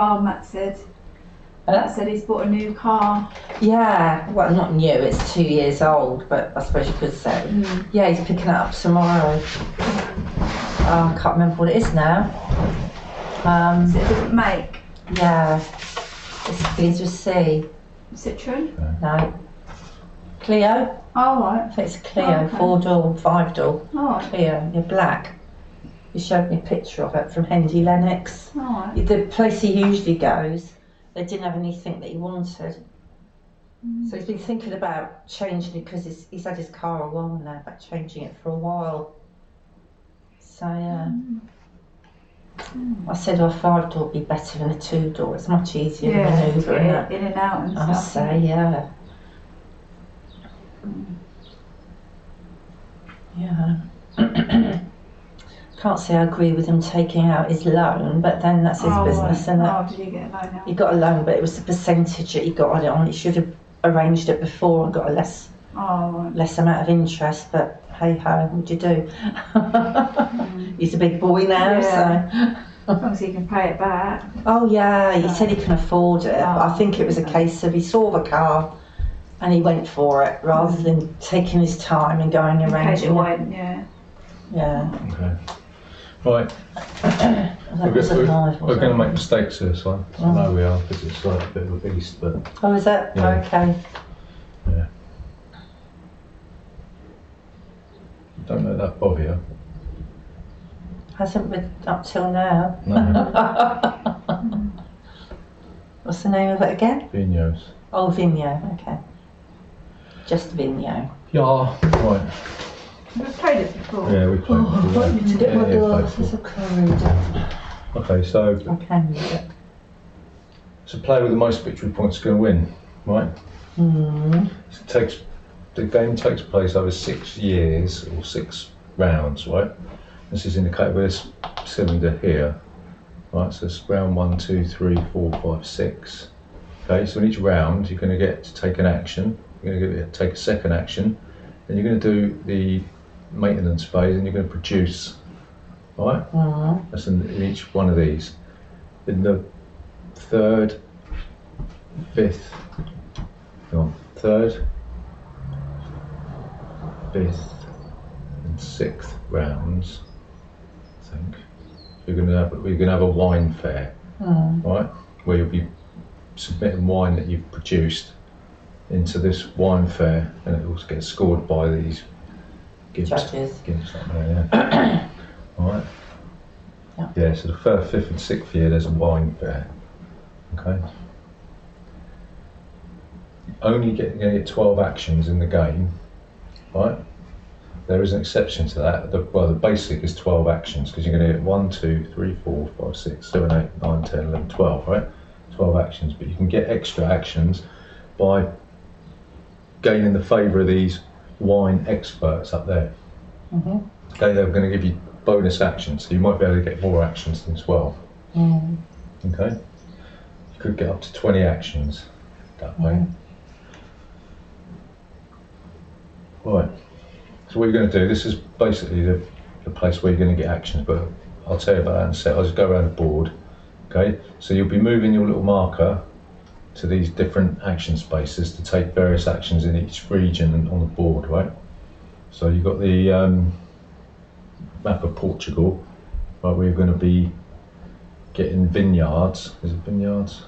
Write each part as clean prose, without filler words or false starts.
car, Matt said. Matt said he's bought a new car. Yeah, well, not new, it's 2 years old, but I suppose you could say. Yeah, he's picking it up tomorrow. I can't remember what it is now. Is it a different make? Yeah, it begins with C. Citroen? No. Clio? Oh, right. I think it's a Clio, 4-door, 5-door. Oh. Clio, you're black. You showed me a picture of it from Hendy Lennox. Oh. The place he usually goes, they didn't have anything that he wanted. So he's been thinking about changing it because he's had his car a while now, about changing it for a while. So yeah. I said a 5-door would be better than a 2-door. It's much easier to manoeuvre in and out and stuff. I say, yeah. Yeah. Can't say I agree with him taking out his loan, but then that's his business, isn't it? Oh, did he get a loan now? He got a loan, but it was the percentage that he got on it on. He should have arranged it before and got a less amount of interest, but hey ho, what'd you do? He's a big boy now, so. As long as he can pay it back. Oh yeah, he said he can afford it, but I think it was a case of he saw the car and he went for it rather than taking his time and going arranging it. Yeah. Okay. Right. We're going to make mistakes here, so I know we are, because it's like a bit of a beast, but... Oh, is that? Yeah. Okay. Yeah. Don't let that bother you. Hasn't been up till now. No. What's the name of it again? Vinhos. Oh, Vinho, okay. Just Vinho. Yeah, right. We've played it before. Yeah, we played it before. I need to get my Yeah, glasses. I can't read it. Okay, so I can read it. it's a player with the most victory points going to win, right? The game takes place over 6 years or 6 rounds, right? This is indicated with this cylinder here, right? So it's round 1, 2, 3, 4, 5, 6. Okay, so in each round you're going to get to take an action. You're going to take a second action, then you're going to do the maintenance phase, and you're going to produce. Right? That's in each one of these. In the third, fifth, and sixth rounds, I think we're going to have a wine fair, right? Where you'll be submitting wine that you've produced into this wine fair, and it will get scored by these Judges. Yeah. Alright. Yeah, so the first, fifth and sixth year there's a wine fair. Okay. Only going to get 12 actions in the game, right? There is an exception to that. The basic is 12 actions, because you're going to get 1, 2, 3, 4, 5, 6, 7, 8, 9, 10, 11, 12, right? 12 actions, but you can get extra actions by gaining the favour of these wine experts up there. Okay, they're going to give you bonus actions, so you might be able to get more actions than 12. Okay, you could get up to 20 actions that way. Right, so what you're going to do, this is basically the place where you're going to get actions, but I'll tell you about that in a sec. I'll just go around the board. Okay, so you'll be moving your little marker to these different action spaces to take various actions in each region on the board, right? So you've got the map of Portugal, right, where you're going to be getting vineyards. Is it vineyards?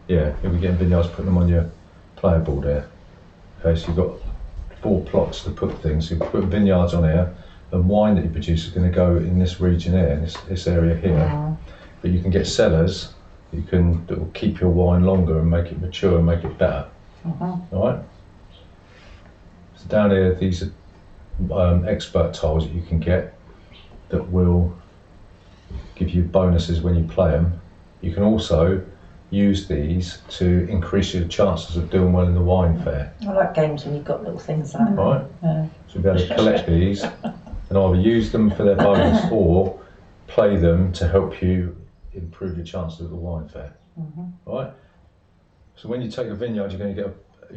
Yeah, you'll be getting vineyards, putting them on your player board there. Okay, so you've got 4 plots to put things. So you put vineyards on here, and wine that you produce is going to go in this region here, in this area here. But you can get cellars. That will keep your wine longer and make it mature and make it better. Alright? So down here, these are expert tiles that you can get that will give you bonuses when you play them. You can also use these to increase your chances of doing well in the wine fair. I like games when you've got little things like that. Right? So you'll be able to collect these and either use them for their bonus or play them to help you improve your chances at the wine fair. Right? So when you take a vineyard, you're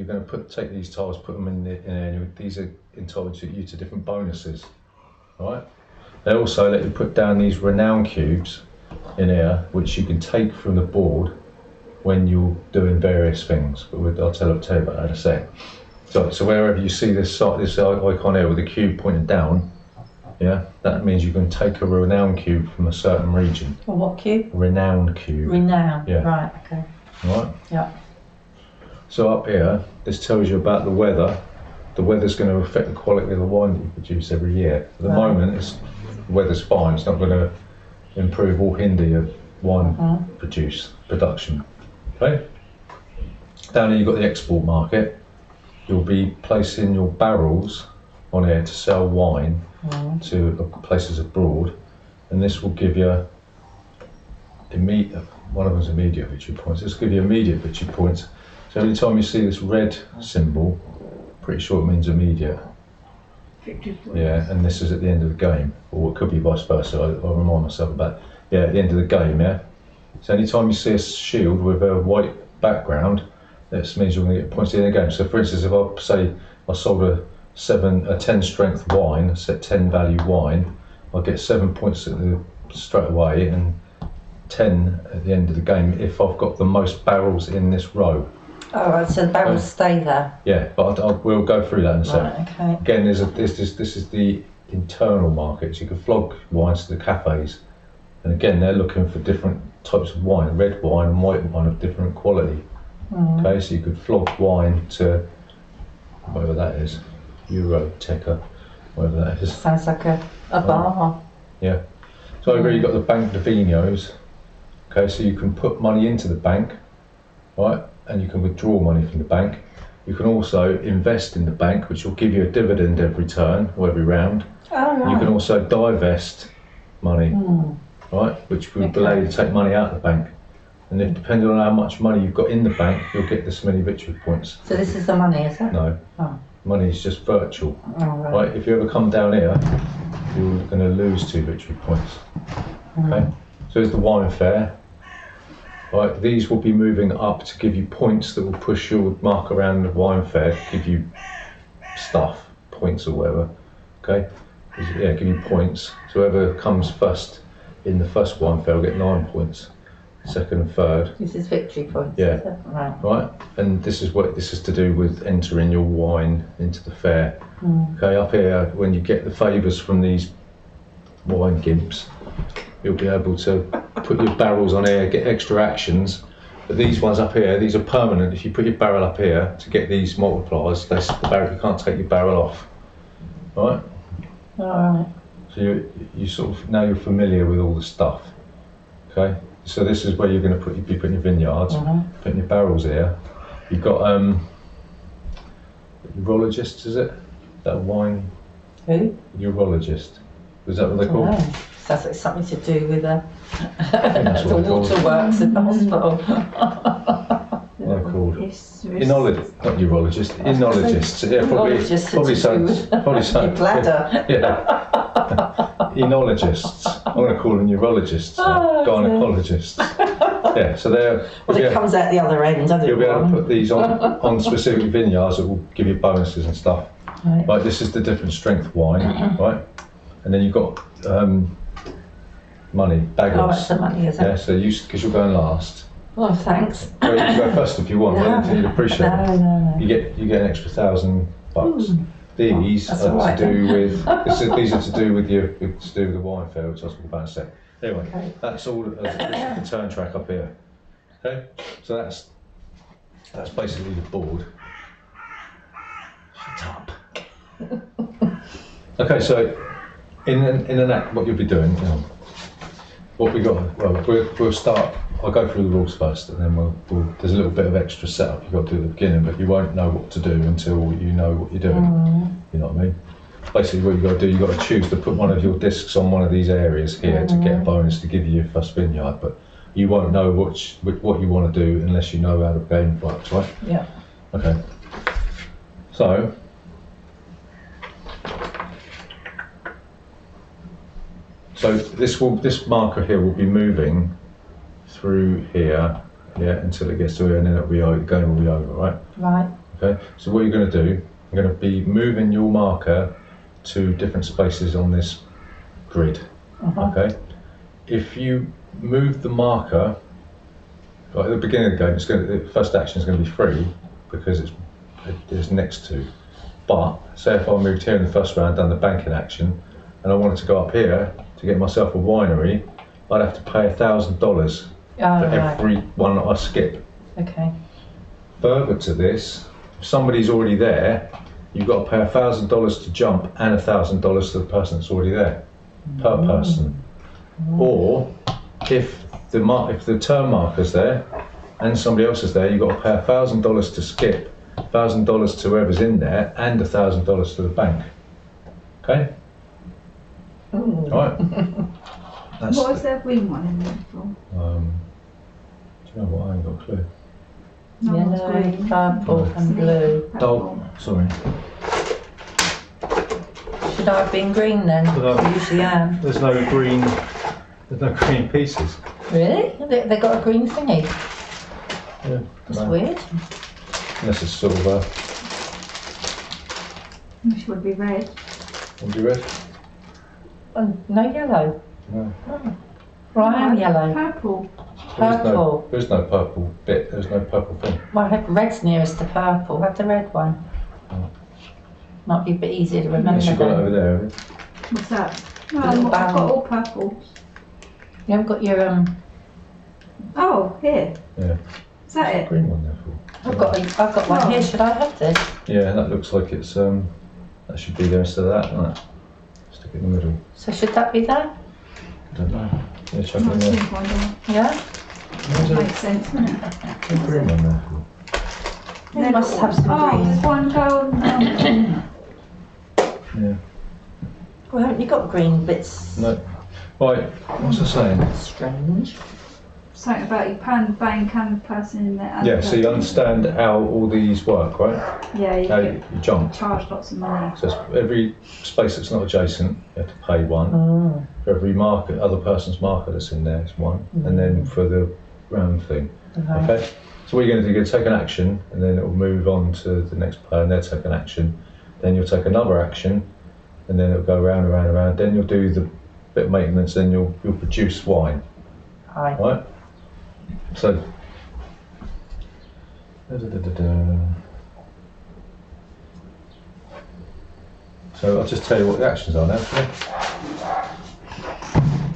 going to take these tiles, put them in there, and these are entitled to different bonuses. Right? They also let you put down these renown cubes, in here, which you can take from the board when you're doing various things. But I'll tell you about that in a sec. So wherever you see this icon here with the cube pointing down, yeah, that means you can take a renown cube from a certain region. Well, what cube? A renown cube. Renown. Yeah. Right. Okay. All right. Yeah. So up here, this tells you about the weather. The weather's going to affect the quality of the wine that you produce every year. At the moment, the weather's fine. It's not going to improve or hinder your wine production. Okay. Down here, you've got the export market. You'll be placing your barrels on here to sell wine to places abroad, and this will give you one of them's immediate victory points. This will give you immediate victory points. So every time you see this red symbol, pretty sure it means immediate. Victory points. Yeah, and this is at the end of the game, or it could be vice versa. I'll remind myself about. Yeah, at the end of the game. Yeah. So anytime you see a shield with a white background, this means you're going to get points at the end of the game. So for instance, if I say I sold a 10 strength wine, set 10 value wine, I'll get 7 points straight away and 10 at the end of the game if I've got the most barrels in this row. All right, so the barrels stay there. Yeah, but we'll go through that in a sec. Right, okay. Again, this is the internal markets. You can flog wines to the cafes, and again, they're looking for different types of wine, red wine and white wine of different quality. Okay, so you could flog wine to whatever that is, Euroteca, whatever that is. Sounds like a bar. Yeah. So over here you've got the Bank de Vinhos. Okay, so you can put money into the bank, right? And you can withdraw money from the bank. You can also invest in the bank, which will give you a dividend every turn or every round. Oh, right. You can also divest money, right? Which will allow you to take money out of the bank. And if depending on how much money you've got in the bank, you'll get this many victory points. So this is the money, is it? No, money is just virtual. Oh, right. Right? If you ever come down here, you're going to lose 2 victory points. Okay. So here's the wine fair. Right, these will be moving up to give you points that will push your mark around the wine fair, give you stuff, points or whatever. Okay, yeah, give you points. So whoever comes first in the first wine fair will get 9 points. Second and third. This is victory points. Yeah. Is it? Right. Right, and this is to do with entering your wine into the fair. Okay, up here, when you get the favours from these wine gimps, you'll be able to put your barrels on here, get extra actions. But these ones up here, these are permanent. If you put your barrel up here to get these multipliers, you can't take your barrel off. Right? Alright. So you sort of, now you're familiar with all the stuff. Okay? So this is where you're going to be putting your vineyards, putting your barrels here. You've got urologists, is it? That wine? Who? Urologist. Is that what they're called? No. Sounds like something to do with that's the what they're called. waterworks at the hospital. What are they called? It's Enologist, not urologist, enologists. Yeah, probably so. Your bladder. Yeah. Enologists. I'm going to call them urologists, gynecologists. Yeah, so they're. Well, it comes out the other end, doesn't it? You'll be able to put these on specific vineyards that will give you bonuses and stuff. Right. Like this is the different strength wine, right? And then you've got money, bagels. Oh, that's the money, is it? Yeah, so because you're going last. Oh, thanks. Well, you can go first if you want. No. You'd appreciate it. No. You get an extra $1,000. These that's are all right to do then. with these are to do with the wine fair, which I'll talk about in a sec. Anyway, Okay. that's all. This is the turn track up here. Okay, so that's basically the board. Shut up. Okay, so in an act, what you'll be doing, what we got. Well, we'll start. I'll go through the rules first, and then there's a little bit of extra setup you've got to do at the beginning, but you won't know what to do until you know what you're doing. You know what I mean? Basically, what you've got to do, you've got to choose to put one of your discs on one of these areas here to get a bonus to give you your first vineyard, but you won't know what you want to do unless you know how the game works, right? Yeah. Okay. So, this marker here will be moving through here, until it gets to here, and then the game will be over, right? Right. Okay. So what you're going to do, you're going to be moving your marker to different spaces on this grid. Okay. If you move the marker. Right at the beginning of the game, the first action is going to be free because it's next to. But say if I moved here in the first round, done the banking action, and I wanted to go up here to get myself a winery, I'd have to pay $1,000 for every one that I skip. Okay. Further to this, if somebody's already there, you've got to pay $1,000 to jump and $1,000 to the person that's already there per person. Or if the turn marker's there and somebody else is there, you've got to pay $1,000 to skip, $1,000 to whoever's in there, and $1,000 to the bank. Okay? Ooh. Right. That's What is there green one in there for? do you know what? I ain't got a clue. No one's Yellow, green. purple and blue. Purple. Sorry. Should I have been green then? No. I usually am. There's no green pieces. Really? They got a green thingy? Yeah. That's no. weird. Unless it's sort of Which would be red. would you red? Oh, no yellow. No. Oh. Well, I am yellow. Purple. Purple. There's no purple bit. There's no purple thing. Well, I have red's nearest to purple. Have the red one. Oh. Might be a bit easier to remember. Unless you've got it then. over there. Have you? What's that? No, The little I've got barrel. all purples. You haven't got your Oh, here. Yeah. Is that it? Green one there for. I've got one Oh. here. Should I have this? Yeah, that looks like it's that should be there instead of that, doesn't it? Stick it in the middle. So should that be there? I don't know. Yeah, chuck it Not in there. pink one, yeah. Yeah. There's a Makes sense, doesn't it? green one there for. They must have some Oh, green. there's one going. Yeah. Well, haven't you got green bits? No. Right. What's I saying? Strange. Something about you pan bank and the person in there. and Yeah. the So you person. understand how all these work, right? Yeah, you How get you jump. charged lots of money. So it's every space that's not adjacent, you have to pay one. Oh. For every marker, other person's marker that's in there is one, and then for the round thing. Okay. Okay. So what you're going to do, you're going to take an action, and then it will move on to the next player, and they'll take an action. Then you'll take another action, and then it'll go round and round and round. Then you'll do the bit of maintenance, then you'll produce wine. Hi. Right. So. So I'll just tell you what the actions are now. Okay?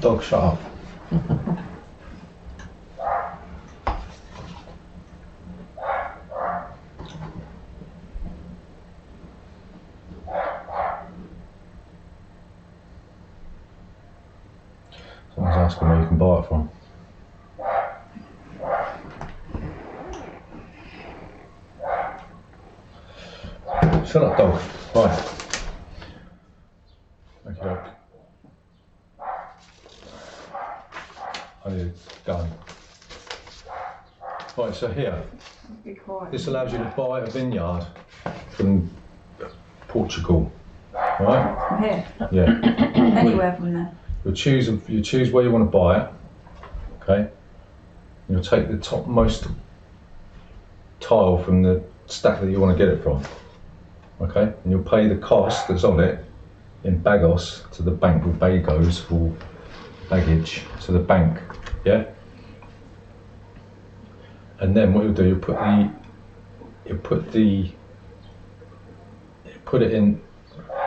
Dog, shut up. Someone's asking where you can buy it from. Shut up, dog. Right. Okay, look. I need a gun. Right, so here, Be quiet. this allows you to buy a vineyard from Portugal. Right? From here. Yeah. Anywhere from there. You choose where you want to buy it. Okay. You'll take the topmost tile from the stack that you want to get it from. Okay, and you'll pay the cost that's on it in bagos to the bank, with bagos for baggage to the bank. Yeah. And then what you'll do, you put it in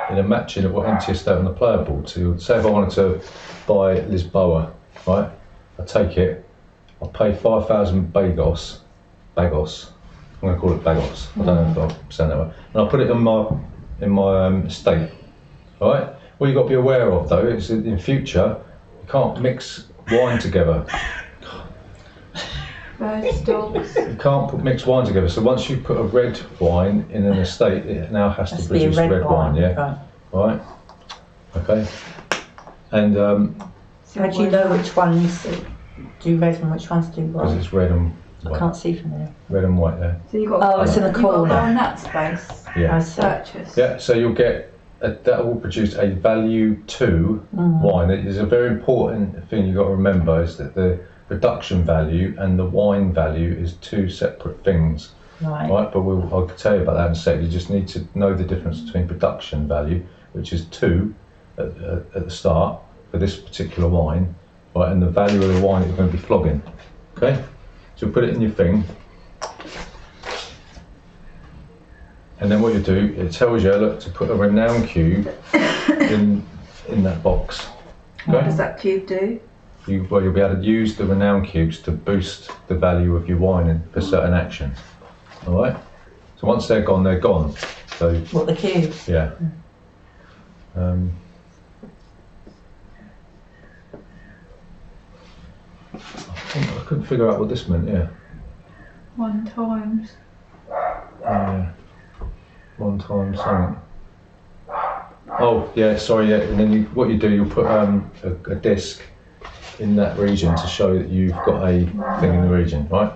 a matching at what empty estate on the player board. So you'll say if I wanted to buy Lisboa, right? I take it, I'll pay 5,000 bagos. I'm going to call it bagos. I don't know if I'll say that way. And I'll put it in my estate. All right. What you've got to be aware of though is that in future you can't mix wine together. Birds, dogs. You can't mix wine together. So once you put a red wine in an estate, it now has to Has to be a produce red wine. Yeah. Right. All right. Okay. And How do you know which ones do red and which ones do because white? it's red and I white. can't see from there. Red and white there. So you got. Oh, it's in the You've got to corner. go on that space. Yeah. I see. Purchase. Yeah, so you'll get that will produce a value 2 wine. It is a very important thing you've got to remember is that the production value and the wine value is two separate things, Right. right? But I'll tell you about that in a sec. You just need to know the difference between production value, which is 2 at the start for this particular wine, right, and the value of the wine that you're going to be flogging. Okay, so you put it in your thing, and then what you do, it tells you, look, to put a renown cube in that box. Okay? What does that cube do? You'll be able to use the renown cubes to boost the value of your wine for certain actions. All right. So once they're gone, they're gone. So What, the cubes? yeah. I couldn't figure out what this meant. Yeah. 1 times. One time something. Oh yeah, sorry. Yeah, and then what you do, you'll put a disc in that region to show that you've got a thing in the region, right?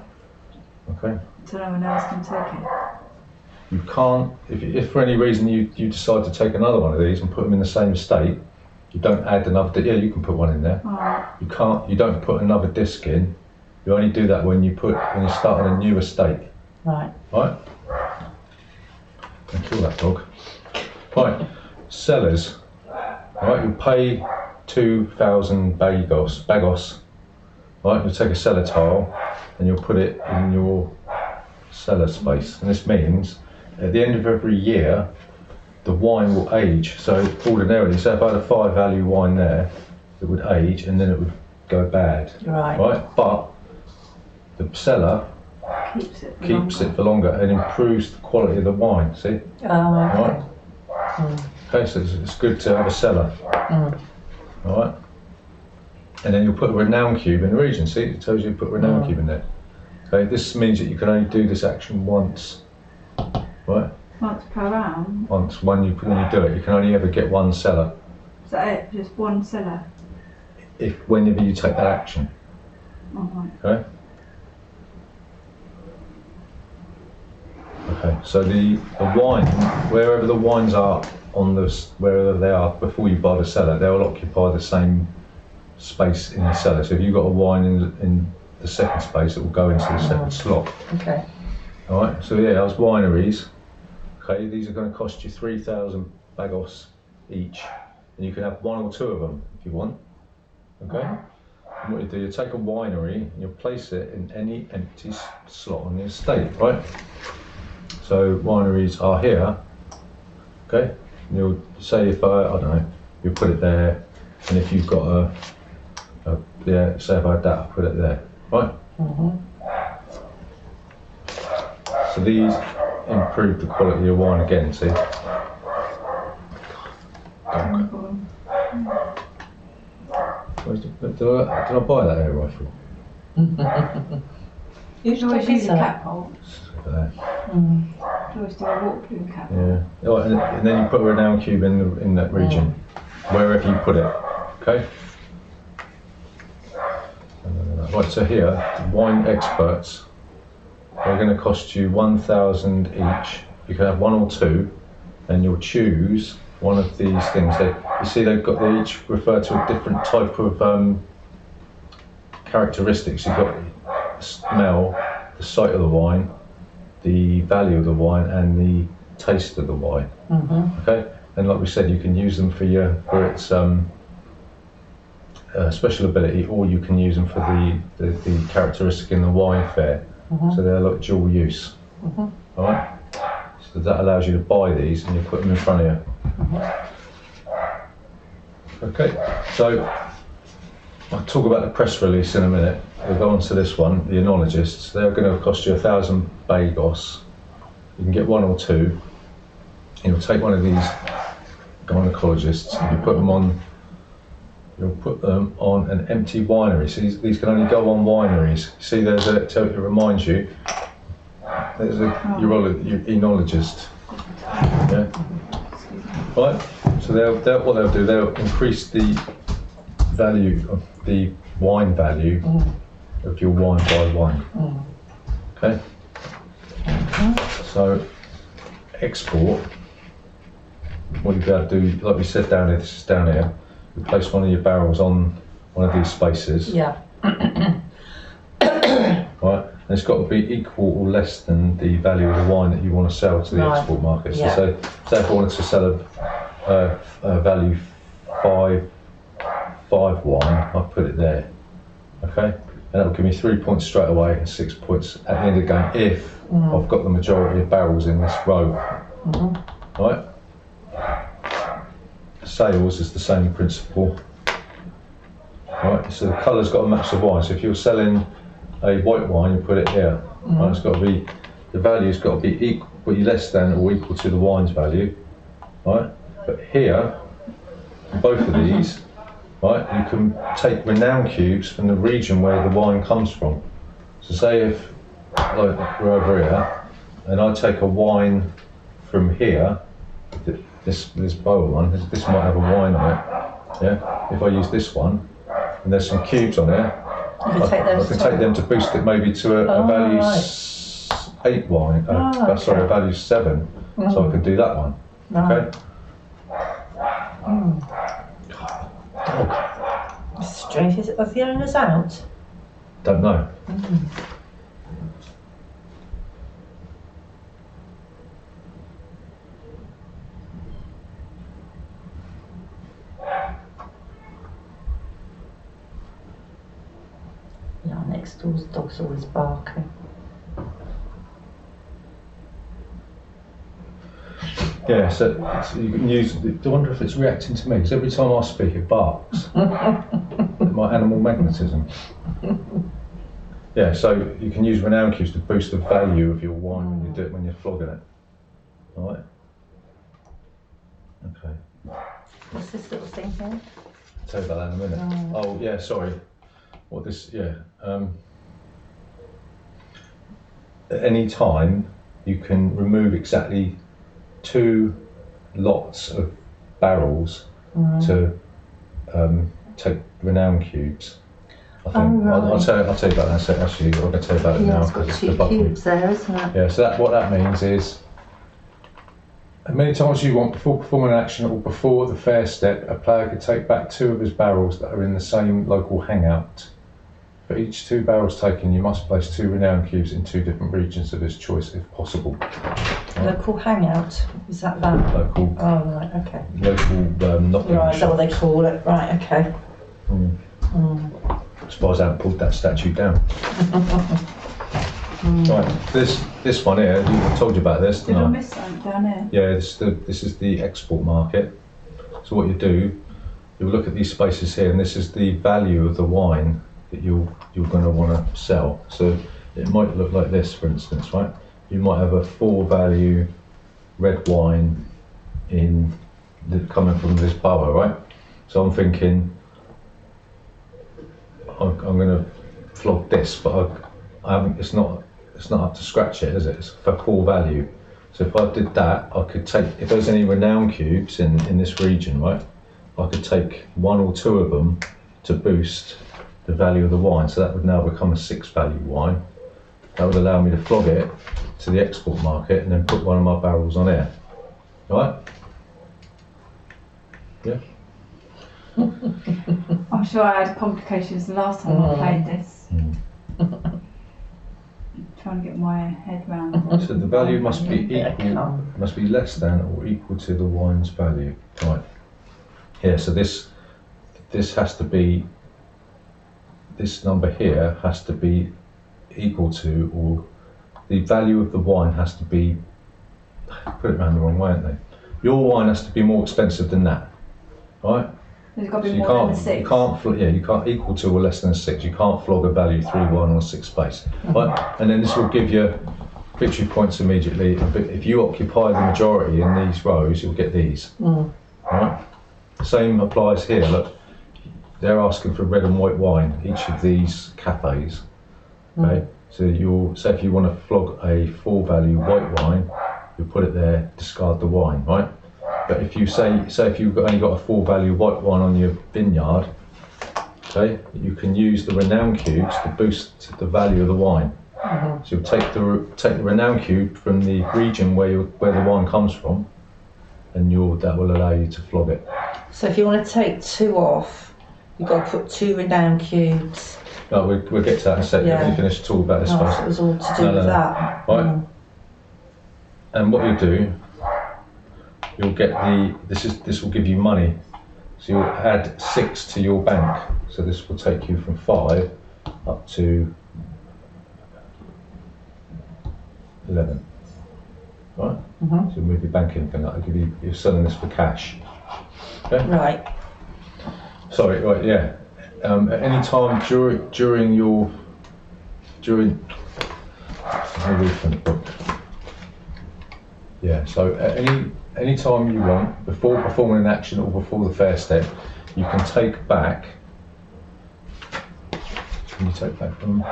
Okay. So no one else can take it. You can't, if for any reason you decide to take another one of these and put them in the same state, you don't add another. Yeah, you can put one in there. Oh. You can't. You don't put another disc in. You only do that when you start on a new estate. Right. Right. And kill that dog. Right. Sellers. Right. You pay 2,000 bagos. Right. You'll take a cellar tile and you'll put it in your cellar space. And this means at the end of every year, the wine will age. So ordinarily, say if I had a 5 value wine there, it would age and then it would go bad. Right. Right. But the cellar keeps it for longer and improves the quality of the wine. See? Oh, okay. Right. Mm. Okay, so it's good to have a cellar. All right. And then you'll put a renown cube in the region. See, it tells you to put a renown cube in there. Okay, this means that you can only do this action once. Right. Once per round. Once when you do it, you can only ever get one cellar. Is that it? Just 1 cellar? Whenever you take that action. Alright. Okay. Okay. So the wine, wherever the wines are wherever they are before you buy the cellar, they will occupy the same space in the cellar. So if you've got a wine in the second space, it will go into the second slot. Okay. All right. So yeah, those wineries. Okay, these are going to cost you 3,000 bagos each, and you can have 1 or 2 of them if you want. Okay. And what you do, you take a winery and you place it in any empty slot on the estate, right? So wineries are here. Okay. And you'll say if I don't know, you put it there, and if you've got say if I had that, I'll put it there, right? So these improve the quality of your wine again, see? Did I buy that air rifle? You should always use a catapult. Over there. You always do a waterproof catapult. Yeah. Oh, and then you put a renown cube in that region, wherever you put it. Okay. Right. So here, wine experts. They're going to cost you 1,000 each. You can have 1 or 2, and you'll choose one of these things. They each refer to a different type of characteristics. You've got the smell, the sight of the wine, the value of the wine, and the taste of the wine. Okay, and like we said, you can use them for its special ability, or you can use them for the characteristic in the wine fair. So they're like dual use. All right. So that allows you to buy these and you put them in front of you. Okay. So I'll talk about the press release in a minute. We'll go on to this one. The enologists. They're going to cost you 1,000 bagos. You can get 1 or 2. You'll take one of these gynecologists and you put them on. You'll put them on an empty winery. So these can only go on wineries. See, it reminds you, there's a enologist. Yeah. Right. So what they'll do, they'll increase the value of the wine value of your wine by 1. Okay. So export. What you'll be able to do, like we said down here, this is down here. You place one of your barrels on one of these spaces. Yeah. Right, and it's got to be equal or less than the value of the wine that you want to sell to the export market. Yeah. So, say if I wanted to sell a value 5 5 wine, I'll put it there. Okay? And that'll give me 3 points straight away and 6 points at the end of the game if I've got the majority of barrels in this row. Right? Sales is the same principle. Right? So the colour's got to match the wine. So if you're selling a white wine, you put it here. Right? It's got to be, the value's got to be equal, but less than or equal to the wine's value. Right? But here, both of these, right, you can take renown cubes from the region where the wine comes from. So say if, like, we're over here, and I take a wine from here, this bowl one, this might have a wine on it, yeah? If I use this one, and there's some cubes on there, I can take them to boost it maybe to a value 8 wine, sorry, a value 7, so I can do that one, okay? Dog. It's strange, is it? Are the owners out? Don't know. Yeah, next door's dog's always barking. Yeah, so you can use, I wonder if it's reacting to me, because every time I speak it barks. My animal magnetism. Yeah, so you can use renown cubes to boost the value of your wine when you do it, when you're flogging it. Alright? Okay. What's this little thing here? I'll tell you about that in a minute. Oh yeah, sorry. What this, yeah. At any time, you can remove exactly 2 lots of barrels to take renown cubes. I think I'll tell you about that in a sec. Actually, I'm going to tell you about it now It's got because it's 2 the bubble. cubes there, isn't it? Yeah, so what that means is, many times you want, before performing an action or before the fair step, a player could take back 2 of his barrels that are in the same local hangout. For each 2 barrels taken, you must place 2 renown cubes in 2 different regions of his choice, if possible. Right? Local hangout, is that? Local. Oh, right, okay. Local knocking. Right, is that what they call it? Right, okay. As far as I haven't pulled that statue down. Right, this one here, I told you about this, Did didn't I I? miss something down here? Yeah, this is the export market. So what you do, you look at these spaces here, and this is the value of the wine that you're going to want to sell. So it might look like this, for instance, right? You might have a 4 value red wine coming from this bower, right? So I'm thinking, I'm going to flog this, but I haven't. It's not up to scratch yet, is it? It's for 4 value. So if I did that, I could take, if there's any renown cubes in this region, right? I could take 1 or 2 of them to boost the value of the wine. So that would now become a 6 value wine. That would allow me to flog it to the export market and then put one of my barrels on air. Right? Yeah. I'm sure I had complications the last time I played this. Trying to get my head round it. So the value must be equal, must be less than or equal to the wine's value. Right. Yeah, so this has to be, this number here has to be equal to, or the value of the wine has to be, put it around the wrong way, haven't they? Your wine has to be more expensive than that, right? There's got to So be you more than can't, a 6. you can't equal to or less than a 6. You can't flog a value 3, 1 or 6 space, right? And then this will give you victory points immediately. If you occupy the majority in these rows, you'll get these, right? Same applies here. Look, they're asking for red and white wine, each of these cafes. Okay, so you'll say if you want to flog a 4 value white wine, you put it there, discard the wine, right? But if you say if you've only got a 4 value white wine on your vineyard, okay, you can use the renown cubes to boost the value of the wine. So you'll take the renown cube from the region where the wine comes from, and that will allow you to flog it. So if you want to take 2 off, you've got to put 2 renown cubes. No, we'll get to that in a second. Yeah. Let me finish talking about this So first. it was all to do with that. Right. And what you do, you'll get this will give you money. So you'll add 6 to your bank. So this will take you from 5 up to 11. Right? Mhm. So move your banking thing up. You're selling this for cash. Okay? Right. Sorry, right, yeah. At any time during I'll read from the book. Yeah, so at any time you want, before performing an action or before the fair step, you can take back. Can you take back from?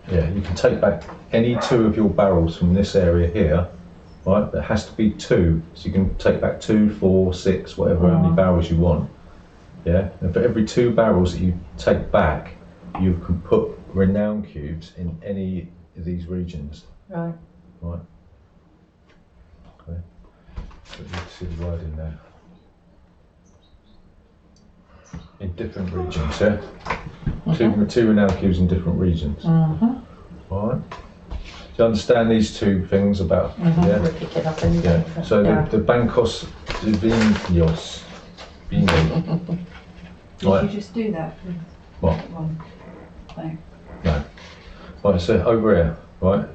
Yeah, you can take back any 2 of your barrels from this area here, right? There has to be 2, so you can take back 2, 4, 6, whatever, how many barrels you want. Yeah, and for every 2 barrels that you take back, you can put renown cubes in any of these regions. Right. Right. Okay. So you can see the word in there. In different regions, yeah? Two renown cubes in different regions. Alright. Do you understand these 2 things about? Yeah. We'll pick it up in Yeah. So the Bancos de Vinhos. Did Right. you just do that with What? one thing? No. Right, so over here, right,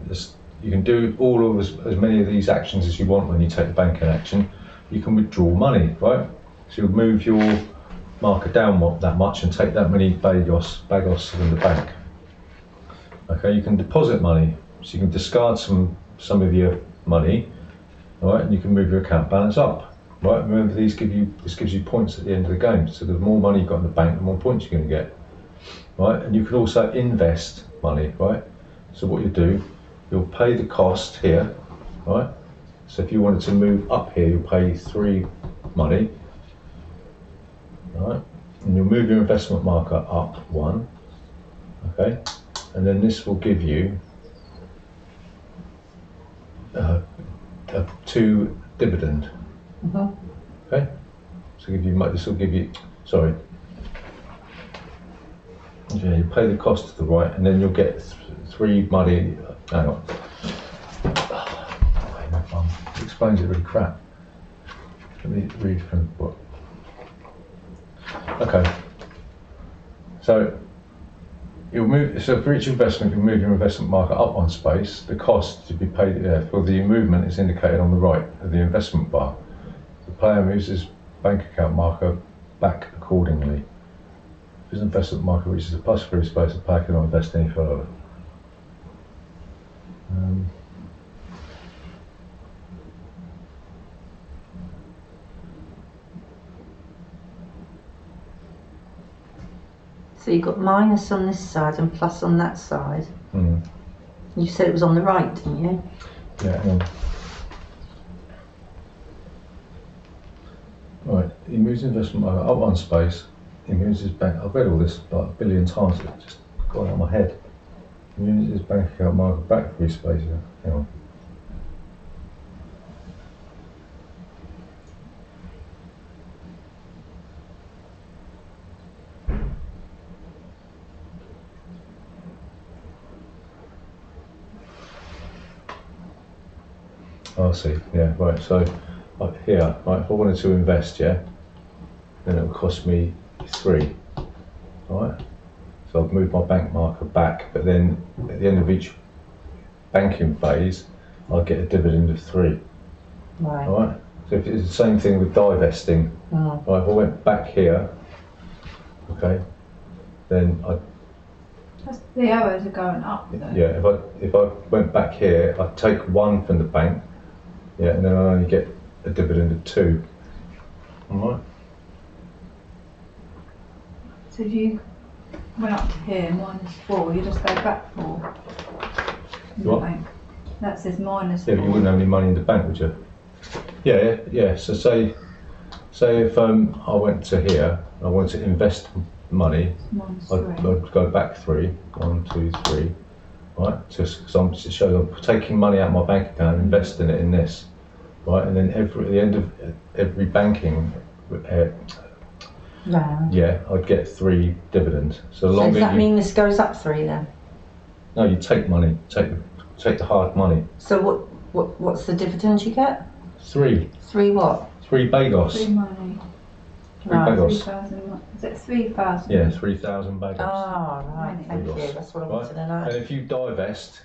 you can do all of as many of these actions as you want when you take the banking action. You can withdraw money, right? So you'll move your marker down that much and take that many bagos from the bank. Okay, you can deposit money, so you can discard some of your money, right, and you can move your account balance up. Right, remember this gives you points at the end of the game. So the more money you've got in the bank, the more points you're going to get. Right, and you can also invest money, right? So what you do, you'll pay the cost here, right? So if you wanted to move up here, you'll pay 3 money, right? And you'll move your investment marker up 1, okay? And then this will give you 2 dividend. Okay, so this will give you, sorry. Yeah, you pay the cost to the right, and then you'll get 3 money. Hang on. It explains it really crap. Let me read from the book. Okay. So you'll move. So for each investment, you'll move your investment marker up 1 space. The cost to be paid for the movement is indicated on the right of the investment bar. The player moves his bank account marker back accordingly. If his investment marker reaches a +3 space, the player cannot invest any further. So you've got minus on this side and plus on that side. Mm. You said it was on the right, didn't you? Yeah, hang on. Right, he moves his investment marker up 1 space. He moves his bank. I've read all this like 1 billion times. It just got out of my head. He moves his bank account marker back 3 spaces. Hang on. Oh, I see. Yeah, right. So up here, right, if I wanted to invest, yeah, then it would cost me 3. Right. So I've moved my bank marker back, but then at the end of each banking phase, I'll get a dividend of 3. Right. Right. So if it's the same thing with divesting, right, if I went back here, okay, then The arrows are going up though. yeah, if I went back here, I'd take 1 from the bank, yeah, and then I only get a dividend of 2. All right. So if you went up to here, -4, you just go back 4. In the What? bank. That says -4. Yeah, but you wouldn't have any money in the bank, would you? Yeah. So say if I went to here, I wanted to invest money, -3. I'd go back 3. 1, 2, 3. Right, just because it shows I'm taking money out of my bank account and investing it in this, right, and then at the end of every banking, yeah, I'd get 3 dividends. So So long does as that mean this goes up 3 then? no, you take money, take the hard money. So what's the dividend you get? 3 3 what? 3 bagos. 3 money. Three No. bagels. 3,000. Is it 3,000? Yeah, 3,000 bagels. Ah, right, thank you. That's what I wanted to know. And if you divest,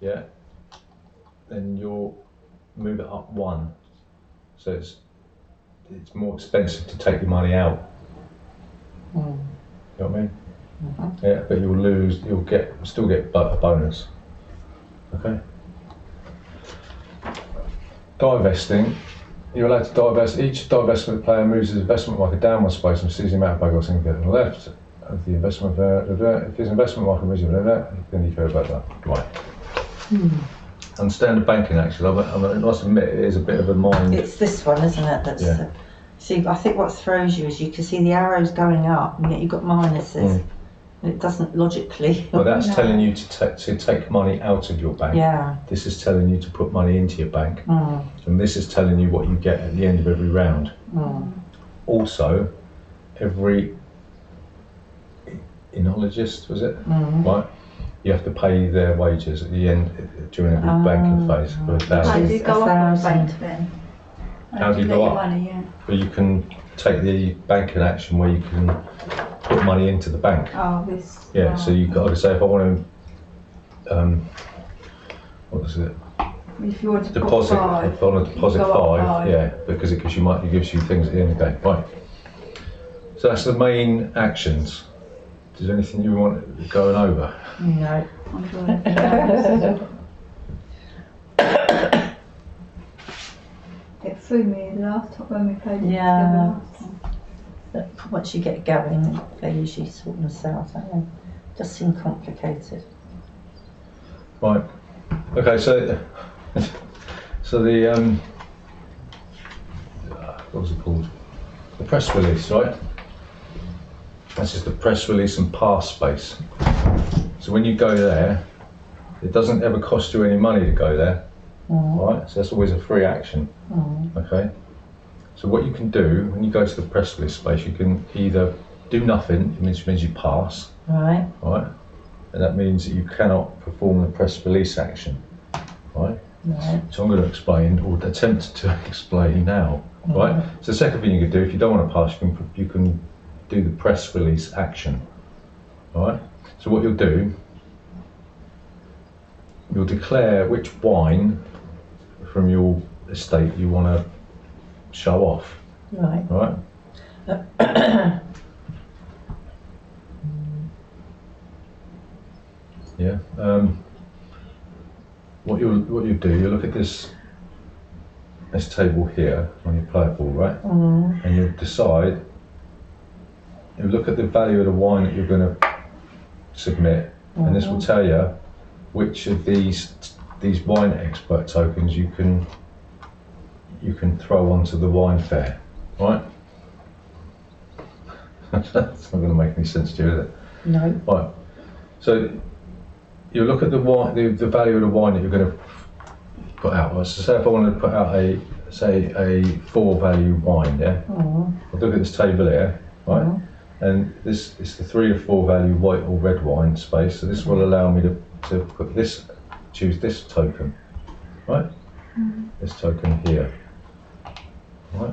yeah, then you'll move it up one. So it's more expensive to take your money out. Mm. You know what I mean? Mm-hmm. Yeah, but you'll still get a bonus. Okay. Divesting. You're allowed to divest. Each divestment player moves his investment marker down one space and sees the amount of bagels indicated on the left of the investment. If his investment marker moves then you care about that. Right. Understand the banking action. I must admit, it is a bit of a mind. It's this one, isn't it? That's Yeah. See, I think what throws you is you can see the arrows going up, and yet you've got minuses. And it doesn't logically. Well, that's No. telling you to take money out of your bank. Yeah. This is telling you to put money into your bank. Mm. And this is telling you what you get at the end of every round. Mm. Also, every enologist, was it? Mm. Right? You have to pay their wages at the end during every banking phase for How do 1,000. you go up on 1,000. bank then? How do you get go your up? money, yeah. But you can take the banking action where you can put money into the bank. Oh, this. Yeah, so you've got to say, if I want to, what is it? If you want to Deposit, put 5, if I want to deposit you go up 5, yeah, because it gives you things at the end of the day. Right. So that's the main actions. Is there anything you want going over? No. I'm doing it. It threw me the last time when we played it Yeah. together last time. But once you get going, they usually sort themselves out. They just seem complicated. Right. Okay. So, the what was it called? The press release, right? This is the press release and pass space. So when you go there, it doesn't ever cost you any money to go there, right? So that's always a free action. Okay. So what you can do when you go to the press release space, you can either do nothing, which means you pass, Right. right? And that means that you cannot perform the press release action, right? Right. So I'm going to explain, or attempt to explain now, right? So the second thing you can do, if you don't want to pass, you can do the press release action, right? So what you'll do, you'll declare which wine from your estate you want to show off, Right. right? Yeah. What you do, you look at this table here on your player board, right? And you'll decide. You look at the value of the wine that you're going to submit, and this will tell you which of these wine expert tokens you can throw onto the wine fair, right? That's not going to make any sense to you, is it? No. Right. So you look at the wine, the value of the wine that you're going to put out. So say if I wanted to put out a 4 value wine, yeah. I'll look at this table here, right? And this is the 3 or 4 value white or red wine space. So this will allow me to put this, choose this token, right? This token here, right?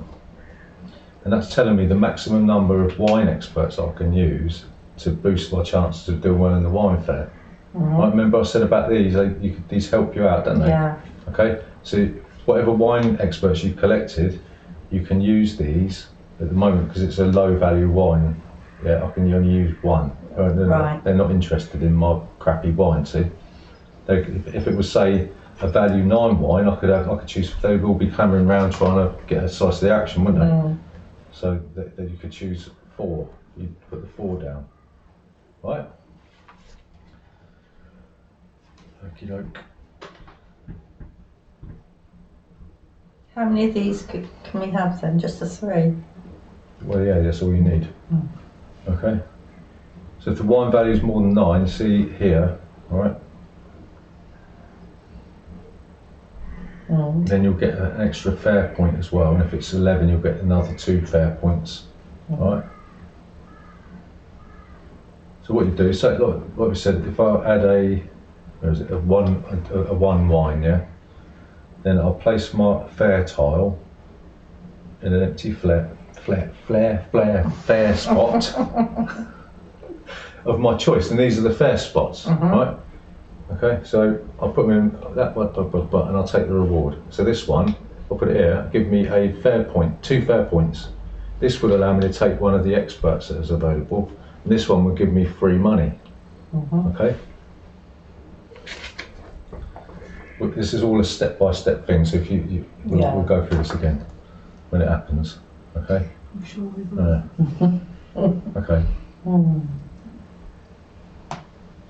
And that's telling me the maximum number of wine experts I can use to boost my chances of doing well in the wine fair. Right, remember I said about these, these help you out, don't they? Yeah. Okay, so whatever wine experts you've collected, you can use these at the moment because it's a low value wine. Yeah, I can only use one. Right. They're not interested in my crappy wine, see? If it was, say, a value 9 wine, I could choose, they would all be clamoring around trying to get a slice of the action, wouldn't they? So that you could choose 4, you put the 4 down, right? Okie doke. How many of these can we have then? Just the 3? Well, yeah, that's all you need. Okay. So if the wine value is more than 9, see here, all right? Then you'll get an extra fair point as well, and if it's 11, you'll get another 2 fair points, all right? So what you do, so like we said, if I add a one wine, yeah, then I'll place my fair tile in an empty fair fair spot of my choice, and these are the fair spots, right? Okay, so I'll put them in that one, and I'll take the reward. So this one, I'll put it here, give me a fair point, 2 fair points. This would allow me to take one of the experts that is available, and this one would give me free money. Okay. This is all a step-by-step thing, so if we'll go through this again when it happens. Okay. I'm sure we will. Okay.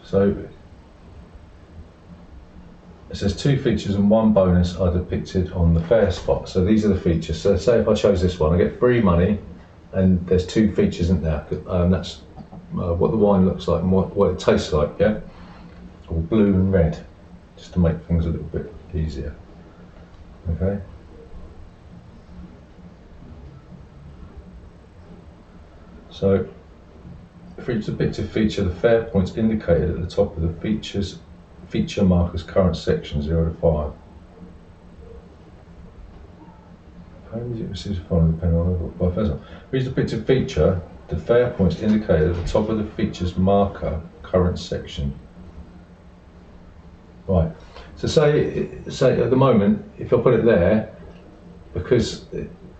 So it says 2 features and 1 bonus are depicted on the fair spot. So these are the features. So say if I chose this one, I get free money, and there's 2 features in there. That's what the wine looks like and what it tastes like, yeah? Or blue and red, just to make things a little bit easier. Okay. So for each depicted feature, the fair points indicated at the top of the feature marker's current section 0 to 5. How is it received following depending on by first? For each depicted feature, the fair points indicated at the top of the feature's marker current section. Right. So say at the moment, if I put it there, because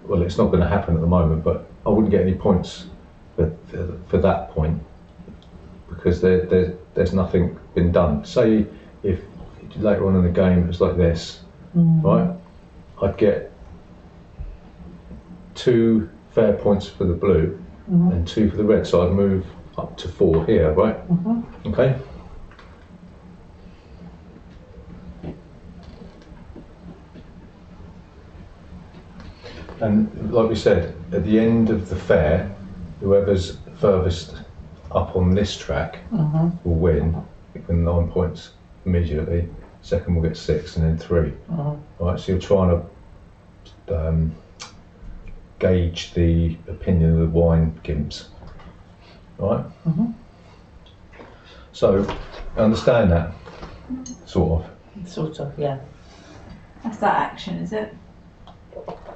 well, it's not going to happen at the moment, but I wouldn't get any points for that point because there's nothing been done. Say if later on in the game it was like this, right? I'd get 2 fair points for the blue and 2 for the red, so I'd move up to 4 here, right? Okay. And like we said, at the end of the fair, whoever's furthest up on this track will win 9 points immediately. Second will get 6 and then 3. Right, so you're trying to gauge the opinion of the wine gimps. Right? So, understand that, sort of. Sort of, yeah. That's that action, is it?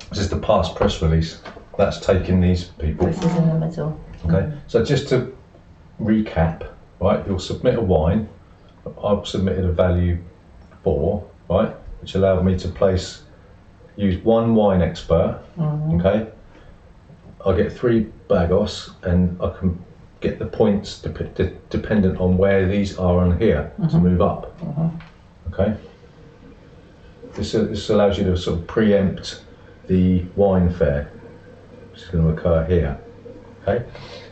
This is the past press release. That's taking these people. This is in the middle. Okay, so just to recap, right, you'll submit a wine. I've submitted a value 4, right, which allowed me to use 1 wine expert, okay. I get 3 bagos, and I can get the points dependent on where these are on here to move up, okay. This allows you to sort of preempt the wine fair, which is going to occur here. Okay.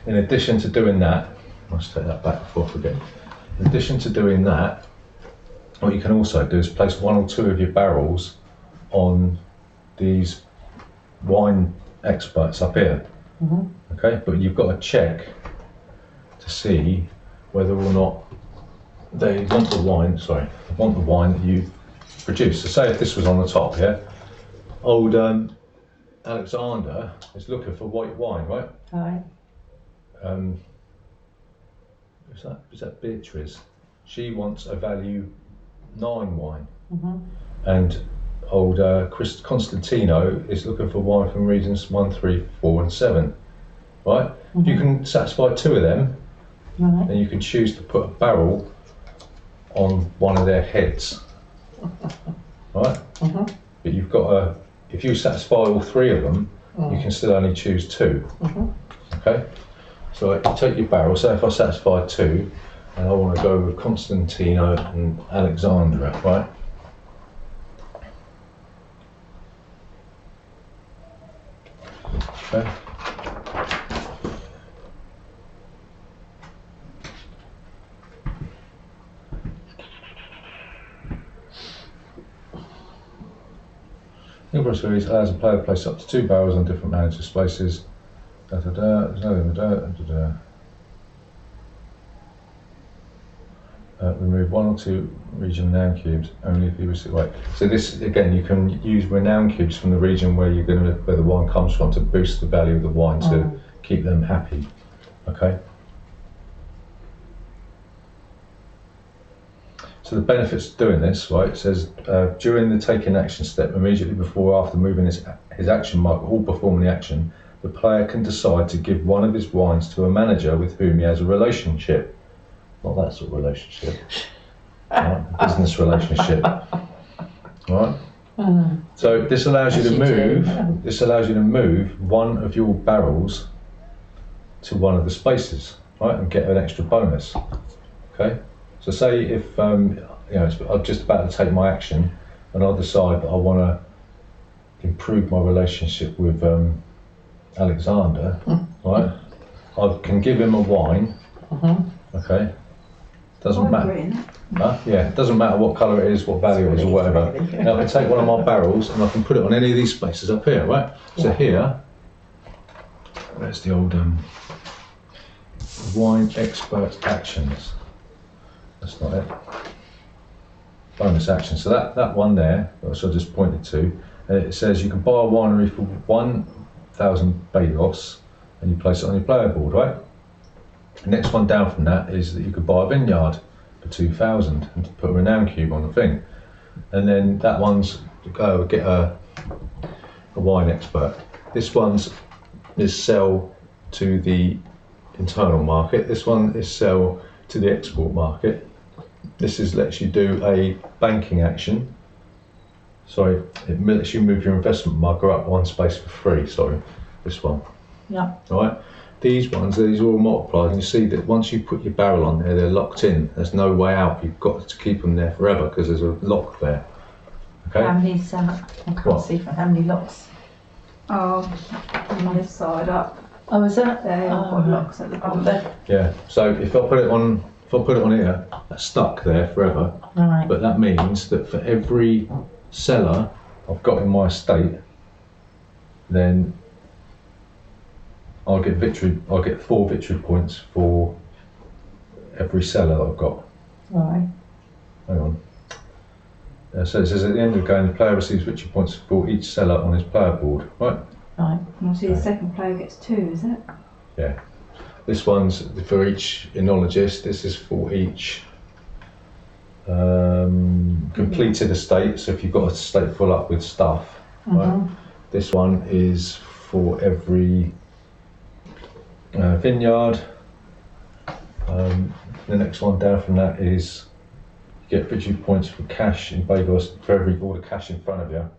In addition to doing that, let's take that back before I forget. In addition to doing that, what you can also do is place 1 or 2 of your barrels on these wine experts up here. Okay, but you've got to check to see whether or not they want the wine. Want the wine that you produce. So say if this was on the top, yeah. Old Alexander is looking for white wine, right? Right. Is that Beatrice? She wants a value 9 wine. And old Constantino is looking for wine from regions 1, 3, 4 and 7. Right? If you can satisfy 2 of them, then you can choose to put a barrel on one of their heads. Right? But you've got to, if you satisfy all 3 of them, you can still only choose 2. Okay? So you take your barrel, say if I satisfy 2, and I want to go with Constantino and Alexandra, right? Okay. The Press Release allows a player to place up to 2 barrels on different manager spaces. Remove 1 or 2 regional renown cubes only if you receive. Right. So this again, you can use renown cubes from the region where where the wine comes from to boost the value of the wine to keep them happy. Okay. So the benefits of doing this, right? It says during the taking action step, immediately before or after moving his action marker or performing the action, the player can decide to give one of his wines to a manager with whom he has a relationship. Not that sort of relationship. Right? Business relationship. Right? So this allows you to move. This allows you to move one of your barrels to one of the spaces, right, and get an extra bonus. Okay. So say if I'm just about to take my action, and I decide that I want to improve my relationship with Alexander, right? I can give him a wine. Okay. Doesn't matter. Yeah, it doesn't matter what colour it is, what value it is, or whatever. Now I can take one of my barrels and I can put it on any of these spaces up here, right? So here, where's the old wine expert actions? That's not it. Bonus action. So that one there, which I just pointed to, it says you can buy a winery for 1,000 Balos and you place it on your player board, right? The next one down from that is that you could buy a vineyard for 2,000 and put a renown cube on the thing. And then that one's get a wine expert. This one's is sell to the internal market. This one is sell to the export market. This is lets you do a banking action. Sorry, it lets you move your investment marker up one space for free. Sorry, this one. Yeah. All right. These ones, these are all multiplied, and you see that once you put your barrel on there, they're locked in. There's no way out. You've got to keep them there forever because there's a lock there. Okay. How many? I can't see from how many locks. Oh, on this side up. Oh, is that? They've got locks at the bottom. Yeah. So if I put it on here, that's stuck there forever. Right. But that means that for every cellar I've got in my estate, then I'll get 4 victory points for every cellar that I've got. Right. Hang on. So it says at the end of the game, the player receives victory points for each cellar on his player board. Right. Right. And obviously the second player gets 2, is it? Yeah. This one's for each enologist. This is for each completed estate. So if you've got a estate full up with stuff, right? This one is for every vineyard. The next one down from that is you get victory points for cash in Bagos for every all the cash in front of you,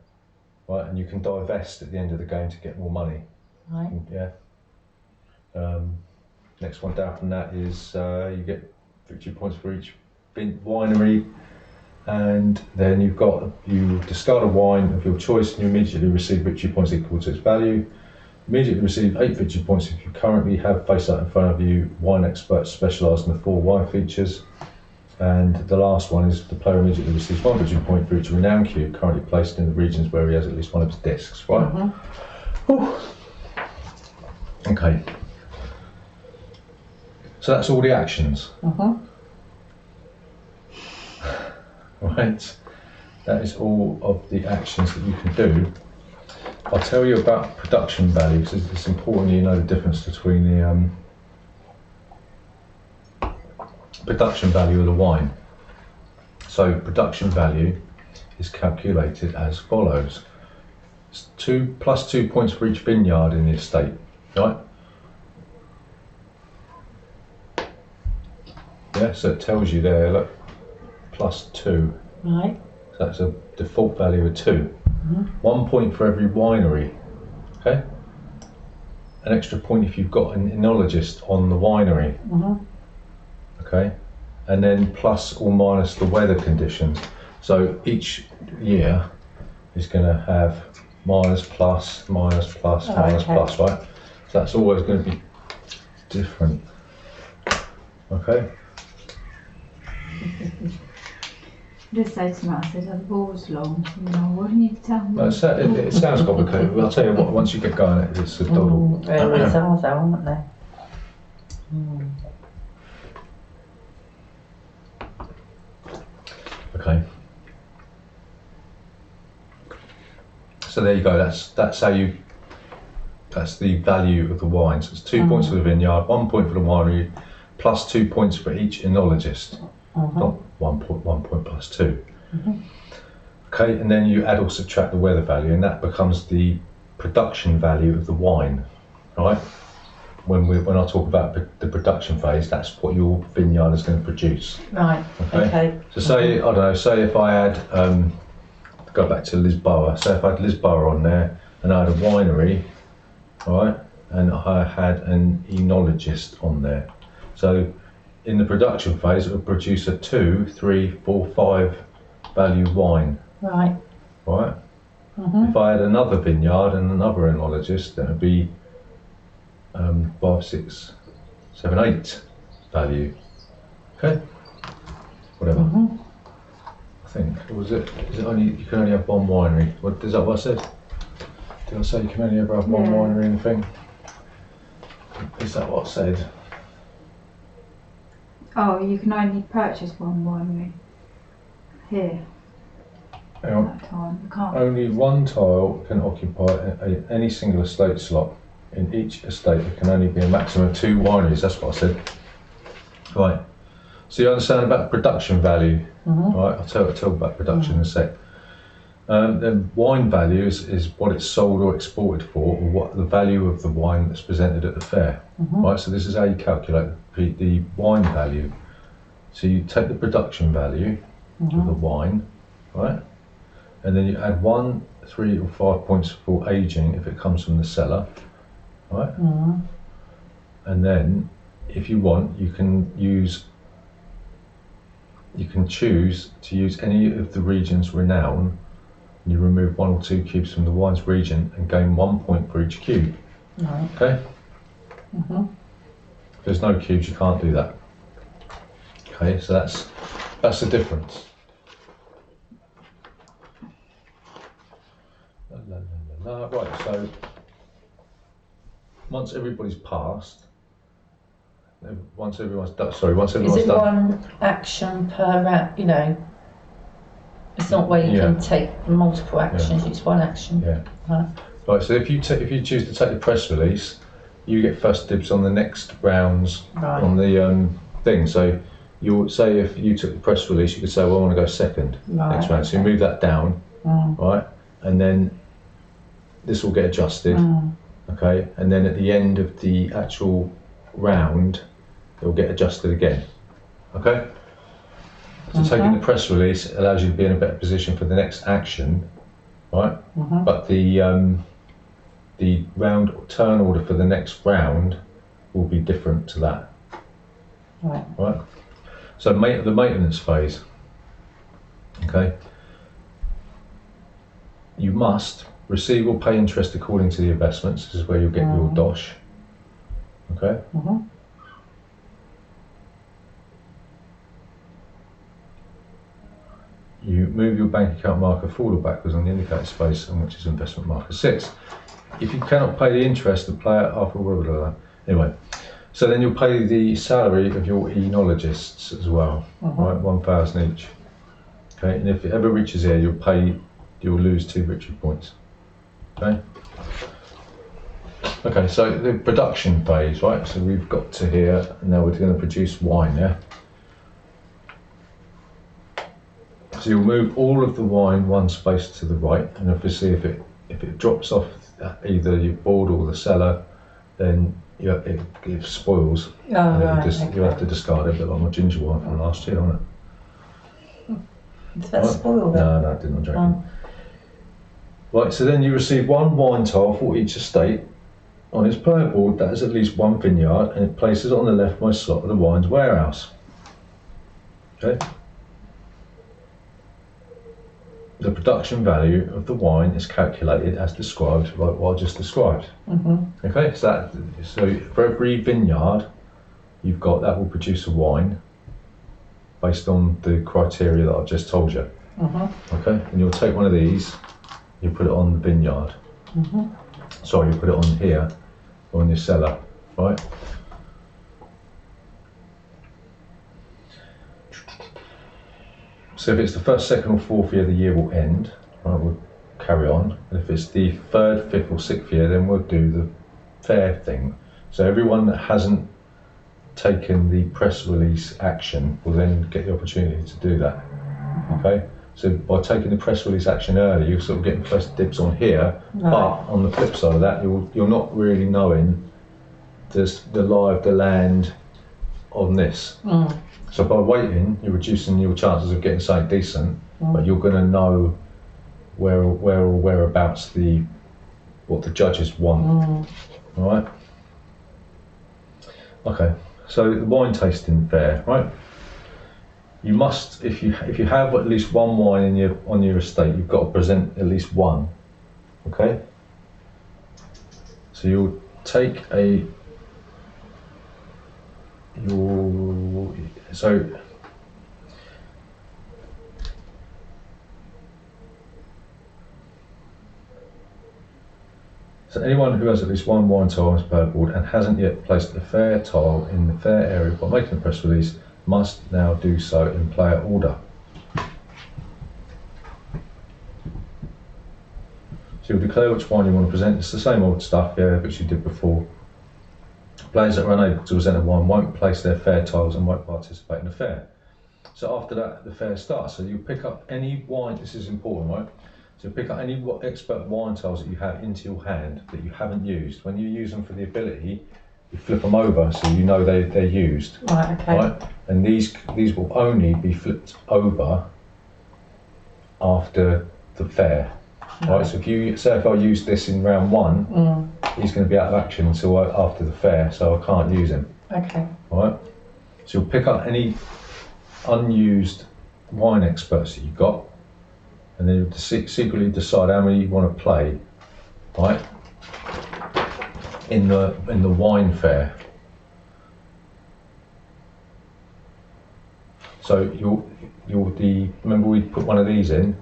right? And you can divest at the end of the game to get more money. Right. Yeah. Next one down from that is you get victory points for each winery, and then you discard a wine of your choice and you immediately receive victory points equal to its value. Immediately receive 8 victory points if you currently have face up in front of you wine experts specialised in the 4 wine features. And the last one is the player immediately receives 1 victory point for each renown cube currently placed in the regions where he has at least one of his discs, right? Okay. So that's all the actions. Right. That is all of the actions that you can do. I'll tell you about production value because it's important you know the difference between the production value of the wine. So production value is calculated as follows. It's 2 plus 2 points for each vineyard in the estate, right? Yeah, so it tells you there, look, plus 2. Right. So that's a default value of 2. 1 point for every winery, okay? An extra point if you've got an enologist on the winery, okay? And then plus or minus the weather conditions. So each year is going to have minus, plus, minus, plus, minus, plus, right? So that's always going to be different, okay? Just say to me, I said, the board's long, you know, what do you need to tell me? It sounds complicated, but I'll tell you what, once you get going, it's a doddle. Areas are though, aren't they? Okay. So there you go, that's the value of the wine. So it's 2 points for the vineyard, 1 point for the winery, plus 2 points for each enologist. Not 1 point plus 2. Okay, and then you add or subtract the weather value, and that becomes the production value of the wine. right? When I talk about the production phase, that's what your vineyard is going to produce. Right. Okay. So say, I don't know, say if I had, go back to Lisboa, say if I had Lisboa on there and I had a winery, right, and I had an enologist on there. So in the production phase, it would produce a 2, 3, 4, 5 value wine. Right. Right? If I had another vineyard and another enologist, then it would be 5, 6, 7, 8 value. Okay? Whatever. I think, or is it only, you can only have one winery? Is that what I said? Did I say you can only ever have one winery in the thing? Is that what I said? Oh, you can only purchase one winery here Hang on. at that time. You can't. Only one tile can occupy any single estate slot. In each estate, there can only be a maximum of 2 wineries. That's what I said. Right. So you understand about production value, right? I'll tell about production in a sec. Then wine value is what it's sold or exported for, or what the value of the wine that's presented at the fair, right? So this is how you calculate the wine value. So you take the production value of the wine, right? And then you add 1, 3 or 5 points for aging if it comes from the cellar, right? And then if you want, you can choose to use any of the region's renown. You remove 1 or 2 cubes from the wine's region and gain 1 point for each cube. Right. Okay? If there's no cubes, you can't do that. Okay, so that's the difference. Right, so once everybody's passed, once everyone's done, Is it one action per round? You know, it's not where you can take multiple actions. It's one action. Yeah. Right. So if you choose to take the press release, you get first dibs on the next rounds on the thing. So you'll say if you took the press release, you could say, well, I want to go second next round. So you move that down, right, and then this will get adjusted. Okay, and then at the end of the actual round, it will get adjusted again. Okay. So taking the press release allows you to be in a better position for the next action, right? But the round turn order for the next round will be different to that. Right. So the maintenance phase. Okay. You must receive or pay interest according to the investments. This is where you'll get your dosh. Okay. You move your bank account marker forward or backwards on the indicated space on which is investment marker sits. If you cannot pay the interest, the player after blah, blah, blah. Anyway, so then you'll pay the salary of your enologists as well, right? 1,000 each. Okay, and if it ever reaches here, you'll lose 2 victory points. Okay. Okay, so the production phase, right? So we've got to here, and now we're going to produce wine, yeah? So you'll move all of the wine 1 space to the right, and obviously if it drops off either your board or the cellar, then it spoils. You have to discard it, a bit like my ginger wine from last year, wasn't it? Does that spoil it? No, it didn't. I'm joking. Right, so then you receive 1 wine tile for each estate. On its player board, that is at least 1 vineyard, and it places it on the leftmost slot of the wine's warehouse. Okay. The production value of the wine is calculated as described, like what I just described. Okay, so for every vineyard you've got, that will produce a wine based on the criteria that I've just told you. Okay, and you'll take one of these, you put it on the vineyard. Sorry, you put it on here, on your cellar, right? So if it's the 1st, 2nd or 4th year, the year will end, right, we'll carry on. And if it's the 3rd, 5th or 6th year, then we'll do the fair thing. So everyone that hasn't taken the press release action will then get the opportunity to do that. Okay? So by taking the press release action early, you're sort of getting first dibs on here. Right. But on the flip side of that, you're not really knowing the lie of the land on this. So by waiting, you're reducing your chances of getting something decent, but you're going to know where or whereabouts what the judges want. All right. Okay. So the wine tasting fair, right? You must, if you have at least one wine on your estate, you've got to present at least one. Okay. So you'll take So anyone who has at least one wine tile on his player board and hasn't yet placed a fair tile in the fair area by making a press release must now do so in player order. So you'll declare which wine you want to present. It's the same old stuff, yeah, which you did before. Players that are unable to present a wine won't place their fair tiles and won't participate in the fair. So after that, the fair starts. So you pick up any wine, this is important, right? So pick up any expert wine tiles that you have into your hand that you haven't used. When you use them for the ability, you flip them over so you know they're used. Right, okay. Right? And these will only be flipped over after the fair. Right? So if I use this in round 1, he's going to be out of action until after the fair, so I can't use him. Okay. Right? So you'll pick up any unused wine experts that you've got, and then you'll secretly decide how many you want to play, right? In the wine fair. So remember we put one of these in,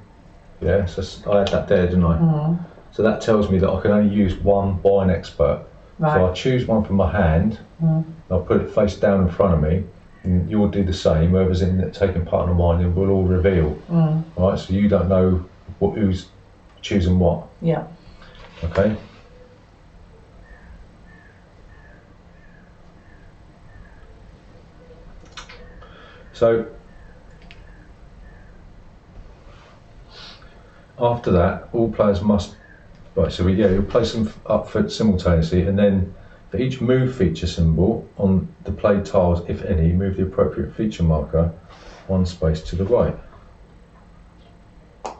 yeah? So I had that there, didn't I? So that tells me that I can only use one wine expert. Right. So I choose one from my hand, and I'll put it face down in front of me, and you'll do the same. Whoever's taking part in the wine, it will all reveal. Right, so you don't know who's choosing what. Yeah. Okay. So after that, all players must. Right, so you'll place them up for simultaneously, and then for each move feature symbol on the played tiles, if any, move the appropriate feature marker one space to the right. I'm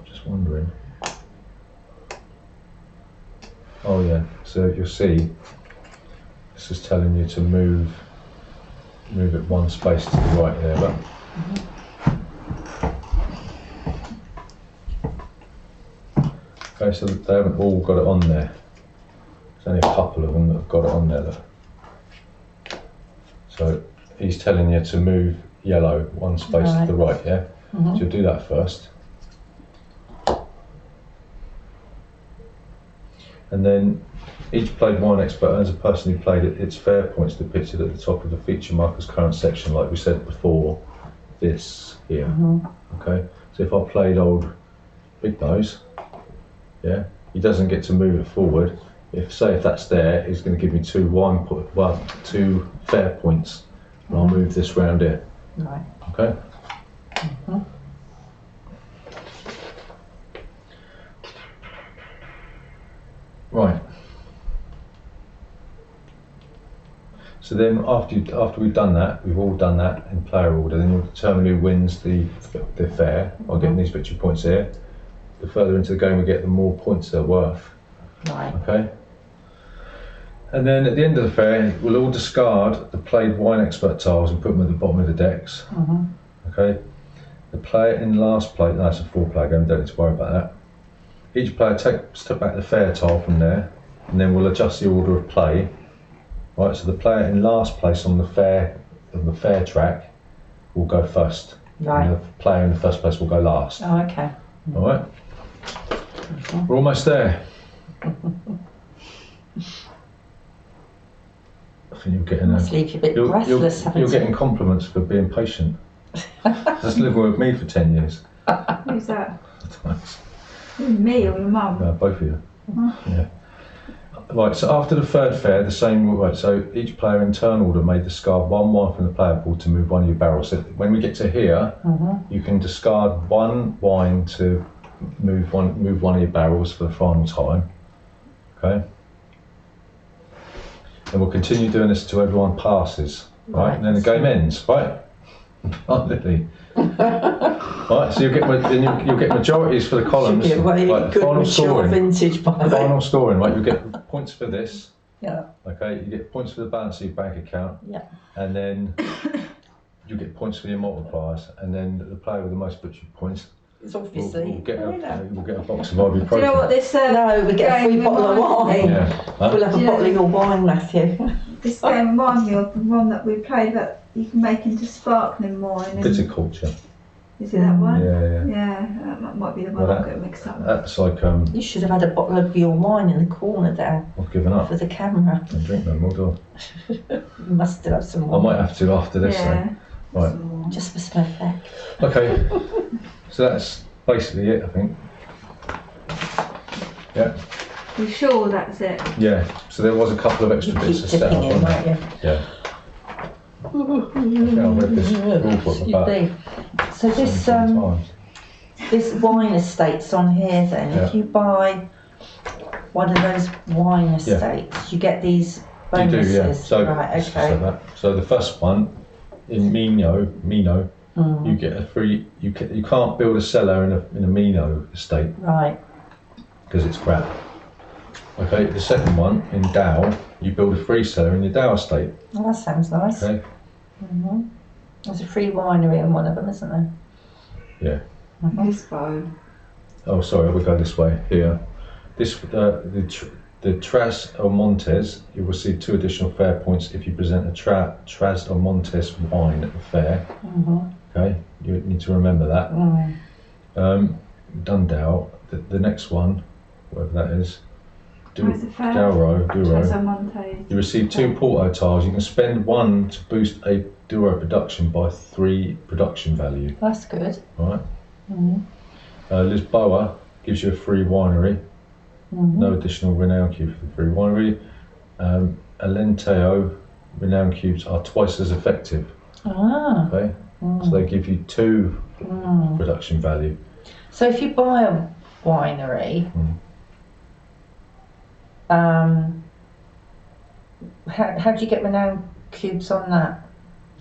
just wondering. Oh yeah, so you'll see this is telling you to move it one space to the right there, look. Okay, so they haven't all got it on there. There's only a couple of them that have got it on there, look. So he's telling you to move yellow one space to the right, yeah? So you'll do that first. And then each played wine expert earns a person who played it its fair points depicted at the top of the feature marker's current section, like we said before, this here. Okay, so if I played old Big Nose, yeah, he doesn't get to move it forward. If that's there, he's going to give me two fair points, and I'll move this round here. Right. Okay. Right. So then after we've done that, we've all done that in player order, then you'll determine who wins the fair. I'll get these victory points here. The further into the game we get, the more points they're worth. Right. Okay. And then at the end of the fair, we'll all discard the played wine expert tiles and put them at the bottom of the decks. Okay. The player in last play, that's a 4-player game, don't need to worry about that. Each player takes back the fair tile from there, and then we'll adjust the order of play. Right, so the player in last place on the fair track will go first. Right. And the player in the first place will go last. Oh, okay. All right. We're almost there. I think you're getting Must leave you a bit breathless, you're getting compliments for being patient. Just living with me for 10 years. Who's that? Thanks. Me or your mum? Both of you. Yeah. Right, so after the third fair, the same, right, so each player in turn order may discard one wine from the player board to move one of your barrels. So when we get to here, you can discard one wine to move one of your barrels for the final time. Okay? And we'll continue doing this till everyone passes, right? And then the game ends, right? Finally. Right, so you'll get majorities for the columns. Should be a really right, good final mature scoring. vintage by then. Final scoring, right? You get points for this. Yeah. Okay, you get points for the balance of your bank account. Yeah. And then you get points for your multipliers, and then the player with the most butchered points It's obviously. will get a box of ivory Do you know what this No, we get a free game bottle of reminds me? wine. Yeah. Huh? We'll have a Yeah. bottle of your wine, Matthew. This game reminds me of the one that we played that you can make into sparkling wine. And Viticulture. is it that one? Yeah. Yeah, that might be the one Well, I'll get mixed up with. That's like You should have had a bottle of your wine in the corner there I've given up. for the camera. I don't drink no more, do You must still have some I? I wine. might have to after this. Yeah. Then. Right. Some more. Just for some effect. Okay. So that's basically it, I think. Yeah. You sure that's it? Yeah. So there was a couple of You extra bits keep to set dipping up. in, Wasn't won't there? you? Yeah. I read this rule book about So this 17 times. this wine estate's on here then. If Yeah. you buy one of those wine Yeah. estates, you get these You bonuses. do, yeah. So, right, just okay. like that. So the first one in Mino, Mm, you get a free. You can't build a cellar in a Mino estate right. because it's crap. Okay. The second one in Dow, you build a free cellar in your Dow estate. Well, that sounds nice. Okay. There's a free winery in one of them, isn't there? Yeah. Lisbo. Oh, sorry. We'll go this way here. This the Tras or Montes, you will receive 2 additional fair points if you present a Tras or Montes wine at the fair. Okay, you need to remember that. Dundao, the next one, whatever that is, Where's it fair? Duro. Chesamonte. You receive 2 Porto tiles. You can spend 1 to boost a Duro production by 3 production value. That's good. Right. Lisboa gives you a free winery. No additional renown cube for the free winery. Alenteo renown cubes are twice as effective. Ah. Okay, so they give you 2 production value. So if you buy a winery, how do you get renown cubes on that?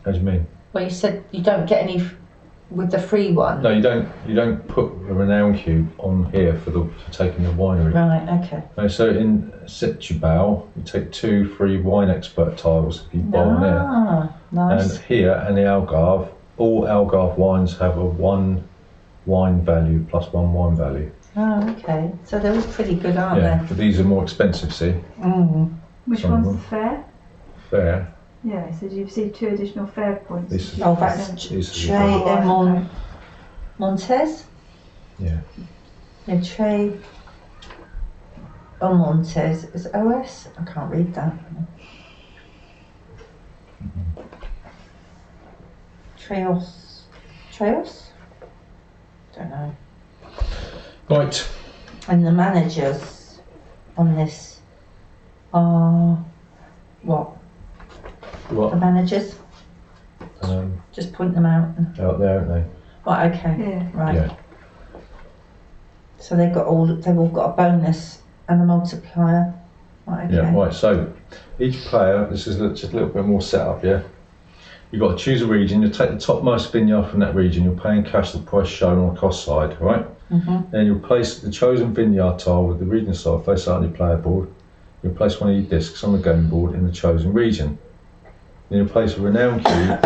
How do you mean? Well, you said you don't get any with the free one. No, you don't put a renown cube on here for taking the winery. Right. Okay. Okay, so in Setubal, you take 2 free wine expert tiles if you buy one there. Ah, nice. And here in the Algarve, all Algarve wines have a 1 wine value plus 1 wine value. Oh, okay. So they're all pretty good, aren't Yeah, but these are more expensive, see? Which Some of one's them. the fair? Fair. Yeah, it says you've received 2 additional fair points. This is- they? Oh, that's These are Tre Oh, Montes. Yeah. Yeah, Tre Montes. Is it OS? I can't read that. Treos? Don't know. Right. And the managers on this are what? The What? managers? Um, Just point them out. out there, aren't they? Right, okay. Yeah. Right. Yeah. So they've all got a bonus and a multiplier. Right, okay. Yeah, right. So each player, this is just a little bit more setup, yeah? You've got to choose a region. You take the topmost vineyard from that region. You're paying cash the price shown on the cost side, right? Then you'll place the chosen vineyard tile with the region side face out on your player board. You'll place one of your discs on the game board in the chosen region. Then you'll place a renown cube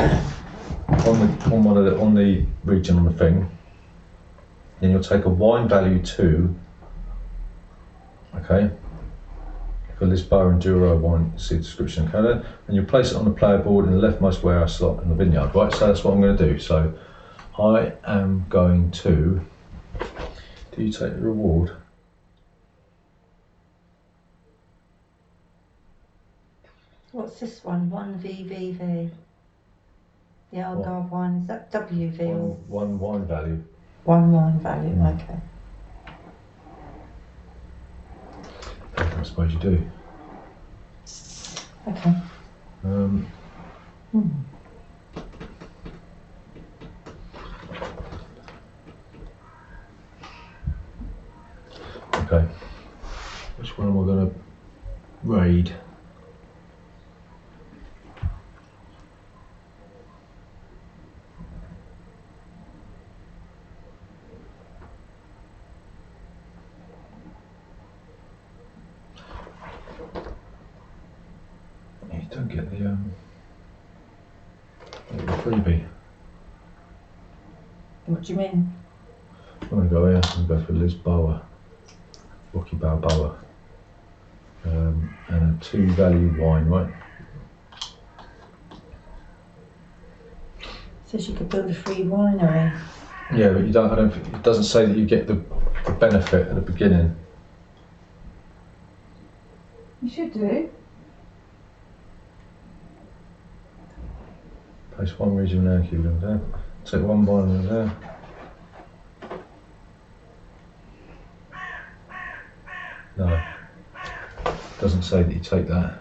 on the region on the thing. Then you'll take a wine value 2, okay, for Lisboa and Douro wine, see the description, okay, and you'll place it on the player board in the leftmost warehouse slot in the vineyard, right? So that's what I'm going to do. So I am going to. Do you take the reward? What's this one? 1VVV. The Algarve one, is that WV or One wine value. 1 wine value? Okay. I suppose you do. Okay. Okay. Which one am I going to raid? You don't get the freebie. What do you mean? I'm going to go here and go for Lisboa, Rocky Balboa, and a 2 value wine, right? Says you could build a free winery. Yeah, but you don't. I don't. It doesn't say that you get the benefit at the beginning. You should do. Place 1 regional now, cube there. Take 1 wine over there. No. Doesn't say that you take that.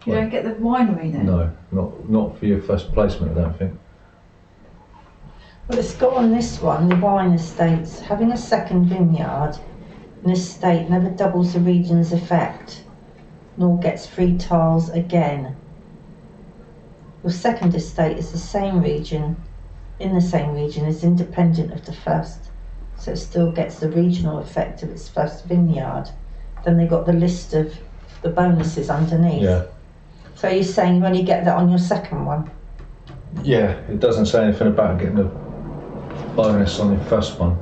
You don't get the winery then? No, not for your first placement, I don't think. Well, it's got on this one, the wine estates. Having a second vineyard, an estate never doubles the region's effect, nor gets free tiles again. Your second estate is the same region, in the same region, is independent of the first, so it still gets the regional effect of its first vineyard. Then they got the list of the bonuses underneath. Yeah. So you're saying you only get that on your second one? Yeah, it doesn't say anything about getting a bonus on your first one.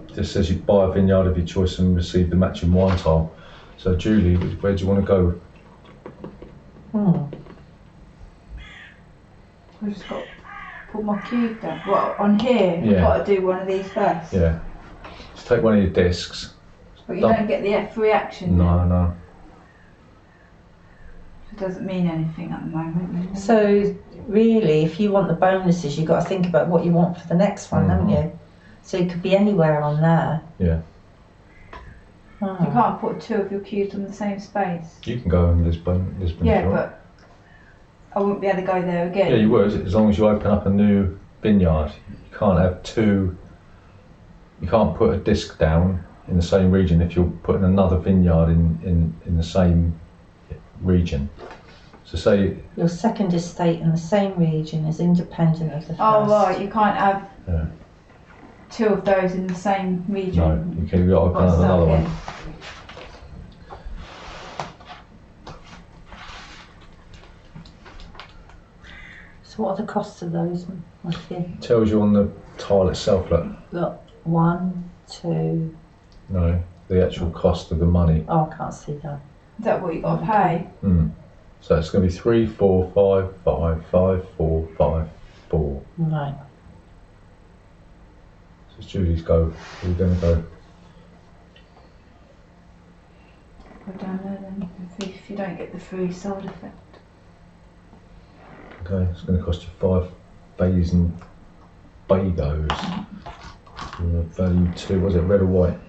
It just says you buy a vineyard of your choice and receive the matching wine tile. So Julie, where do you want to go? I've just got to put my cube down. Well, on here, Yeah. I've got to do one of these first. Yeah. Just take one of your discs. But you don't get the free action. No, then. no. It doesn't mean anything at the moment. So really, if you want the bonuses, you've got to think about what you want for the next one, haven't you? So it could be anywhere on there. Yeah. Oh. You can't put 2 of your cubes on the same space. You can go in Lisbon. Yeah, if you want. but I wouldn't be able to go there again. Yeah, you would, as long as you open up a new vineyard. You can't have 2. You can't put a disc down in the same region if you're putting another vineyard in the same region. So say Your second estate in the same region is independent of the first. Oh right, you can't have Yeah. 2 of those in the same region. no, you can open up another one. So what are the costs of those? It tells you on the tile itself, look. 1, 2. No, the actual cost of the money. Oh, I can't see that. Is that what you got to pay? So it's going to be 3, 4, 5, 5, 5, 4, 5, 4. Right. So it's Julie's go. Where are you going to go? Go down there then, if you don't get the free side effect. Okay, it's going to cost you 5 bays and bagos. Value 2, was it red or white?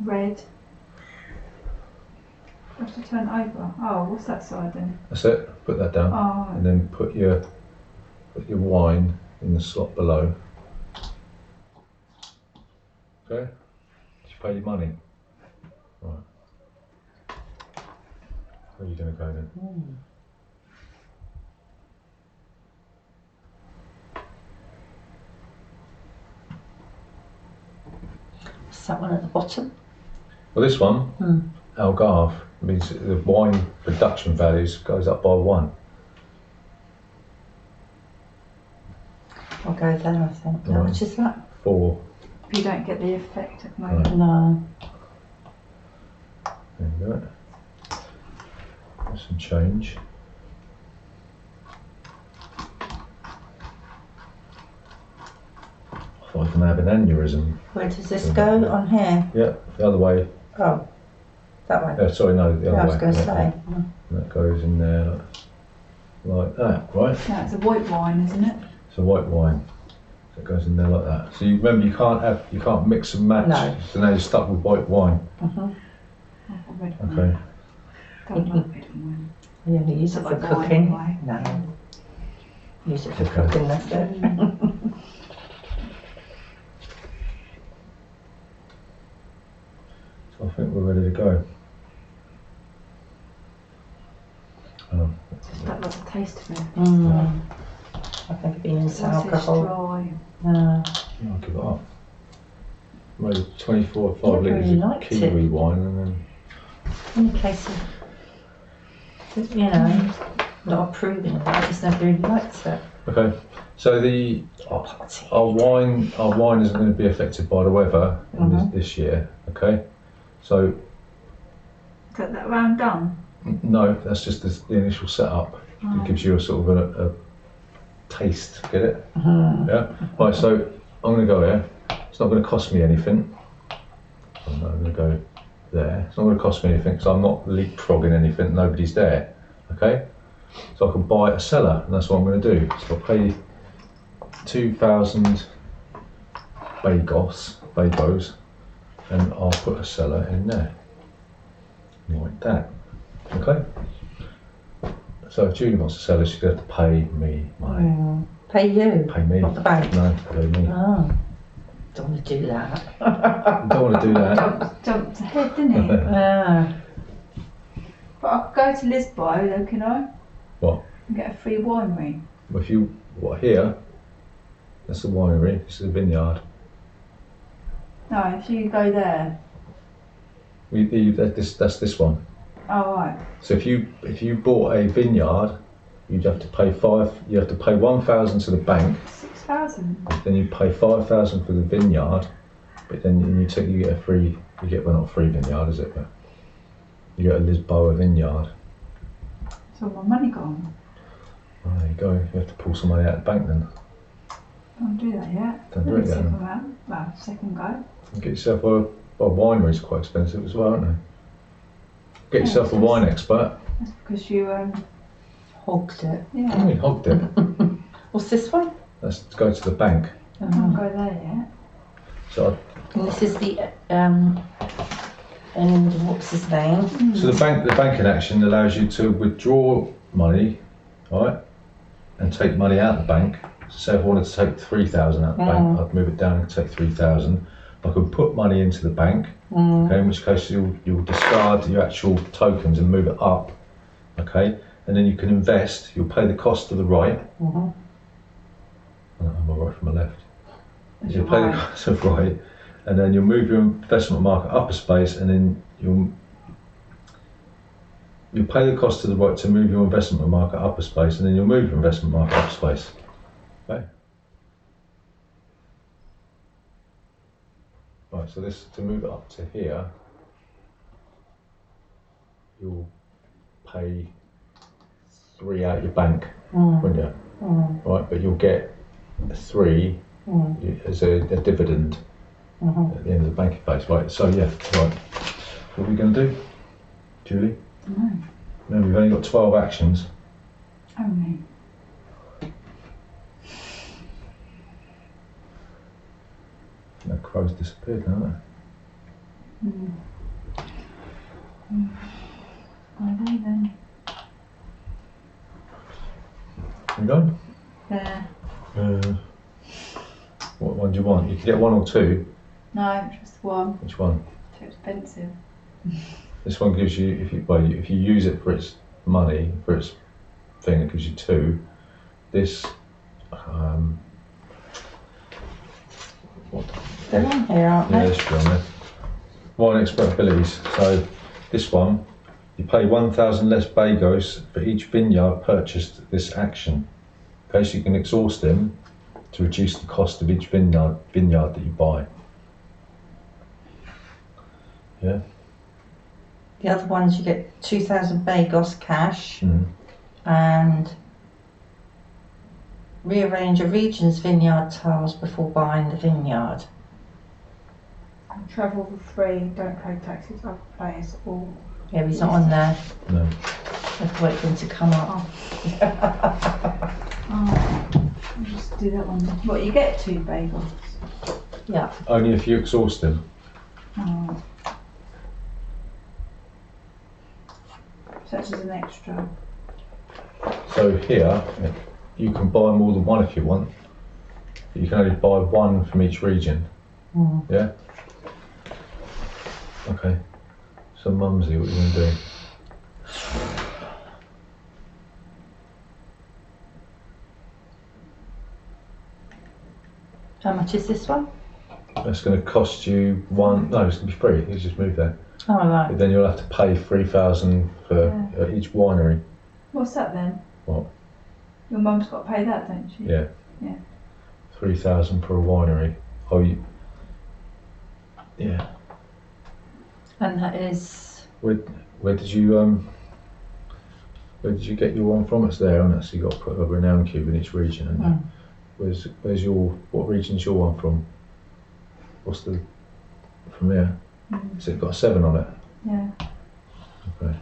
Red. I have to turn it over. Oh, what's that side then? That's it. Put that down, Oh, and then put your wine in the slot below. Okay. Did you pay your money? Right. Where are you going to go then? Is that one at the bottom? Well, this one, Algarve, means the wine production values goes up by 1. I'll go there, I think. How Right. much is that? 4. you don't get the effect at the moment. Right. No. There you go. There's some change. I thought I was going to have an aneurysm. Where does this go? On here? Yeah, the other way. Oh, that way. Sorry, no, the other way. I was going to Yeah, say. yeah. That goes in there like that, right? No, it's a white wine, isn't it? It's a white wine. So it goes in there like that. So you remember, you can't mix and match. No. So now you're stuck with white wine. Mm-hmm. I've got red wine. Okay. Don't like red wine. Yeah, you use it for Like wine cooking. anyway. No. Use it for Okay. cooking, that's it. So I think we're ready to go. That was a taste of it. I think it needs Once it's alcohol. dry. Yeah, I'll give it up. Maybe 24 5 Never litres really of liked kiwi it. wine and then In case of, you know, not approving of it, I just never really liked it. okay. So the our wine isn't going to be affected by the weather in this year. Okay. So Is that round done? no, that's just the initial setup. It gives you a sort of a taste. Get it? Yeah. Right. So I'm going to go here. It's not going to cost me anything. I'm going to go there. It's not going to cost me anything because I'm not leapfrogging anything. Nobody's there. Okay. So I can buy a cellar, and that's what I'm going to do. So I'll pay 2,000 bagos, and I'll put a cellar in there, like that. Okay. So if Julie wants to sell it, she's going to have to pay me money. Pay you? Pay me. Not the bank? No, pay me. Oh, don't want to do that. Don't want to do that. Jumped ahead, didn't he? Yeah. But I could go to Lisbon though, can I? What? And get a free winery. If you here, that's the winery. This is a vineyard. No, if you go there. That's this one. Oh right. So if you bought a vineyard, you'd have to pay You have to pay 1,000 to the bank. 6,000. Then you pay 5,000 for the vineyard, but then you get a free. Well, not a free vineyard, is it? But you get a Lisboa vineyard. So all my money gone. Oh, there you go. You have to pull some money out of the bank then. Don't do that yet. Don't do it yet. Second round. Well, second go. Get yourself a winery's quite expensive as well, aren't they? Get yourself a wine expert. That's because you Hogged it. yeah. We hogged it. What's this one? Let's go to the bank. I can't go there yet. So, And this is the, and what's his name? so the banking action allows you to withdraw money, right, and take money out of the bank. So if I wanted to take 3,000 out of the bank, I'd move it down and take 3,000. I could put money into the bank, okay, in which case you'll discard your actual tokens and move it up, okay, and then you can invest. You'll pay the cost to the right. I'm my right from my left. That's You'll your pay the right. cost of right, and then you'll move your investment market up a space, and then you'll pay the cost to the right to move your investment market up a space, and then you'll move your investment market up a space. Okay. Right, so this, to move it up to here, you'll pay 3 out your bank, won't you? Right, but you'll get 3 as a dividend at the end of the banking phase, right? So yeah, right. What are we going to do, Julie? No. No, we've only got 12 actions. Only. No, crow's disappeared now, haven't Are they then? they? You done? There. What one do you want? You can get 1 or 2. No, just one. Which one? Too expensive. This one gives you, if you use it for its money, for its thing, it gives you 2. This, what? They're on here, aren't Yeah, they? this should be on there. Wine expert abilities. So this one, you pay 1,000 less bagos for each vineyard purchased this action. Okay, so you can exhaust them to reduce the cost of each vineyard that you buy. Yeah. The other ones you get 2,000 bagos cash Mm. and rearrange a region's vineyard tiles before buying the vineyard. Travel for free, don't pay taxes, other players all. Yeah, he's not on there. No. I have to wait for him to come up. I'll just do that one. What, you get 2 bagels? Yeah. Only if you exhaust them. Such as an extra. So here, you can buy more than one if you want. But you can only buy one from each region. Yeah? Okay. So Mumsy, what are you going to do? How much is this one? That's going to cost you one. No, it's going to be free. You just move there. Oh, right. But then you'll have to pay 3,000 for each winery. What's that then? What? Your mum's got to pay that, don't she? Yeah. Yeah. 3,000 for a winery. Oh, yeah. And that is. Where did you get your one from? It's there, isn't it? So you got to put a renown cube in each region, haven't you? Where's your, what region's your one from? What's the, from here? So it's got a 7 on it? Yeah. Okay.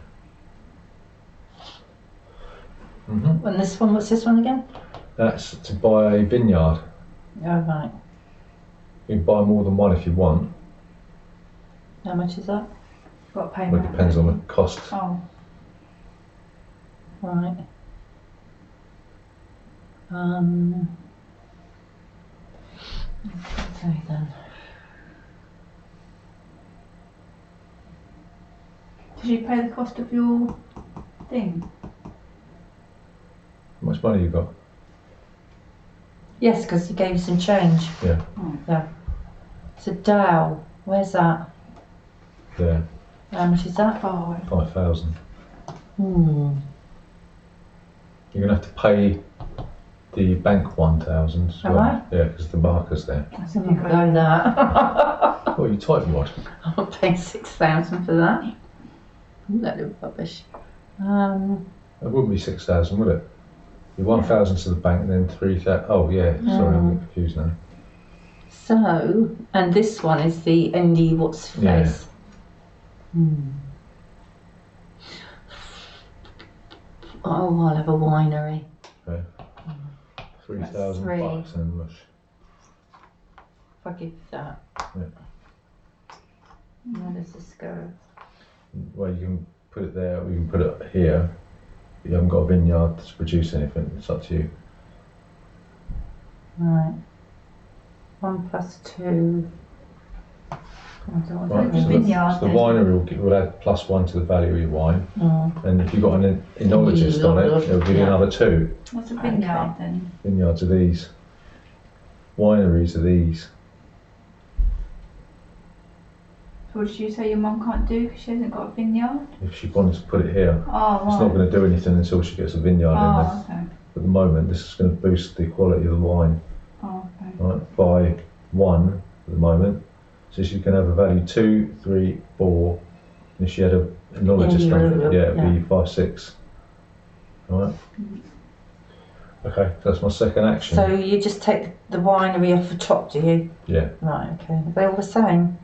Mm-hmm. And this one, what's this one again? That's to buy a vineyard. Oh, right. You can buy more than one if you want. How much is that? Got to pay But it that, depends don't on you? the cost. Oh. Right. Okay then. Did you pay the cost of your thing? How much money you got? Yes, because he gave you some change. Yeah. Yeah. So Dow, where's that? There. How much is that? 5,000. Hmm. You're going to have to pay the bank 1,000 as Am well. I? Yeah, because the marker's there. That's I if you didn't got know that. Oh, you tightwad. I'll pay 6,000 for that. Ooh, that look rubbish. It wouldn't be 6,000, would it? Be 1,000 to the bank and then 3,000. Oh, yeah. Sorry, I'm a bit confused now. So, and this one is the ND what's Yeah. face. Hmm. Oh, I'll have a winery. Okay. 3,000 3. bucks and mush. If I give that. Yeah. Where does this go? Well, you can put it there or you can put it here. You haven't got a vineyard to produce anything. It's up to you. Right. 1 + 2. I don't want Right, that. so vineyard the then. winery will add +1 to the value of your wine. Mm. And if you've got an enologist on it, it'll give you Yeah. another 2. What's a vineyard then? Vineyards are these. Wineries are these. So what did you say your mum can't do because she hasn't got a vineyard? If she wanted to put it here, Oh, it's not going to do anything until she gets a vineyard in there. Oh, okay. At the moment, this is going to boost the quality of the wine, Oh, okay. right, by 1 at the moment. So she can have a value 2, 3, 4. And if she had an enologist on it, yeah, it'd be 5, 6. Alright. Okay, that's my second action. So you just take the winery off the top, do you? Yeah. Right, okay. Are they all the same?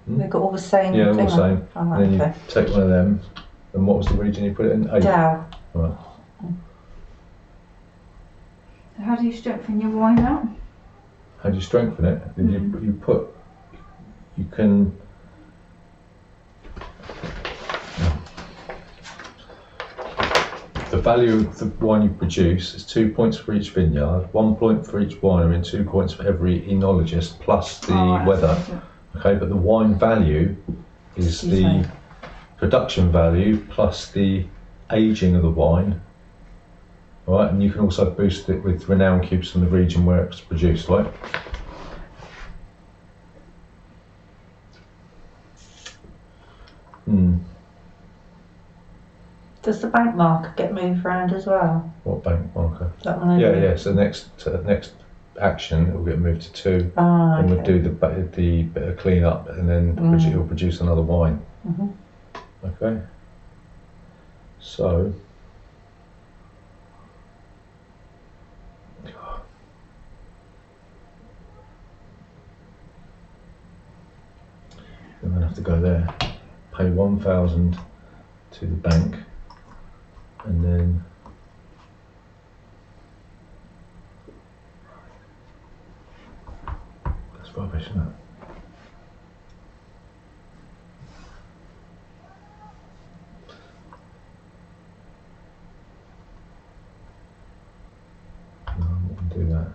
They've got all the same Yeah, all thing the on? same. Oh, right, And then okay. you take one of them. And what was the region you put it in? 8. Dow. Right. So how do you strengthen your wine out? How do you strengthen it? You can. The value of the wine you produce is 2 points for each vineyard, 1 point for each winery, and 2 points for every enologist plus the weather. Okay, but the wine value is the production value plus the aging of the wine. All right, and you can also boost it with renown cubes from the region where it's produced, right? Does the bank marker get moved around as well? What bank marker? That one Yeah, over yeah. So next action, it will get moved to 2, Ah, and we'll okay. do the bit of clean up, and then it'll produce another wine. Mhm. Okay. So. I'm going to have to go there, pay 1,000 to the bank, and then that's rubbish, isn't it? do that.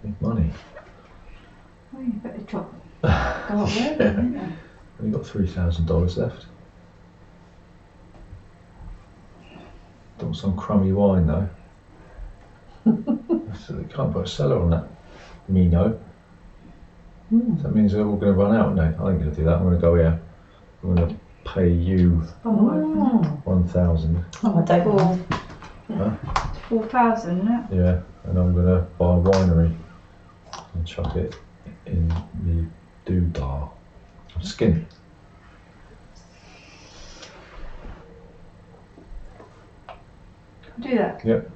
Need money. Well, you better drop. Go up there, then, didn't you? Only got $3,000 left. Don't want some crummy wine though. So they can't put a cellar on that Mino. So that means they're all going to run out, aren't they? I ain't going to do that. I'm going to go here. I'm going to pay you Mm. 1,000. Oh, I don't know. Huh? 4,000, isn't it? Yeah, and I'm going to buy a winery and chuck it in the doodah. Skin. Do that. Yep.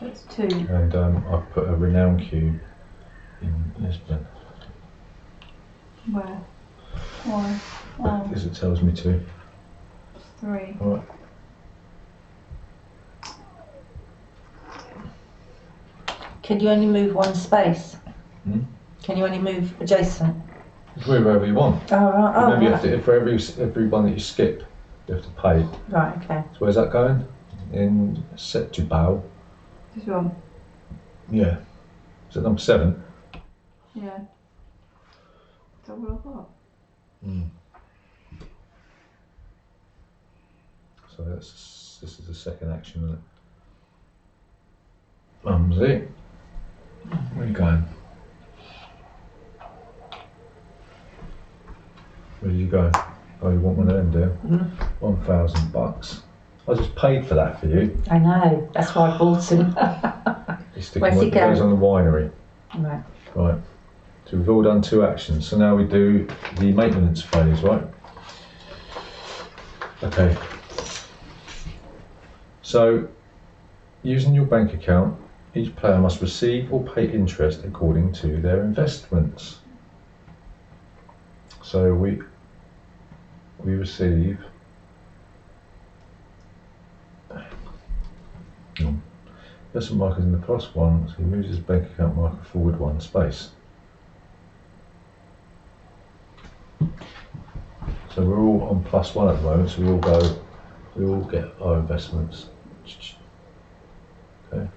That's 2. And I've put a renown cube in Lisbon. Where? Why? Oh, Because it tells me to. 3. Alright. Can you only move one space? Hmm? Can you only move adjacent? Move wherever you want. Oh, right. Oh, Remember, you right. have to, for every one that you skip, you have to pay. Right, okay. So where's that going? In Setubal. This one. Yeah. Is it number 7? Yeah. Is that what I've got? So this is the second action, isn't it? Mumsy. Where are you going? Where did you go? Oh, you want one of them, do you? $1,000. I just paid for that for you. I know. That's why I bought him. Where's he It goes going? on the winery. Right. Right. So we've all done 2 actions. So now we do the maintenance phase, right? Okay. So, using your bank account, each player must receive or pay interest according to their investments. So we receive. Person marker is in the +1, so he moves his bank account marker forward 1 space. So we're all on +1 at the moment, so we all get our investments. Okay.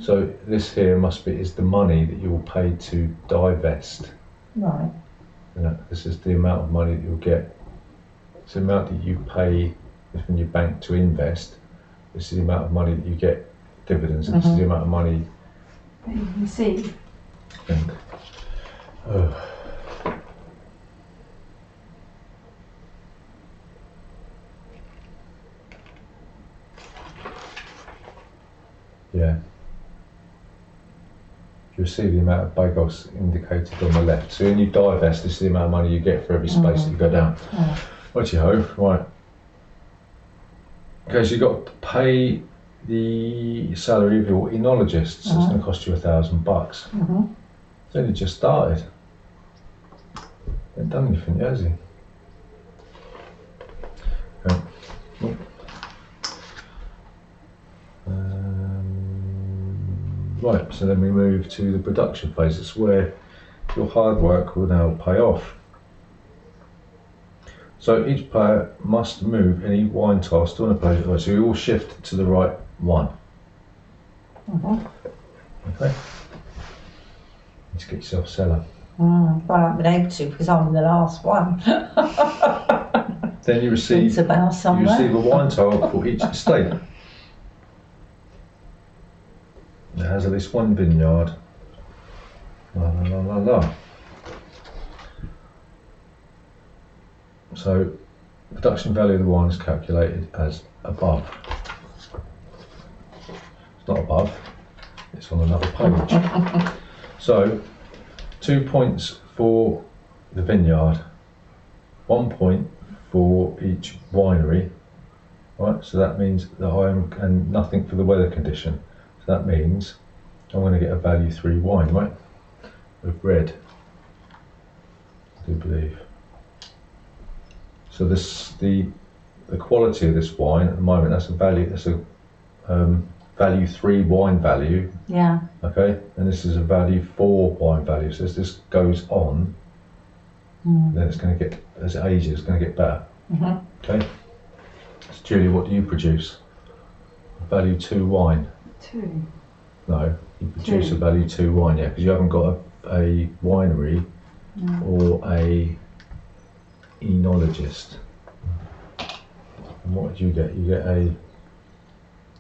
So this here is the money that you will pay to divest. Right. You know, this is the amount of money that you'll get. It's the amount that you pay from your bank to invest. This is the amount of money that you get dividends. This is the amount of money. That you can see. And, yeah. You see the amount of bagos indicated on the left. So when you divest, this is the amount of money you get for every space that you go down. Righty-ho, right. Okay, so you've got to pay the salary of your enologist. So it's going to cost you $1,000. It's only just started. Ain't done anything yet, has he? Okay. Right, so then we move to the production phase. It's where your hard work will now pay off. So each player must move any wine tile still on a plate. Right, so you all shift to the right one. Okay. Let's get yourself a cellar. Well, I've been able to because I'm the last one. Then you receive It's about somewhere. a wine tile for each estate. It has at least 1 vineyard. La la la la la. So, production value of the wine is calculated as above. It's not above, it's on another page. So, 2 points for the vineyard, 1 point for each winery, right? So that means that and nothing for the weather condition. So that means I'm going to get a value 3 wine, right? Of red, I do believe. So the quality of this wine at the moment, that's a value. That's a value 3 wine value. Yeah. Okay, and this is a value 4 wine value. So as this goes on, then it's going to get, as it ages, it's going to get better. Okay. So Julie, what do you produce? Value 2 wine? 2. No, you produce 2. a value 2 wine, yeah, because you haven't got a winery No. or a enologist. And what do you get? You get a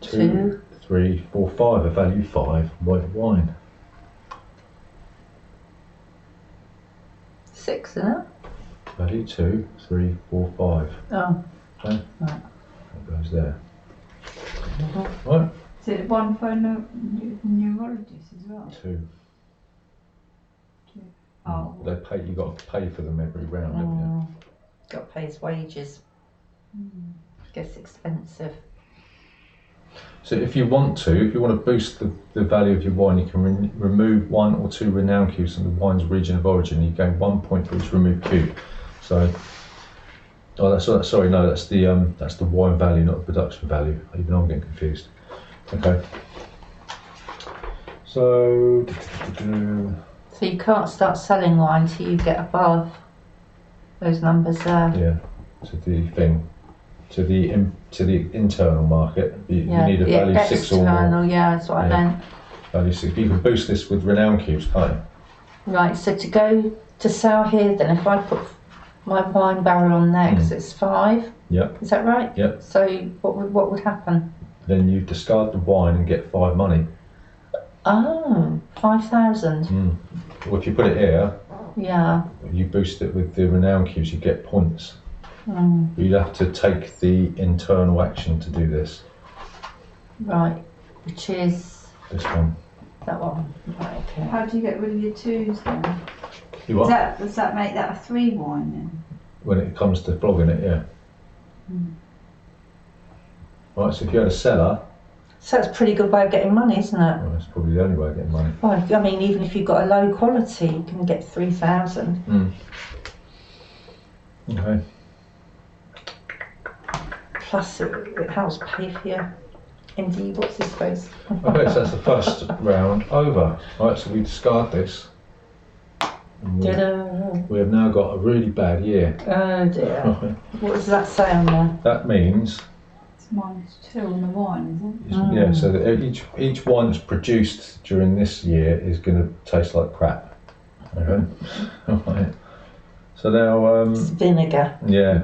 2, 3, 4, 5, a value 5 white wine. 6, isn't it? Value 2, 3, 4, 5. Oh. Okay? Right. That goes there. Right? Is it 1 for neurologist as well? 2. 2. Oh. They pay. You got to pay for them every round, haven't you? Got to pay his wages. Gets expensive. So if you want to boost the value of your wine, you can remove 1 or 2 renown cubes from the wine's region of origin. You gain 1 point for each removed cube. So, that's the wine value, not the production value. Even I'm getting confused. Okay. So. So you can't start selling wine till you get above those numbers there. Yeah. To the thing. To the internal market, you need a value 6 or more. Yeah, that's what I meant. Value 6. You can boost this with renown cubes, can't you? Right, so to go to sell here then, if I put my wine barrel on there, because it's 5, Yep. is that right? Yep. So what would happen? Then you discard the wine and get 5 money. Oh, 5,000. Or if you put it here, Yeah. you boost it with the renown cubes, you get points. You'd have to take the internal action to do this. Right, which is This one. that one. Right, okay. How do you get rid of your 2s then? You what? Does that make that a 3 wine then? When it comes to flogging it, yeah. Right, so if you had a cellar, So that's a pretty good way of getting money, isn't it? well, that's probably the only way of getting money. Well, I mean, even if you've got a low quality, you can get 3,000. Okay. Plus, it helps pay for your what's his face? Okay, so that's the first round over. Right, so we discard this. And we have now got a really bad year. Oh dear. What does that say on there? That means, It's -2 on the wine, isn't it? yeah, so that each wine that's produced during this year is going to taste like crap. Okay. Alright. So now, It's vinegar. yeah.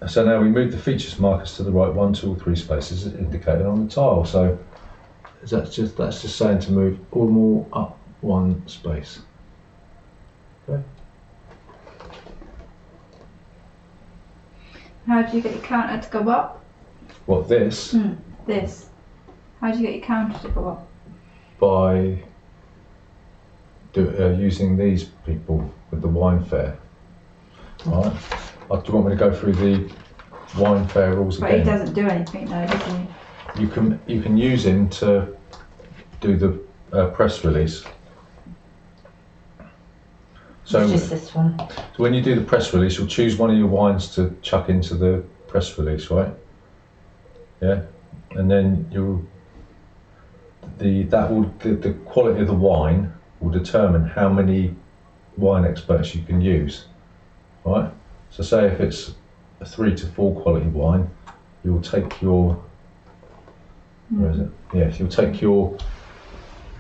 So now we move the features markers to the right 1, 2 or 3 spaces as indicated on the tile. So that's just saying to move all more up 1 space. Okay. How do you get your counter to go up? What this? This. How do you get your counter to go up? By using these people with the wine fair. Right. Do you want me to go through the wine fair rules But he again? doesn't do anything though, does he? You can use him to do the press release. So, It's just this one. so when you do the press release, you'll choose one of your wines to chuck into the press release, right? Yeah, and then the quality of the wine will determine how many wine experts you can use, right? So say if it's a 3 to 4 quality wine, you'll take your where is it? Yes, you'll take your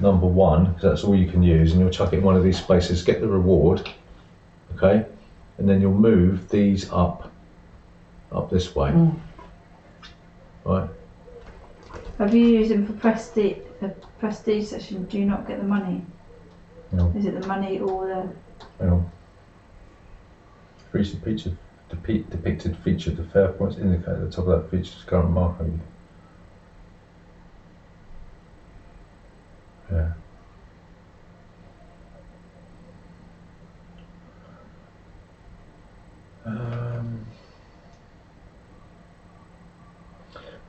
number 1 because that's all you can use, and you'll chuck it in one of these spaces, get the reward, okay, and then you'll move these up this way, right? Have you used him for prestige session? Do you not get the money? No. Is it the money or the? Hang on. For each depicted feature, the fair points indicate at the top of that feature's current marker. Yeah.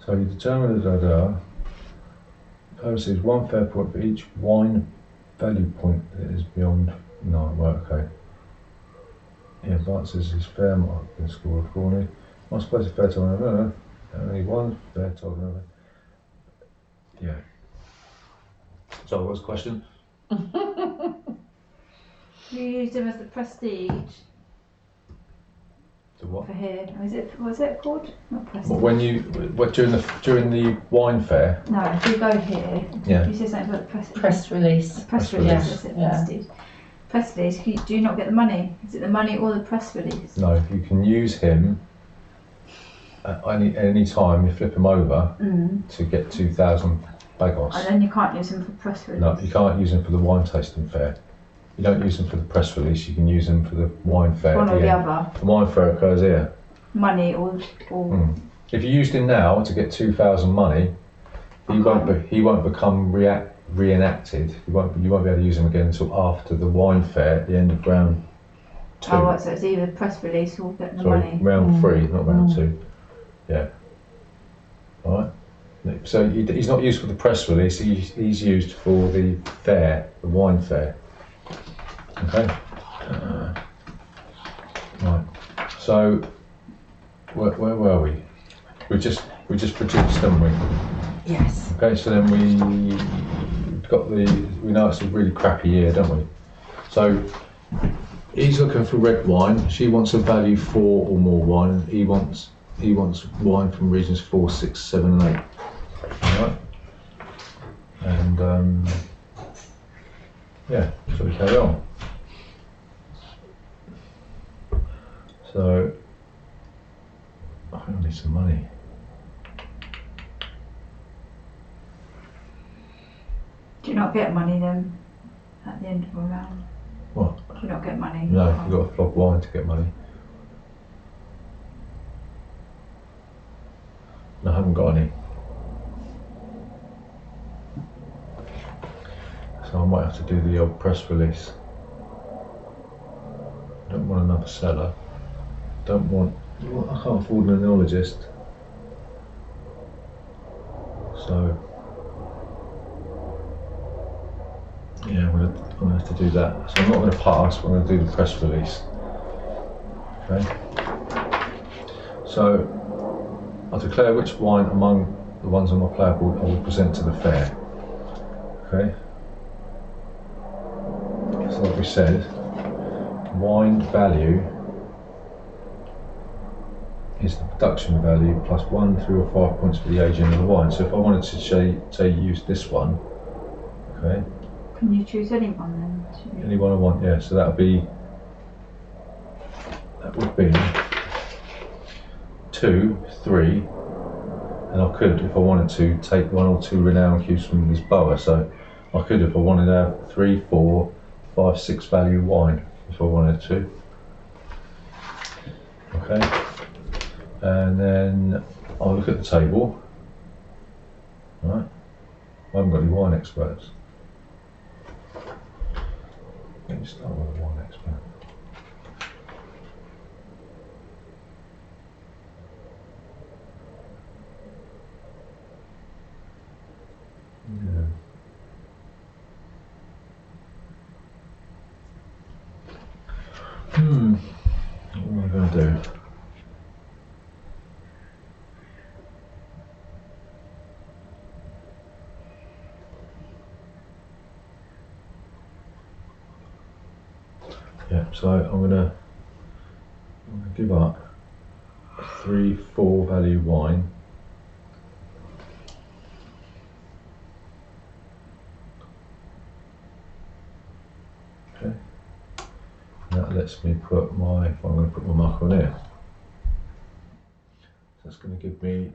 So you determine the purpose is 1 fair point for each wine value point that is beyond 9. Right, okay. He advances his fair mark and score accordingly. Must place a fair total. Only 1 fair total. Yeah. So what was the question? You used him as the prestige. The what? for here. Was it called? Not prestige. But when you during the wine fair, No, if you go here, yeah, you say something about Press release. press Press release. release. That's it, Yeah. prestige. Press release. Do you not get the money? Is it the money or the press release? no, you can use him at any time. You flip him over to get 2,000 bagos. And then you can't use them for press release. No, you can't use him for the wine tasting fair. You don't use them for the press release. You can use them for the wine fair. One at or the end. other. The wine fair occurs here. Money or If you used him now to get 2,000 money, he won't become reenacted. You won't be able to use him again until after the wine fair at the end of round 2. Oh, right, so it's either press release or getting the Sorry, money. round 3, not round 2. Yeah. All right. So he's not used for the press release. He's used for the fair, the wine fair. Okay. Right. So where were we? We just produced, didn't we? Yes. Okay. So then we know it's a really crappy year, don't we? So he's looking for red wine. She wants a value 4 or more wine. He wants wine from regions 4, 6, 7, and 8. All right. And yeah, so we carry on. So I think I need some money. Do you not get money then at the end of a round? What? Do you not get money? No, you've got to flog wine to get money. No, I haven't got any. So I might have to do the old press release. I don't want another seller. I can't afford an enologist. So yeah, I'm gonna have to do that. So I'm not gonna pass, but I'm gonna do the press release. Okay. So I'll declare which wine among the ones on my player board I will present to the fair. Okay. So like we said, wine value is the production value plus 1, 3 or 5 points for the aging of the wine. So if I wanted to say use this one, okay. Can you choose anyone then? Any one I want, yeah. So that would be 2, 3, and I could, if I wanted to, take 1 or 2 renowned cues from this Boa. So I could, if I wanted to have 3, 4, 5, 6 value wine, if I wanted to. Okay. And then I'll look at the table. Right. I haven't got any wine experts. Let me start with a wine expert. Yeah. What am I going to do? Yeah, so I'm gonna give up 3, 4 value wine. Okay. And that lets me put I'm going to put my mark on here. So that's going to give me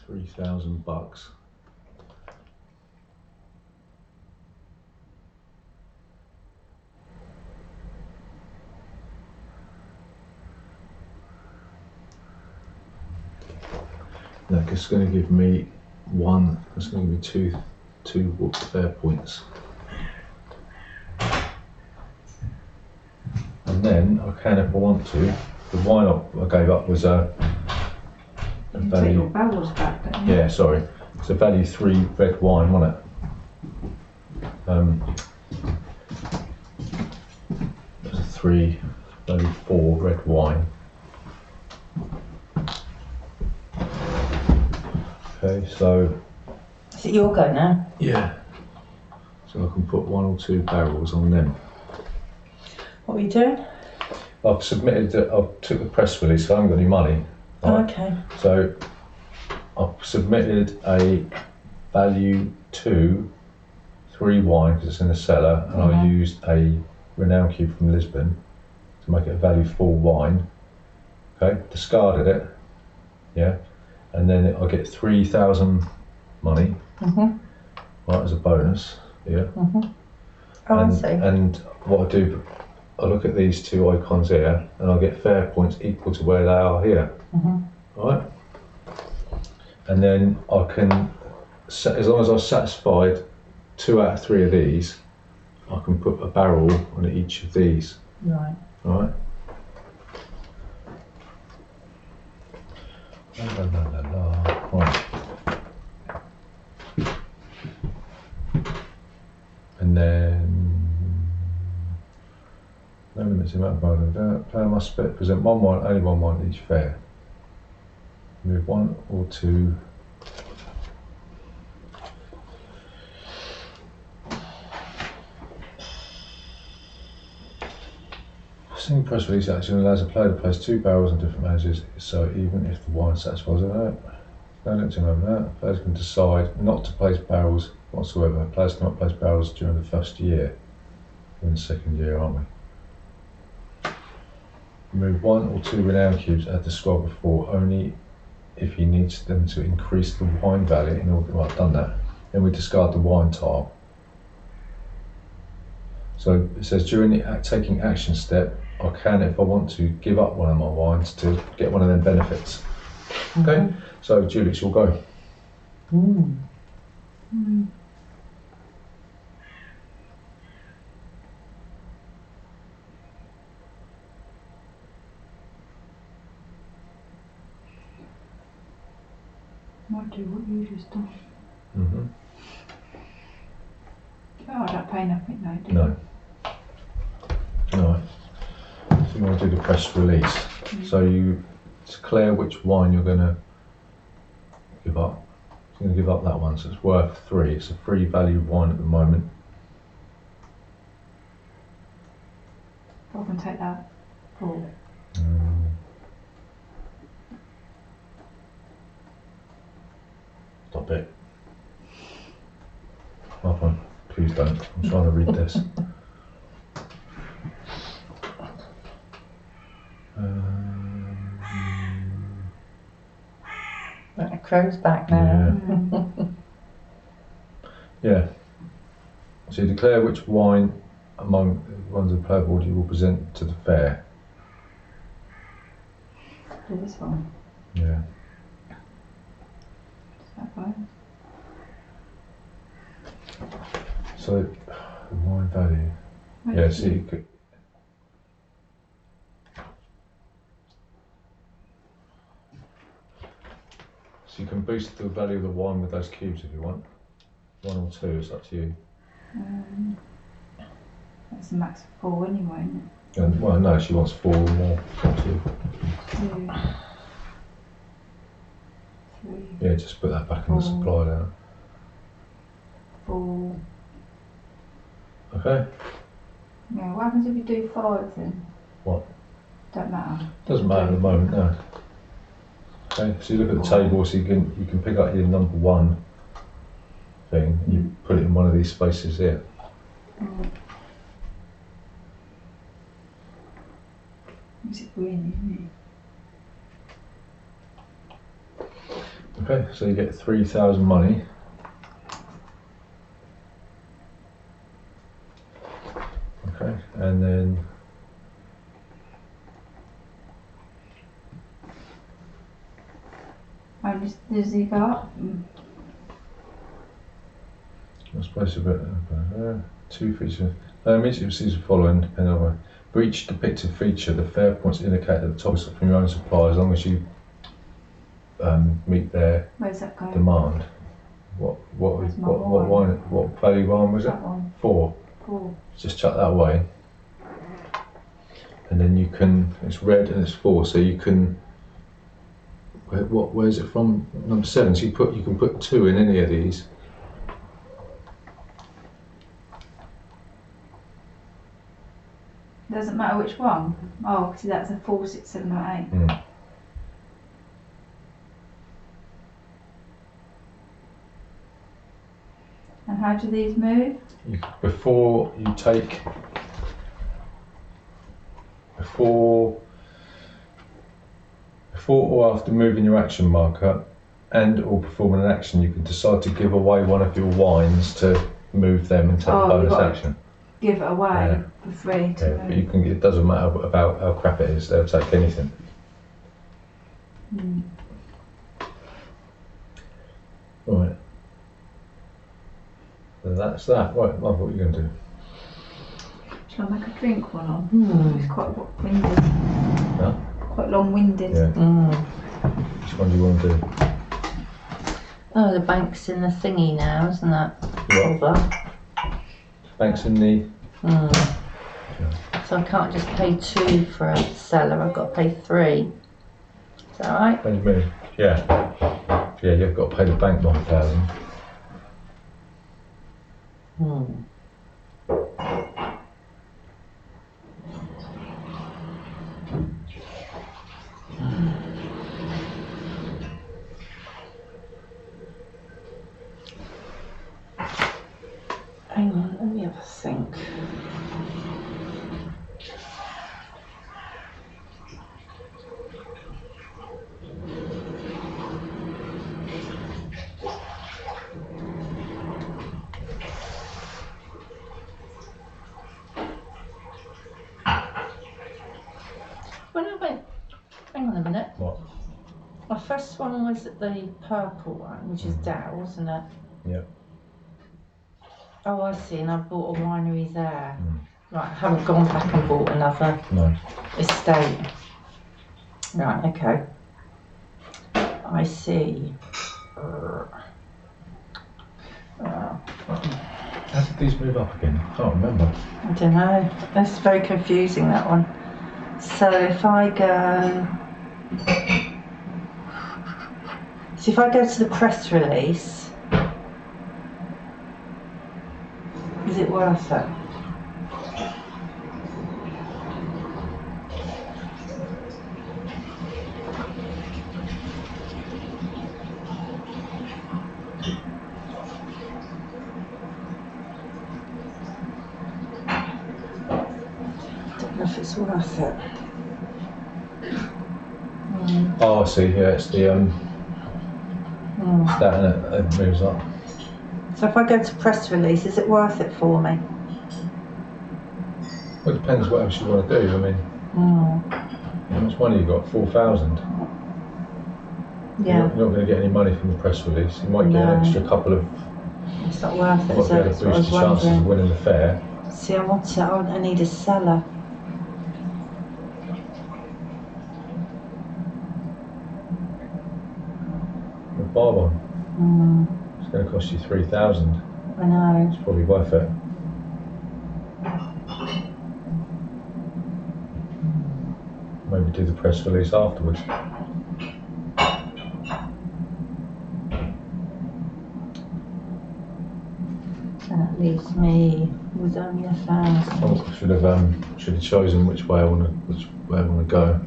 $3,000. That's going to give me that's going to give me two fair points. And then I can, if I want to, the wine I gave up was a You take value. your barrels back, don't you? Yeah, sorry. It's a value 3 red wine, wasn't it? It's a 3 value 4 red wine. Okay, so Is it your go now? yeah, so I can put 1 or 2 barrels on them. What are you doing? I've submitted, I took the press release, so I haven't got any money. Right? Okay. So I've submitted a value 2, 3 wine because it's in the cellar, and I used a Renown cube from Lisbon to make it a value 4 wine. Okay, discarded it, yeah, and then I get 3,000 money, right, as a bonus, yeah. Oh, and, I see. And what I do, I look at these 2 icons here, and I get fair points equal to where they are here, right? And then I can, as long as I've satisfied 2 out of 3 of these, I can put a barrel on each of these. Right. Right. Right. And then no limits in amount of money. Player must present 1 wine, only 1 wine each fair. Move 1 or 2. Single press release action allows a player to place 2 barrels on different managers, so even if the wine satisfies it, no limits in that. Players can decide not to place barrels whatsoever. Players cannot place barrels during the first year. We're in the second year, aren't we? Remove 1 or 2 Renown cubes as described before, only if he needs them to increase the wine value in order. Well, I've done that. Then we discard the wine tile. So it says during the taking action step, I can, if I want to, give up one of my wines to get one of them benefits. Okay, so Julix will go. Might do what you just done. Oh, I don't pay nothing though, do No. No. So you want to do the press release. So you declare which wine you're going to give up. You're going to give up that one, so it's worth 3. It's a free value wine at the moment. I can take that 4. Stop it. Hold on, please don't. I'm trying to read this. The crow's back now. Yeah. So you declare which wine among the ones of the player board you will present to the fair. Do this one. Yeah. Is that fine? So the wine value. Yeah, so you could. So you can boost the value of the wine with those cubes if you want. 1 or 2, it's up to you. That's a max of 4 anyway, isn't And, well, no, she wants 4 or more. It's up to you. it? 2, 3, Yeah, just put that back in the supply now. 4. Okay. Yeah, what happens if you do 5 then? What? Don't matter. Doesn't matter at the moment, no. Okay, so you look at the table, so you can pick up your number 1 thing, and you put it in one of these spaces here. Is it green, Okay, so you get 3,000 money. Okay, and then isn't it? Does he go up? I suppose a bit. 2 features. Immediately receives the following, depending on for each depicted feature, the fair points indicate at the top from your own supply, as long as you meet their Where's that going? demand. What value wine was it? That one. 4. 4. Just chuck that away. And then you can, it's red and it's 4, so you can, where's it from? Number 7, so you can put 2 in any of these. Doesn't matter which one. Oh, see, that's a 4, 6, 7, or 8. Mm. And how do these move? Before you take, before or after moving your action marker and or performing an action, you can decide to give away one of your wines to move them and take a bonus action. Give it away for free. But you can. It doesn't matter about how crap it is. They'll take anything. Mm. Right. So that's that. Right, Love, what are you going to do? Shall I make a drink one on? It's quite winded. Huh? Quite long-winded. Yeah. Which one do you want to do? Oh, the bank's in the thingy now, isn't it? What? Over. Bank's in the. So I can't just pay 2 for a cellar, I've got to pay 3. Is that right? What do you mean? Yeah. Yeah, you've got to pay the bank 1,000. Hang on, let me have a think. When I went, hang on a minute. What? My first one was the purple one, which is Dow, isn't it? Yeah. Oh, I see, and I bought a winery there. Right, I haven't gone back and bought another estate. Right, okay. I see. How did these move up again? I can't remember. I don't know. That's very confusing, that one. So if I go... So if I go to the press release, is it worth it? If it's worth it. Oh, I see. Yeah, it's the that and it moves up. So if I go to press release, is it worth it for me? Well, it depends what else you want to do. I mean, how much money you got? 4,000. Yeah. You're not going to get any money from the press release. You might get an extra couple of. It's not worth it. Might be able to boost your chances of winning the fair. See, I need a cellar. Buy one. It's going to cost you 3,000. I know. It's probably worth it. Maybe do the press release afterwards. And that leaves me with only 1,000. I should have chosen which way I want to go.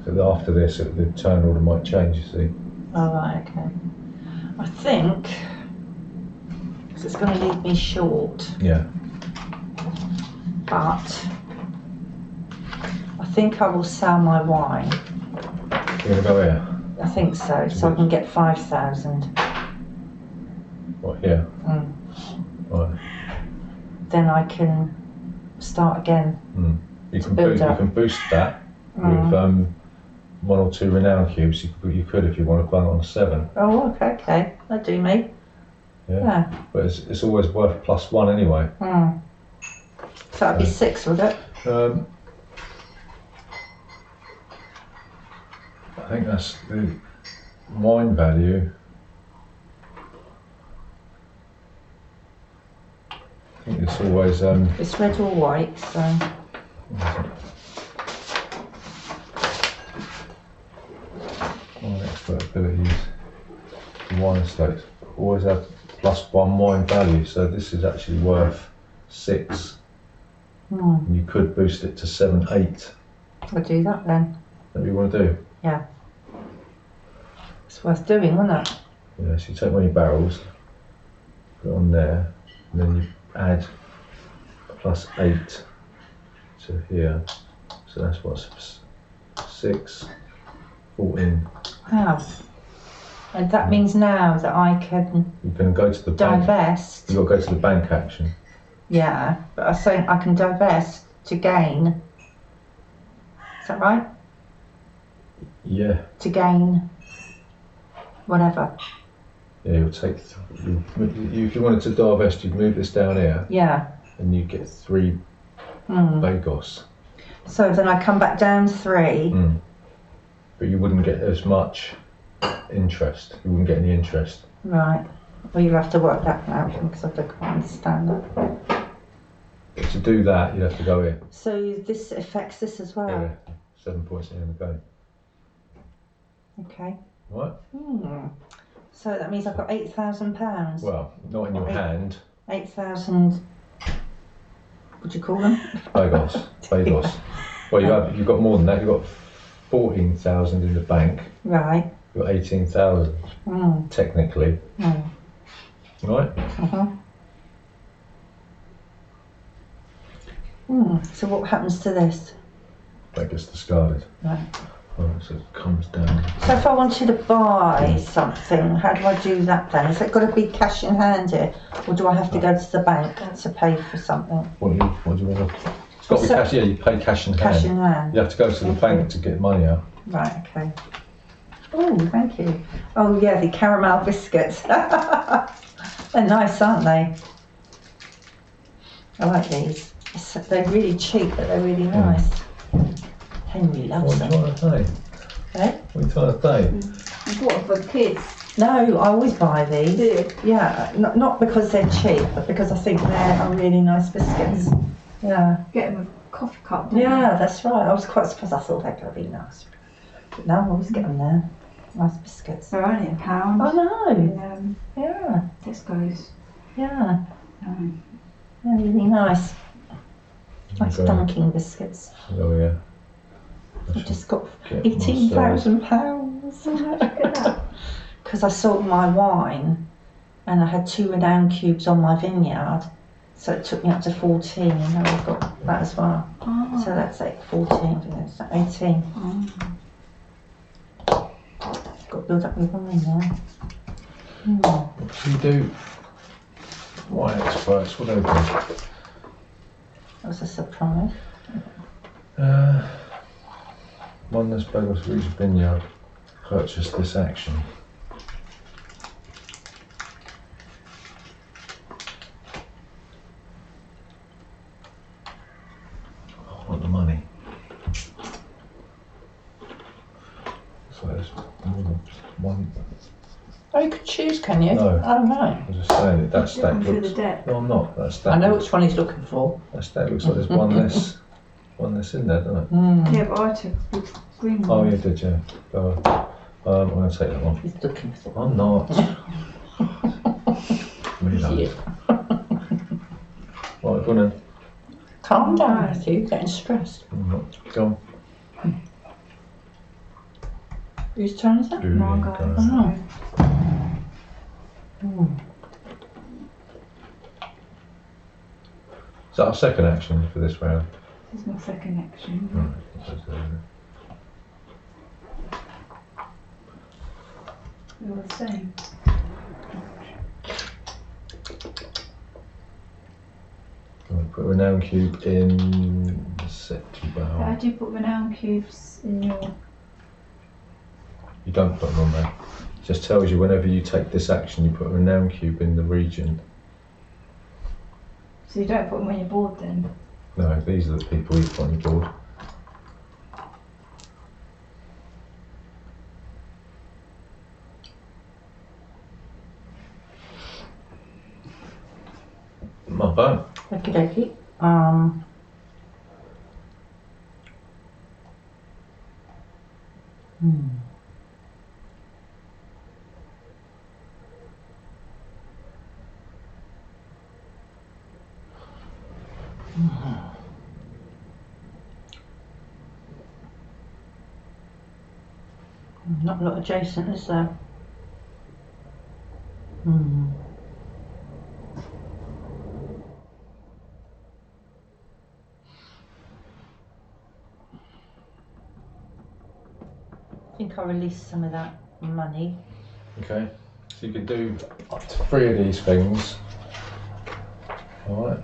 So after this, the turn order might change. You see. Oh, right, okay. I think, because it's going to leave me short. Yeah. But I think I will sell my wine. You're going to go here? I think so, so I can get 5,000. What, here? Right. Then I can start again. You can boost that with 1 or 2 renown cubes. You could if you want to bung it on a 7. Oh, okay. That'd do me. Yeah. But it's always worth +1 anyway. So that'd be 6, would it? I think that's the wine value. I think it's always It's red or white, so. Wine expert abilities. Wine estates always have +1 wine value, so this is actually worth 6. Hmm. You could boost it to 7, 8. I'll do that then. What do you want to do? Yeah. It's worth doing, isn't it? Yeah, so you take one of your barrels, put it on there, and then you add +8 to here. So that's what's 6, 14. Wow. And that means now that I can You can go to the bank. divest. You've got to go to the bank action. Yeah, but I was saying I can divest to gain. Is that right? Yeah. To gain whatever. Yeah, you'll take. If you wanted to divest, you'd move this down here, Yeah. and you get 3 Mm. bagos. So then I come back down 3. But you wouldn't get as much interest. You wouldn't get any interest. Right. Well, you'll have to work that out because I don't quite understand that. But to do that, you'd have to go here. So this affects this as well. Yeah, 7 points in the game. Okay. Right? So that means I've got £8,000. Well, not in your hand. 8,000. What do you call them? Bagos. Bagos. Well, you've got more than that. You've got 14,000 in the bank. Right. You've got 18,000 technically. Right? So what happens to this? That gets discarded. Right. Right, so it comes down. So if I wanted to buy something, how do I do that then? Has it got to be cash in hand here, or do I have to go to the bank to pay for something? What do you want to? It's got to be cash. Yeah, you pay cash in hand. Cash in hand. You have to go to the bank to get money out. Right. Okay. Oh, thank you. Oh yeah, the caramel biscuits. They're nice, aren't they? I like these. They're really cheap, but they're really nice. Henry loves What them. are you trying to say? Eh? What are you trying to say? You bought them for kids. No, I always buy these. Do you? Yeah, not because they're cheap, but because I think they're really nice biscuits. Yeah. Get them a coffee cup. don't Yeah, that's right. I was quite surprised. I thought they'd be nice. But no, I always get them there. Nice biscuits. They're only £1. I know. In, Yeah. Tesco's. Yeah. Um, They're really nice. Nice Okay. dunking biscuits. Oh yeah. I just got Get £18,000. look at that. Because I sold my wine and I had 2 renown cubes on my vineyard. So it took me up to 14 and now I've got that as well. Oh. So that's like 14, that's 18. Got to build up my wine now. What do you do? Wine experts, what do they do? That was a surprise. One that's Bagos Rouge Vineyard purchased this action. I want the money. So there's more than one. Oh, you could choose, can you? No. Oh, right. I'm just saying that You're stack looking through looks. the deck. No, I'm not. That stack. I know looks, which one he's looking for. that stack looks like there's one less. One less in there, doesn't it? Yeah, but I took the green one. Oh, you did, yeah. I'm going to take that one. He's looking for I'm not. Really not. Yeah. Right, go on then. Calm down, Matthew. You're getting stressed. I'm not. Go on. Whose turn is it? Do Margot. go. Oh. Is that our second action for this round? This is my second action. They're all the same. Right, put a renown cube in the set How barrel. do you put renown cubes in your... You don't put them on there. It just tells you whenever you take this action, you put a renown cube in the region. So you don't put them on your board then? No, these are the people you put on your board. My bone. Okie dokie. Not a lot adjacent, is there? Hmm. I think I'll release some of that money. Okay, so you can do up to 3 of these things. Alright.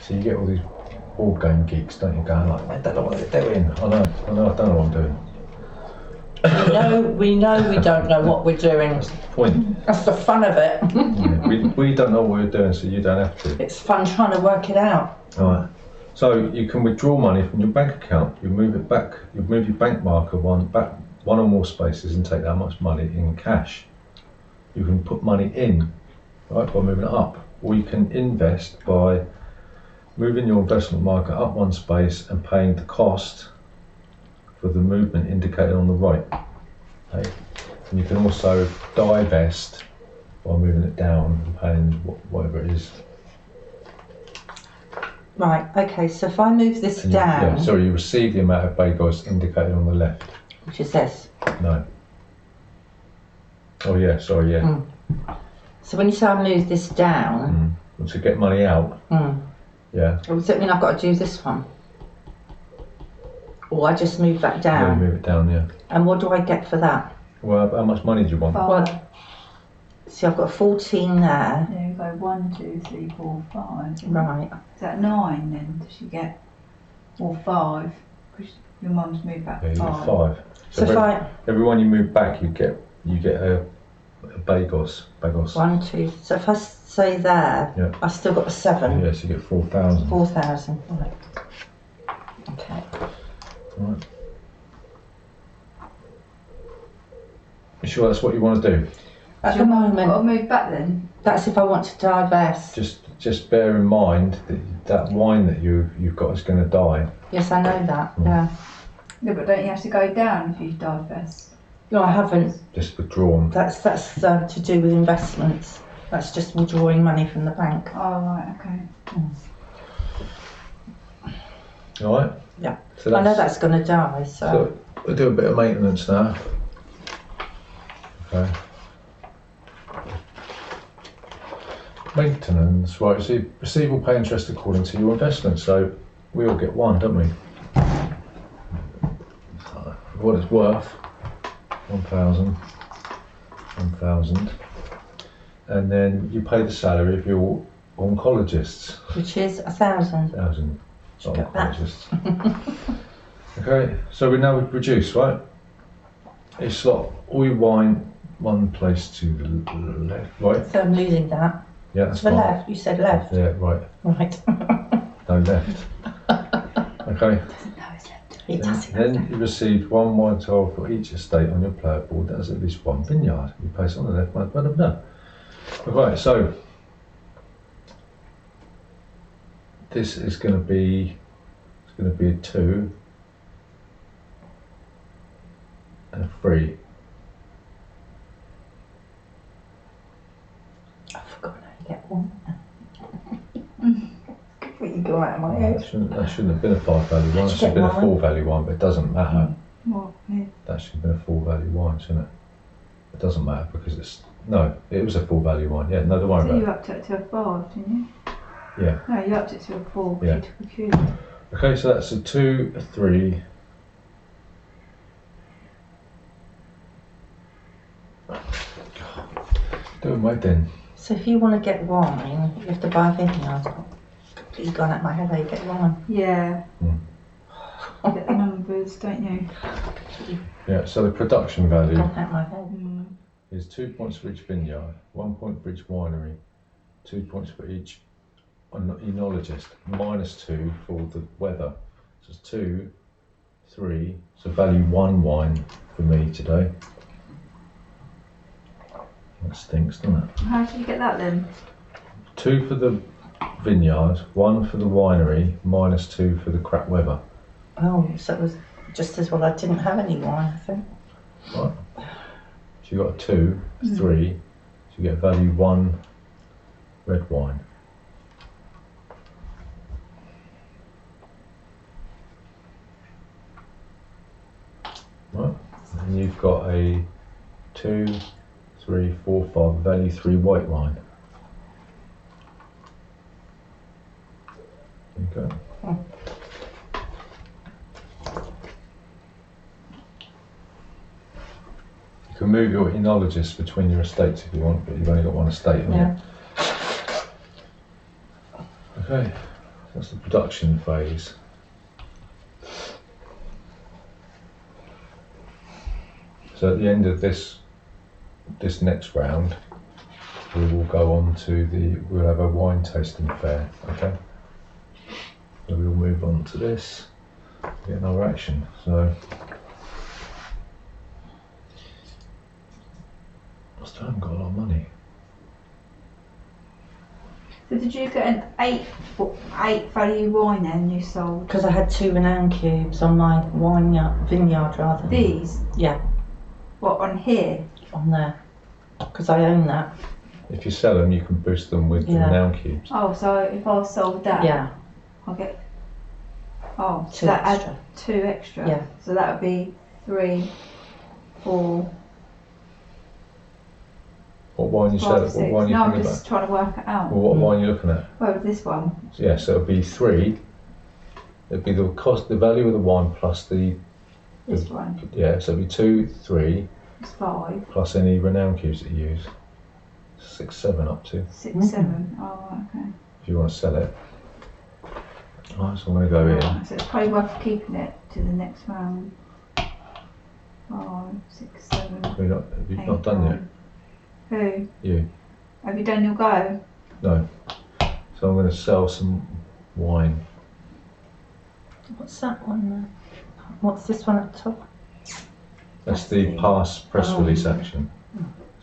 So you get all these board game geeks, don't you, going like, I don't know what they're doing. I know, I don't know what I'm doing. We know we don't know what we're doing. That's the point. That's the fun of it. Yeah, we don't know what we're doing, so you don't have to. It's fun trying to work it out. Alright. So you can withdraw money from your bank account. You move it back. You move your bank marker one or more spaces and take that much money in cash. You can put money in, right, by moving it up, or you can invest by moving your investment marker up one space and paying the cost for the movement indicated on the right. Okay? And you can also divest by moving it down and paying whatever it is. Right, okay, so if I move this And down, you receive the amount of bagos indicated on the left. which is this. No. Oh yeah, sorry, yeah. So when you say I move this down, To get money out, yeah. does that mean I've got to do this one? Or I just move that Yeah, down? move it down, yeah. And what do I get for that? Well, how much money do you want? 5. Well, see, I've got 14 there. There you go, 1, 2, 3, 4, 5. Right. Is that 9 then? Does she get? Or 5? Because your mum's moved back Yeah, you 5. get 5. So if I, every one you move back, you get a bagos. 1, 2, so if I say there, Yeah. I've still got a 7. Yes, you get 4,000. 4,000. Right. Okay. Right. You sure that's what you want to do? At the Your mum moment, got to move back then? that's if I want to divest. Just bear in mind that wine that you've got is going to die. Yes, I know that. Yeah. Yeah, but don't you have to go down if you divest? No, I haven't. Just withdrawn. That's to do with investments. That's just withdrawing money from the bank. Oh, right, okay. All right. Yeah. So I know that's going to die. So we'll do a bit of maintenance now. Okay. Maintenance, right, receive or pay interest according to your investment, so we all get 1, don't we? What it's worth, 1,000, 1,000, and then you pay the salary of your oncologists. which is 1,000. 1,000 Got that. oncologists. Okay, so we now reduce, right? You slot all your wine one place to the left, right? So I'm losing that. Yeah, that's To the fine. left. You said left. Yeah, right. Right. No, left. Okay. No, it's left. It doesn't. Then you received 1 wine tile for each estate on your player board. That is at least 1 vineyard. You place it on the left, blah, blah, blah. Right, so this is going to be a 2 and a 3. I've forgotten how to get one. Completely gone out of my That head. shouldn't have been a 5 value wine. That should have been a 4 value wine, but it doesn't matter. What? Yeah. That should have been a 4 value wine, shouldn't it? It doesn't matter because it was a 4 value wine. Yeah, no, don't worry So about you it. upped it to a 5, didn't you? Yeah. No, you upped it to a 4 because Yeah. you took a cue. Okay, so that's a 2, a 3. Do it, mate, then. So if you want to get wine, you have to buy a vineyard. Completely gone out of my head how you get wine. Yeah. You get the numbers, don't you? Yeah, so the production value Gone out of my head. is 2 points for each vineyard, 1 point for each winery, 2 points for each enologist, -2 for the weather. So it's 2, 3, so value 1 wine for me today. That stinks, doesn't it? How did you get that then? 2 for the vineyard, 1 for the winery, -2 for the crap weather. Oh, so it was just as well I didn't have any wine, I think. Right. So you got a 2, a 3, so you get value 1 red wine. and you've got a 2, 3, 4, 5 value 3 white wine. There you go. You can move your enologist between your estates if you want, but you've only got one estate, haven't you? Okay, that's the production phase. So at the end of this next round, we will go on to we'll have a wine tasting fair, okay? So we'll move on to this, get another action. So, I still haven't got a lot of money. So did you get an 8 value wine then you sold? Because I had 2 renown cubes on my vineyard rather. These? Yeah. What, on here? On there. Because I own that. If you sell them, you can boost them with the renown cubes. Oh, so if I sold that, Yeah. I'll get. Oh, 2 that extra. add 2 extra. Yeah. So that would be 3, 4. What wine you sell? 5, What 6. wine you No, I'm thinking just about? trying to work it out. Well, what wine are you looking at? Well, with this one. Yeah, so it'll be 3. It'll be the cost, the value of the wine plus the. This one. Yeah, so it'll be 2, 3 It's 5, plus any renown cubes that you use. 6, 7 up to. 6, 7. Oh, okay. If you want to sell it. Alright, so I'm going to go in. Right, so it's probably worth keeping it to the next round. 5, 6, 7. Have you not done yet? Who? You? Have you done your go? No. So I'm going to sell some wine. What's that one there? What's this one at the top? That's the past press release action.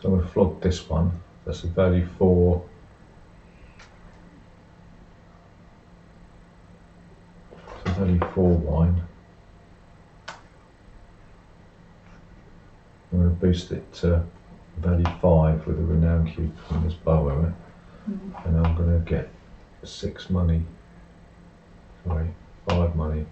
So I'm going to flog this one. That's a value 4. So value 4 wine. I'm going to boost it to value 5 with a renown cube from this bow, right? And I'm going to get 6 money. Sorry, 5 money.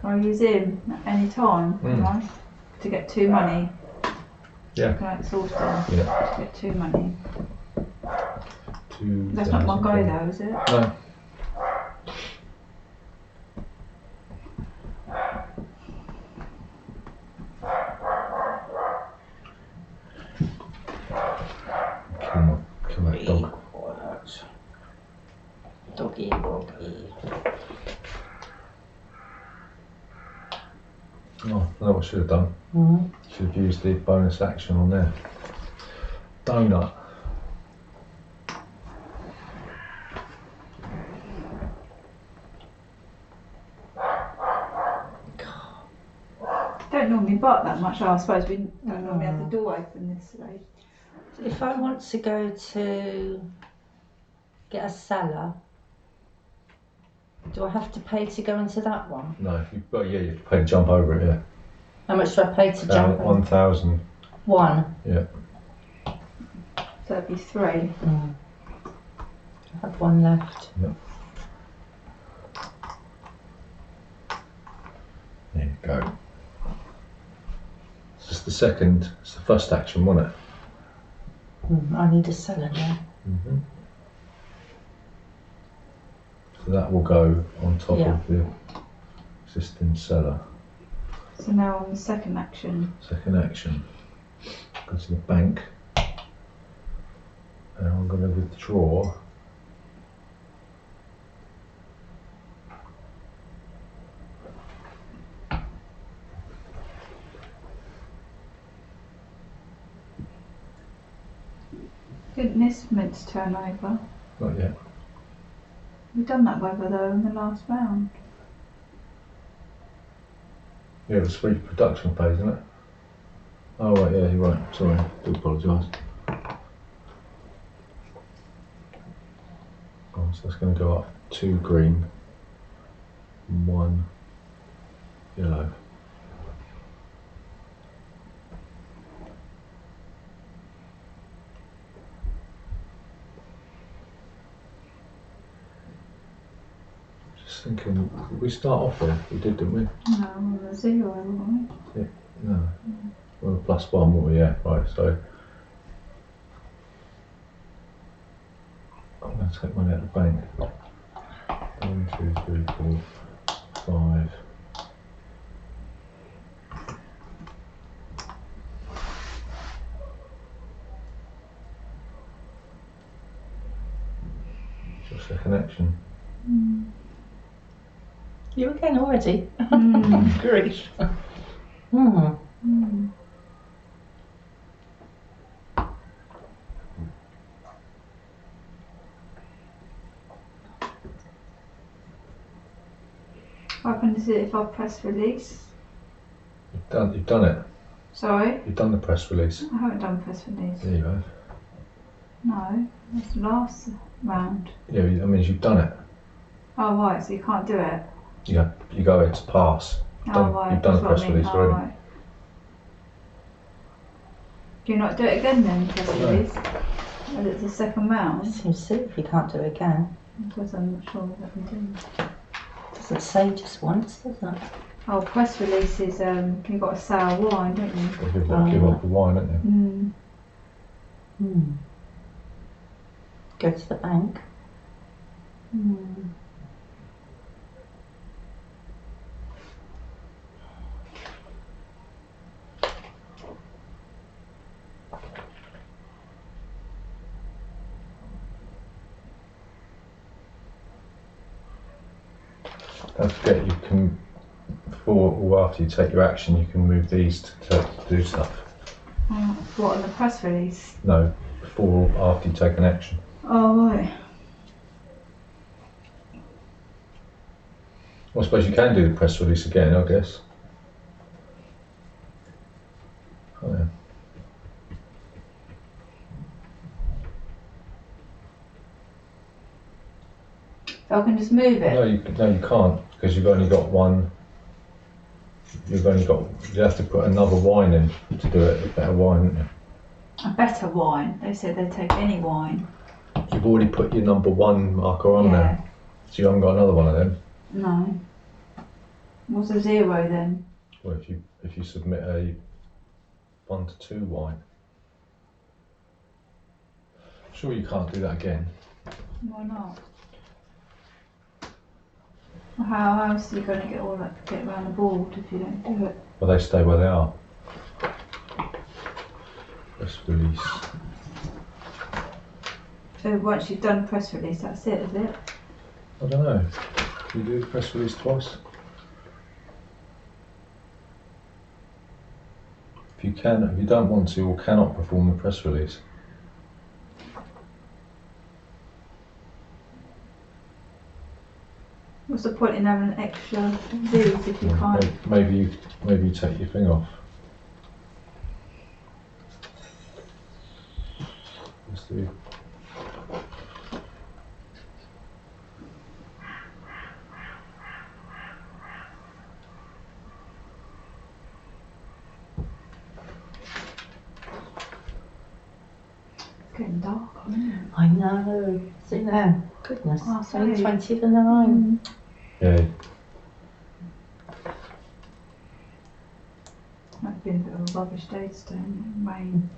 Can I use him at any time? Can I? To get 2 money? Yeah. Can I exhaust him? Yeah. To get 2 money? 2. That's not my go though, is it? No. Kill that dog. Doggy, doggy. Oh, I know what I should have done. Should have used the bonus action on there. Donut. Don't normally bark that much. I suppose we don't normally have the door open this way. If I want to go to get a cellar, do I have to pay to go into that one? No, you have to pay to jump over it, yeah. How much do I pay to jump over? 1,000. 1. Yeah. So that'd be 3. I have 1 left. Yep. There you go. It's just it's the first action, wasn't it? I need a cellar now. So that will go on top Yeah. of the existing cellar. So now on the second action. Second action. Go to the bank. And I'm going to withdraw. Didn't this meant to turn over? Not yet. We've done that weather though in the last round. Yeah, it was free production phase, isn't it? Oh right, yeah, you're right. Sorry, I do apologise. Oh, so that's going to go up 2 green, 1 yellow. Did we start off there? We did, didn't we? No, on the 0, weren't we? No. Well, +1, weren't we? Yeah, right, so. I'm going to take money out of the bank. 1, 2, 3, 4, 5. Just a connection. You again already? Mm. Grief. What happens if I press release? You've done it. Sorry? You've done the press release. I haven't done press release. Yeah, you have. No, that's the last round. Yeah, that means you've done it. Oh right, so you can't do it? You go ahead to pass. Right. You've done that's the what press I mean. release already. Right. Do you not do it again then, press No. release? As it's the second round? Seems silly if you can't do it again. Because I'm not sure what I'm doing. Doesn't say just once, does it? Oh, press release is, you've got a sour wine, don't you? You've got to give up the wine, haven't you? Go to the bank. Don't forget, you can, before or after you take your action, you can move these to do stuff. What, on the press release? No, before or after you take an action. Oh, right. Well, I suppose you can do the press release again, I guess. Oh, yeah. So I can just move it? No, you can't, because you've only got one. You have to put another wine in to do it, a better wine, haven't you? A better wine? They said they'd take any wine. You've already put your number 1 marker on there, so you haven't got another one of them. No. What's a 0 then? Well, if you submit a 1 to 2 wine. Sure, you can't do that again. Why not? How else are you going to get around the board if you don't do it? Well, they stay where they are. Press release. So once you've done press release, that's it, is it? I don't know. Do you do the press release twice? If you don't want to or cannot perform the press release. What's the point in having extra zeros if you can't? Maybe you take your thing off. Let's do. It's getting dark, isn't it? I know. See now. Goodness. Oh, It's only sorry. 20 to 9. Yeah. Might be a bit of a rubbish day today, rain.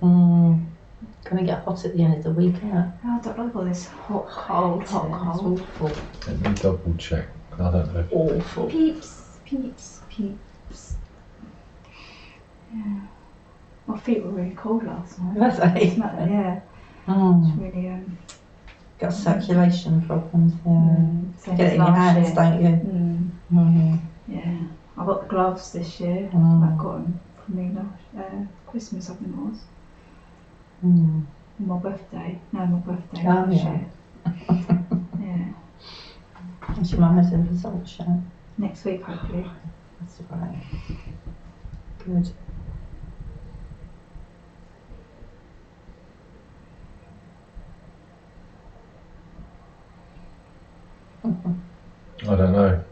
Gonna get hot at the end of the week, isn't it? I don't like all this hot, cold, It's hot, cold. awful. Let me double check. I don't know. Awful. Peeps, peeps, peeps. Yeah. My feet were really cold last night. Was they? Yeah. Mm. It's really, Got circulation problems, yeah. same Get as it in your last hands, year. don't you? Mm. Yeah. I got the gloves this year. Mm. I got them for me last Christmas, I think it was. Mm. My birthday. No, my birthday Oh, last yeah. year. Yeah. What's your mum had a result show? Next week, hopefully. That's right. Good. I don't know.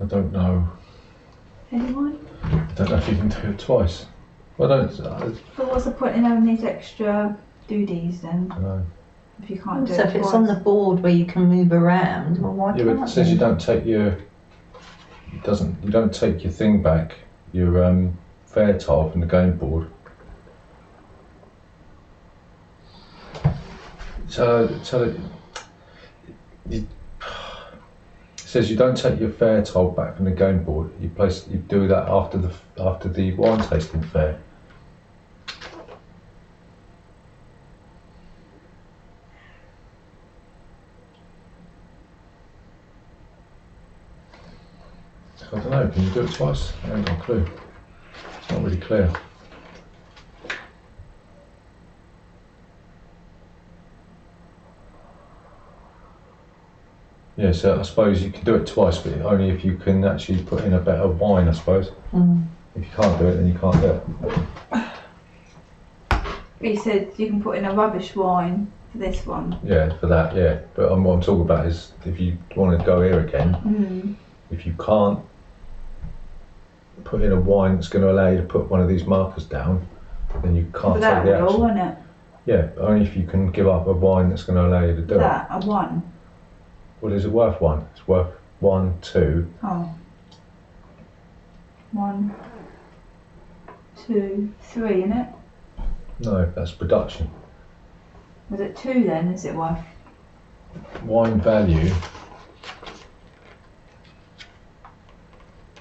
I don't know. Anyone? I don't know if you can do it twice. Well, I don't But what's the point in having these extra duties then? know. if you can't do So it if it's on the twice. board where you can move around, well, why Yeah, can't but it says you you? don't take your, you don't take your thing back, your fair tile from the game board. So it says you don't take your fair tile back from the game board. You do that after the wine tasting fair. I don't know, can you do it twice? I haven't got a clue. It's not really clear. Yeah, so I suppose you can do it twice, but only if you can actually put in a better wine, I suppose. Mm. If you can't do it, then you can't do it. He said you can put in a rubbish wine for this one. Yeah, for that, yeah. But what I'm talking about is if you want to go here again, if you can't put in a wine that's going to allow you to put one of these markers down, then you can't But that take the will, action. won't it? Yeah, but only if you can give up a wine that's going to allow you to do That, a one. it. Well, is it worth one? It's worth 1, 2. Oh. 1, 2, 3, innit? No, that's production. Was it 2 then? Is it worth? Wine value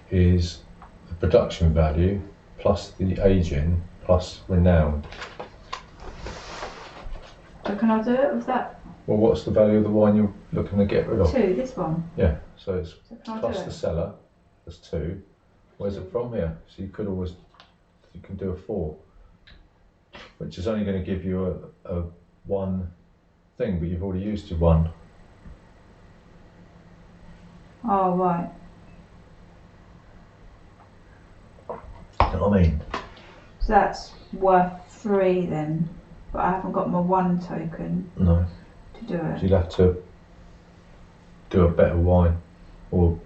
is the production value plus the aging plus renown. So can I do it with that? Well, what's the value of the wine you're looking to get rid of? 2, this one. Yeah, so it's So can I plus do the it? seller, that's 2. Where's it from here? So you can do a 4, which is only going to give you a 1 thing, but you've already used your 1. Oh, right. You know what I mean? So that's worth 3 then. But I haven't got my 1 token No. to do So it. you'd have to do a better wine, or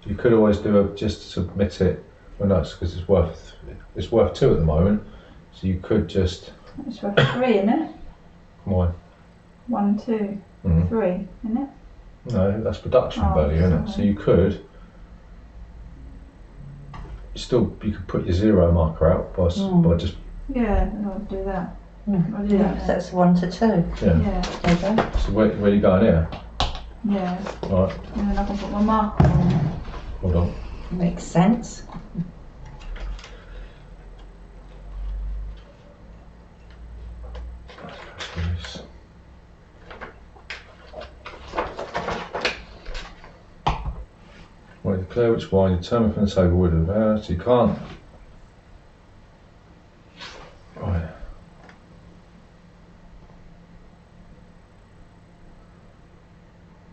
you could always just submit it. Well, no, because it's worth 2 at the moment. So you could just It's worth 3, innit? wine. 1, 2, Mhm. 3, innit? No, that's production Oh, value, isn't it? sorry. So you could you could put your 0 marker out by just Yeah, then I'll do that. I'll do Yeah, that. so that's 1 to 2. yeah. Yeah, There you go. So where are you going here? yeah. Right, And then I can put my marker on. hold on. Makes sense. Well, declare which wine you determine from the table would have. So you can't. Right.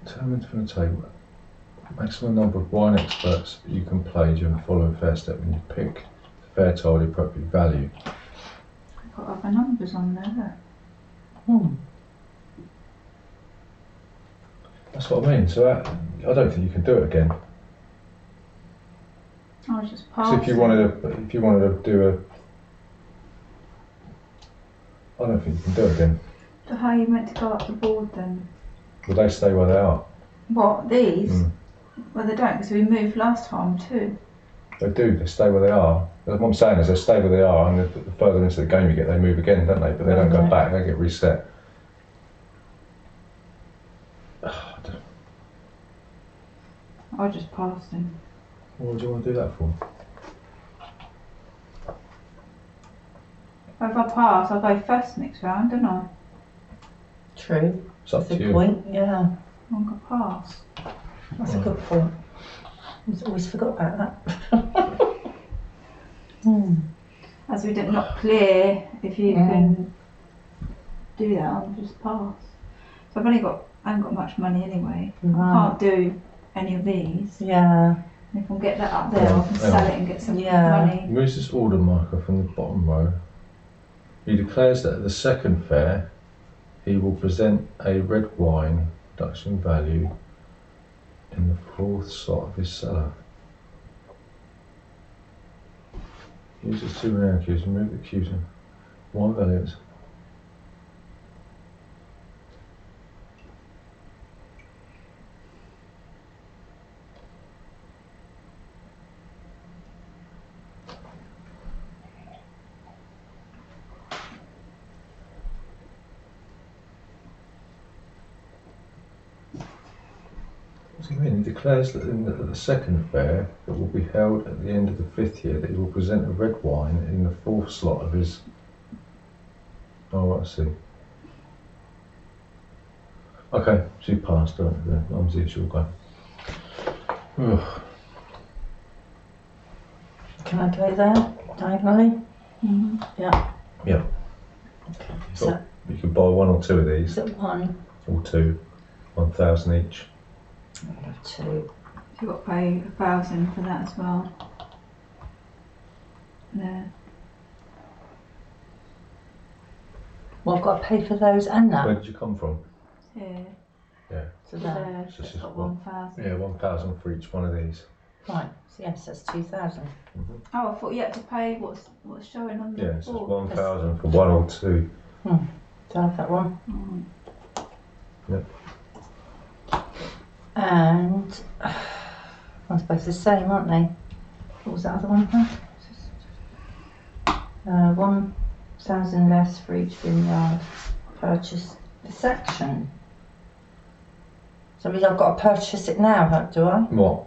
Determined from the table. Maximum number of wine experts you can play during the following fair step when you pick the fair tile the appropriate value. I've got other numbers on there, That's what I mean. So I don't think you can do it again. look. I was just Because passing. if you wanted to do I don't think you can do it again. So how are you meant to go up the board then? Will they stay where they are? What, these? Mm. Well, they don't, because we moved last time too. They do. They stay where they are. What I'm saying is they stay where they are, and the further into the game you get, they move again, don't they? But they don't go Right. back. They get reset. I just passed him. What do you want to do that for? If I pass, I'll go first next round, don't I? True. It's up That's to a you. point, yeah. I'm going to pass. That's a good point. I always forgot about that. As we did not clear, if you Mm. can do that, I'll just pass. So I haven't got much money anyway. I Right. can't do any of these. Yeah. If I can get that up there, I can Hang sell on. it and get some Yeah. money. Moves this order marker from the bottom row. He declares that at the second fair, he will present a red wine production value in the 4th slot of his cellar. Uses 2 renown cubes, remove the cubes and wine values. What's he mean? He declares that in the second fair that will be held at the end of the 5th year that he will present a red wine in the 4th slot of his. Oh, I see. Okay, she passed. I'm the usual guy. Ugh. Can I go there diagonally? Mm-hmm. Yeah. Yeah. Okay. So you could buy 1 or 2 of these, Is it 1 or 2, 1,000 each. or 2? So you've got to pay 1,000 for that as well. There. Well, I've got to pay for those and Where that. did you come from? Here. Yeah. So So there. there. So So this it's is got what? 1,000. Yeah, 1,000 for each one of these. Right. So yes, that's 2,000. Oh, I thought you had to pay what's showing on the Yeah, so it's board. 1,000 for 1 or 2. Do I have that one? Mm. Yep. And I suppose the same, aren't they? What was that other one? 1,000 less for each vineyard purchase this section. So means I've got to purchase it now, do I? What?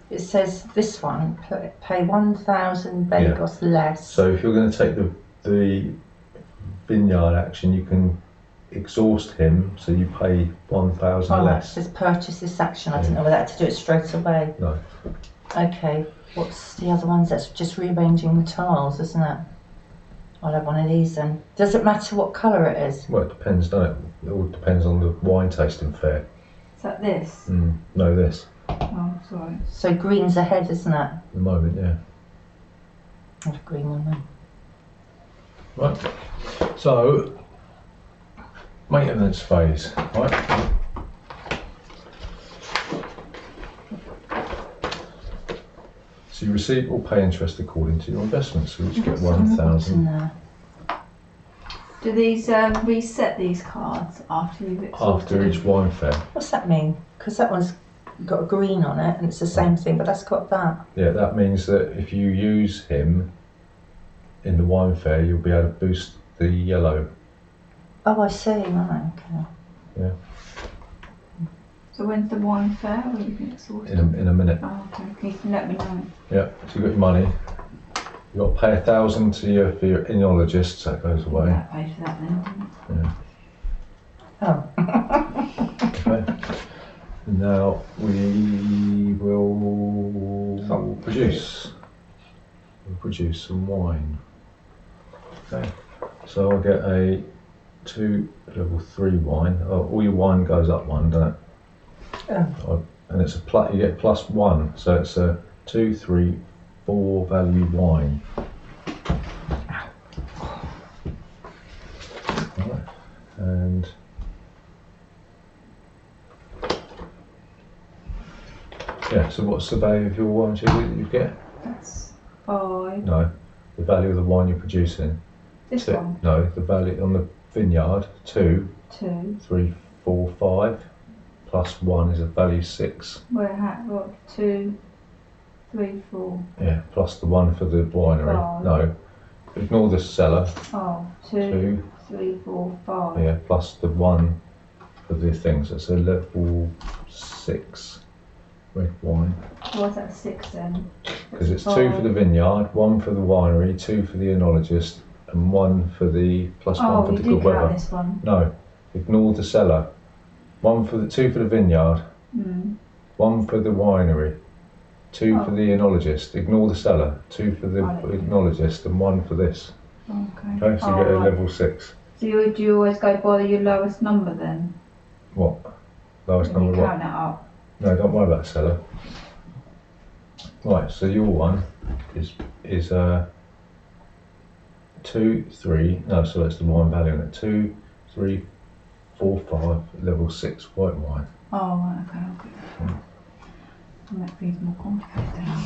It says this one, pay 1,000 Begos less. So if you're going to take the vineyard action, you can exhaust him, so you pay 1,000 Oh, it less. says purchase this action. I Yeah. didn't know whether I had to do it straight away. No. Okay, what's the other ones? That's just rearranging the tiles, isn't it? I'll have one of these then. Does it matter what colour it is? Well, it depends, doesn't it? It all depends on the wine tasting fair. Is that this? No, this. Oh, sorry. So green's ahead, isn't it? At the moment, yeah. I'll have a green one then. Right. So, maintenance phase, right? So you receive or pay interest according to your investments, so you get 1,000 Do these reset these cards after you've exhausted after each them? wine fair. What's that mean? Because that one's got a green on it and it's the same thing, but that's got that. Yeah, that means that if you use him in the wine fair, you'll be able to boost the yellow. Oh, I see. Right, okay. Yeah. So when's the wine fair? When you can exhaust In a minute. Oh, okay. Can you let me know? Yeah. So you've got your money. You've got to pay 1,000 for your enologist, so that goes away. Yeah, I paid for that then, didn't Oh. Okay. Now we will produce. We'll produce some wine. Okay. So I'll get a 2 level 3 wine. Oh, all your wine goes up 1, doesn't it? Oh. And it's you get +1, so it's a 2, 3, 4 value wine. Right. And yeah, so what's the value of your wine that you get? That's 5. No, the value of the wine you're producing. This 2. one? No, the value on the vineyard, 2, 2. 3, 4, 5, +1 is a value 6. What? 2, 3, 4. Yeah, plus the 1 for the winery. 5. No, ignore the cellar. Oh, 2, 2, 3, 4, 5. yeah, plus the 1 for the things. That's a level 6 red wine. Why's that 6 then? Because it's 2 for the vineyard, 1 for the winery, 2 for the enologist, and 1 for the +1 Oh, for you the did good count weather. this one. No, ignore the cellar. 2 for the vineyard, 1 for the winery, 2 for Oh. the enologist. Ignore the cellar. 2 for the Right. enologist, and 1 for this. Okay. Okay, so you get a right. level 6. So do you always go by your lowest number then? What? Lowest When you number what? count that up? No, don't worry about the cellar. Right, so your one is 2, 3. No, so that's the wine value on it. 2, 3, 4, 5. Level 6 white wine. Oh, right, okay, I'll get that. I'll make things more complicated now.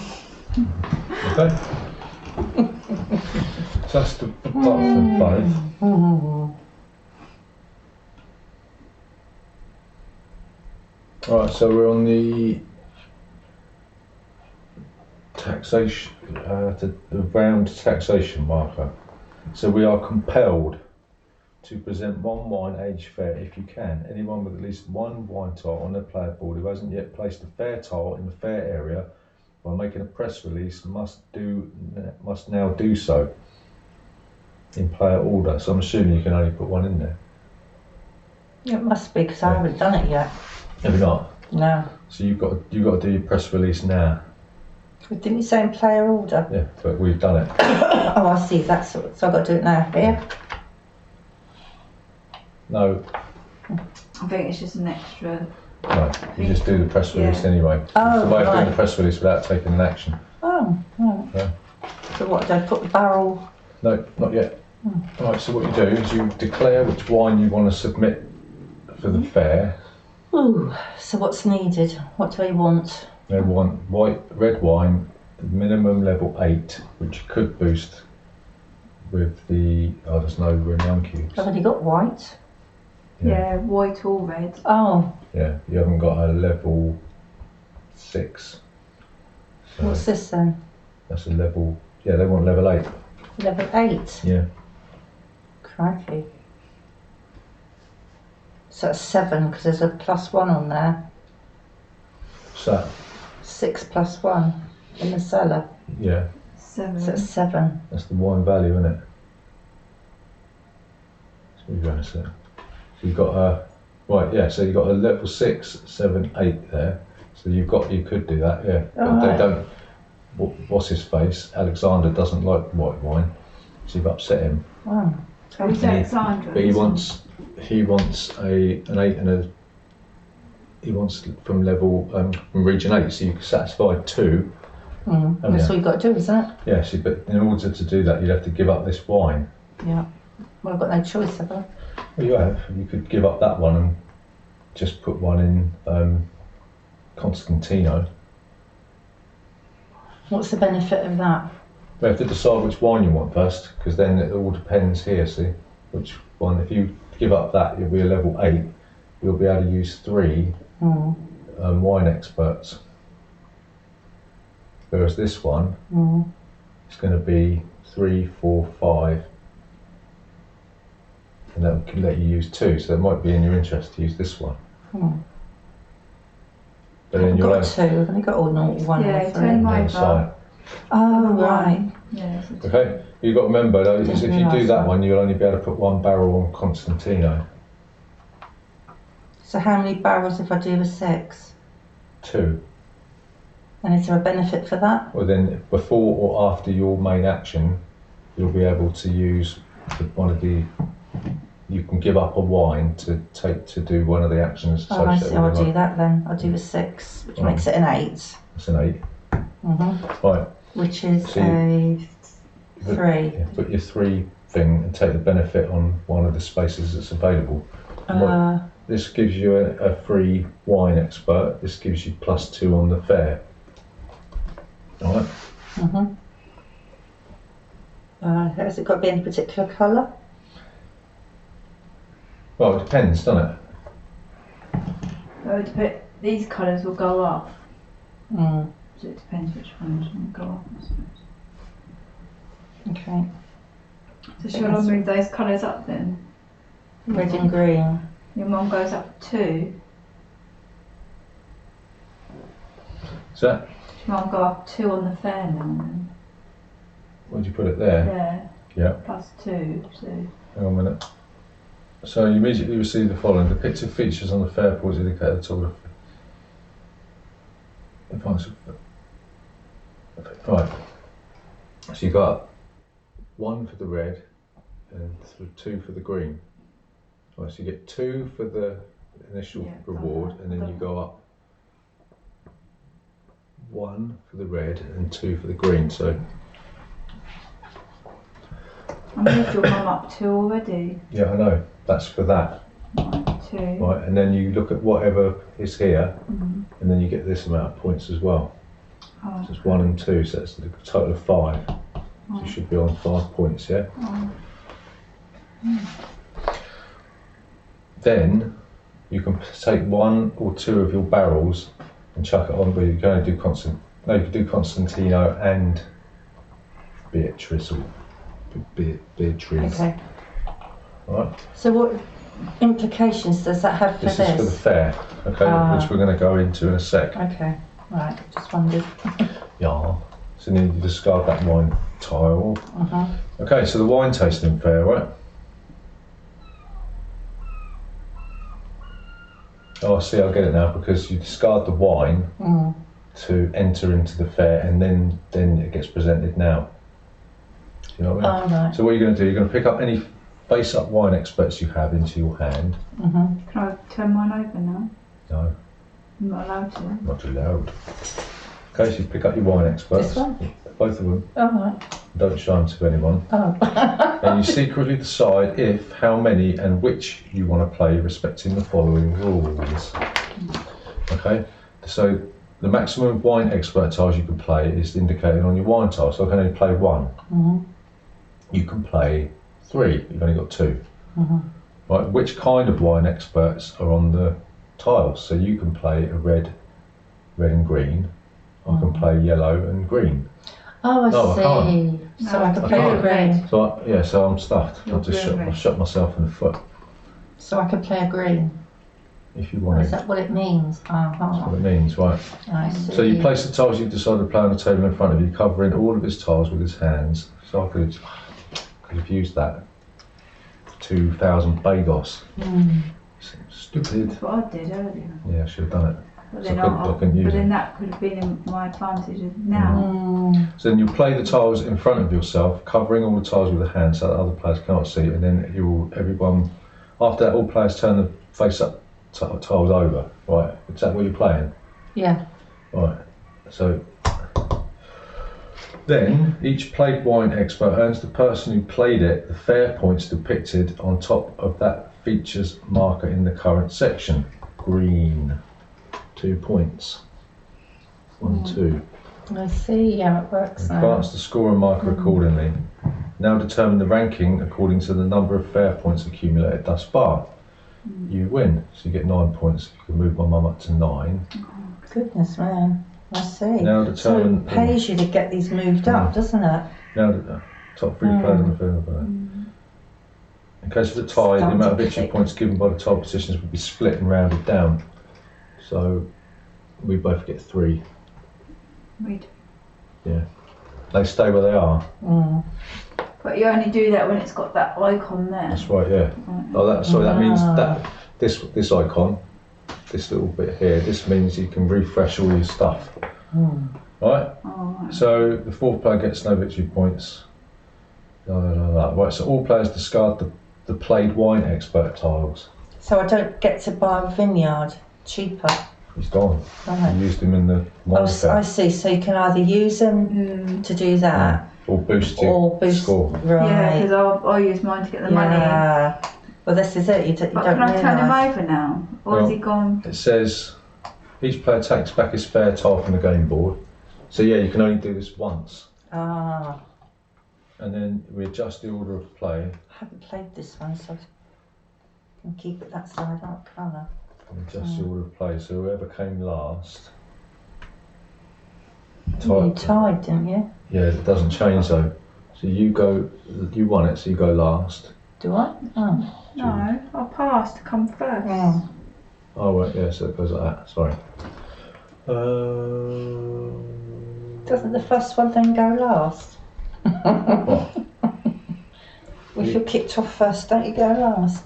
Okay. So that's the part of funny. Right, so we're on the taxation, the round taxation marker. So we are compelled to present one wine aged fair if you can. Anyone with at least one wine tile on their player board who hasn't yet placed a fair tile in the fair area by making a press release must now do so in player order. So I'm assuming you can only put one in there. It must be, because I haven't done it yet. Have you not? No. So you've got to do your press release now. Didn't you say in player order? Yeah, but we've done it. Oh, I see. That's what, so I've got to do it now. Here? No, I think it's just an extra. no, you just do the press release anyway. Oh, It's the way of doing right. the press release without taking an action. Oh, right. Yeah. So what, do I put the barrel? No, not yet. Right, so what you do is you declare which wine you want to submit for the fair. Ooh, so what's needed? What do I want? They want red wine, minimum level 8, which could boost with the, there's no Renown cubes. I've already got white. Yeah, white or red. Oh, Yeah, you haven't got a level 6. So what's this then? that's a level, yeah, they want level 8. Level 8? Yeah. Crikey. So that's 7, because there's a +1 on there. So, 6 + 1 in the cellar. yeah, 7. So it's 7. that's the wine value, isn't it? That's what you're going to say. So you've got a, right, yeah, so you've got a level 6, 7, 8 there. So you could do that, yeah. But they Alright. don't, what's his face? Alexander doesn't like white wine, so you've upset him. Oh, Who's Alexander? But he wants an 8 and a, he wants from level, from region 8, so you can satisfy 2. That's all you've got to do, isn't it? Yeah, see, but in order to do that, you'd have to give up this wine. Yeah. Well, I've got no choice, have I? Well, you have. You could give up that one and just put one in Constantino. What's the benefit of that? We have to decide which wine you want first, because then it all depends here, see, which one. If you give up that, you'll be a level 8. You'll be able to use 3 wine experts. Whereas this one, it's going to be 3, 4, 5. And that can let you use 2, so it might be in your interest to use this one. But then I've you'll got 2, I've only got all 1 Yeah, and 3. turn on mine the side. Oh, right. Yeah, so Okay, you've got to remember though, is if you Didn't do realise that that. one, you'll only be able to put 1 barrel on Constantino. So how many barrels if I do a 6? 2. And is there a benefit for that? Well then, before or after your main action, you'll be able to use one of the, you can give up a wine to do one of the actions Oh, I associated see. I'll with do it. that then. I'll do a 6, which makes it an 8. It's an 8. Right, Which is So a 3. yeah, put your 3 thing and take the benefit on one of the spaces that's available. This gives you a free wine expert. This gives you +2 on the fair. Alright? Has it got to be any particular colour? Well, it depends, doesn't it? these colours will go up. Mm. So it depends which ones will go up, I suppose. Okay. So shall I move those colours up then? Red and green. Your mum goes up 2. So that, Your mum go up 2 on the fair now then. where'd you put it there? There. Yeah. +2, so. Hang on a minute. So you immediately receive the following. Depicted features on the fair boards indicate the total. Right. So you got 1 for the red and 2 for the green. Right, so you get 2 for the initial reward, and then you go up 1 for the red and 2 for the green. So I moved your mum up 2 already. yeah, I know. That's for that. Right, 2. Right, and then you look at whatever is here, and then you get this amount of points as well. Oh, So it's 1 and 2, so it's a total of 5. So you should be on 5 points, yeah? Then you can take 1 or 2 of your barrels and chuck it on, but you can only do you can do Constantino and Beatrice or Beatrice. Okay. Right? So what implications does that have for This is for the fair, okay, which we're going to go into in a sec. Okay, right, just wondered. Yeah. So then you discard that wine tile. Uh-huh. Okay, so the wine tasting fair, right? Oh, I see, I get it now, because you discard the wine to enter into the fair, and then it gets presented now. You know what I mean? Oh, right. So what you're going to do, you're going to pick up any face-up wine experts you have into your hand. Can I turn mine over now? No, I'm not allowed to. not allowed. Okay, so you pick up your wine experts. This one? Both of them. Oh, right. Don't show them to anyone. Oh. And you secretly decide if, how many, and which you want to play, respecting the following rules. Okay, so the maximum wine expert tiles you can play is indicated on your wine tile. So I can only play one. You can play 3. You've only got 2. Right? Which kind of wine experts are on the tiles? So you can play a red and green. I can play yellow and green. Oh, I see. can't. So I can I play can't. a green. So so I'm stuffed. You're I've shot myself in the foot. So I can play a green. If you want Is it. that what it means? That's what it means, right? I see. So you place the tiles you've decided to play on the table in front of you, covering all of his tiles with his hands. So I could have used that. 2,000 Bagos. Stupid. That's what I did earlier. Yeah, I should have done it. But So then, I couldn't use it. that could have been in my advantage now. So then you play the tiles in front of yourself, covering all the tiles with the hand so that other players can't see, and then everyone, after that, all players turn the face-up tiles over. Right? Is that what you're playing? Yeah. Right. So then each played wine expert earns the person who played it the fair points depicted on top of that features marker in the current section. Green. 2 points. 1, 2. I see how it works now. Advance the score and marker accordingly. Now determine the ranking according to the number of fair points accumulated thus far. You win, so you get 9 points. You can move my mum up to 9. Goodness, man. I see. Now So determine. it pays you to get these moved up, doesn't it? Now top 3 players on the field. In case of a tie, the amount of victory points given by the tile positions would be split and rounded down. So we both get 3. Read. Yeah. They stay where they are. But you only do that when it's got that icon there. That's right, yeah. Oh, that means that this icon, this little bit here, this means you can refresh all your stuff. Right? Oh, right. So the 4th player gets no victory points. Right, so all players discard the played wine expert tiles. So I don't get to buy a vineyard cheaper. He's gone. Right. You used him in the wine fair. I see. So you can either use them to do that Or boost your score. Right. Yeah, because I'll use mine to get the money. Yeah. Well, this is it. You don't But can I turn him realise. over now? Or has he gone? It says each player takes back his spare tile from the game board. So yeah, you can only do this once. Ah, And then we adjust the order of play. I haven't played this one, so I can keep it that side up, can't I? And adjust the order of play. So whoever came last. You tied, didn't you? Yeah, it doesn't change though. So you won it, so you go last. Do I? Oh. No, I passed to come first. Oh. Oh right, yeah, so it goes like that, sorry. Doesn't the first one then go last? What? If you're kicked off first, don't you go last?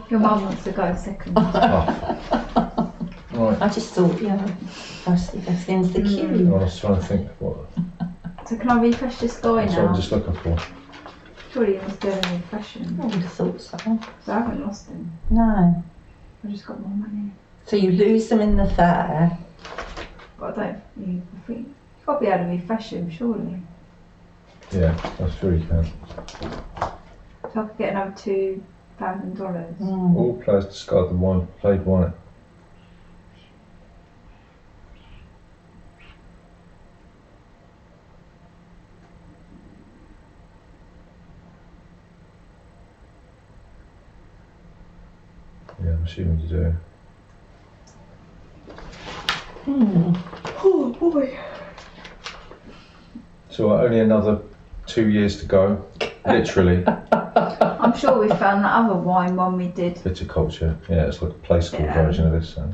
Your mum wants to go second. Oh. Right. I just thought, first goes into the queue. I was trying to think what So can I refresh this guy that's what I'm now? just looking for. Surely you must do a refreshing. I would have thought so. So I haven't lost him. No. I just got more money. So you lose them in the fair. But I don't. You've got to be able to refresh him, surely. Yeah, that's true you can. So I could get another $2,000. All players discard the played wine. Yeah, I'm assuming you do. Oh boy. So only another 2 years to go, literally. I'm sure we found that other wine one we did Viticulture. Yeah, it's like a play school Yeah. version of this. So.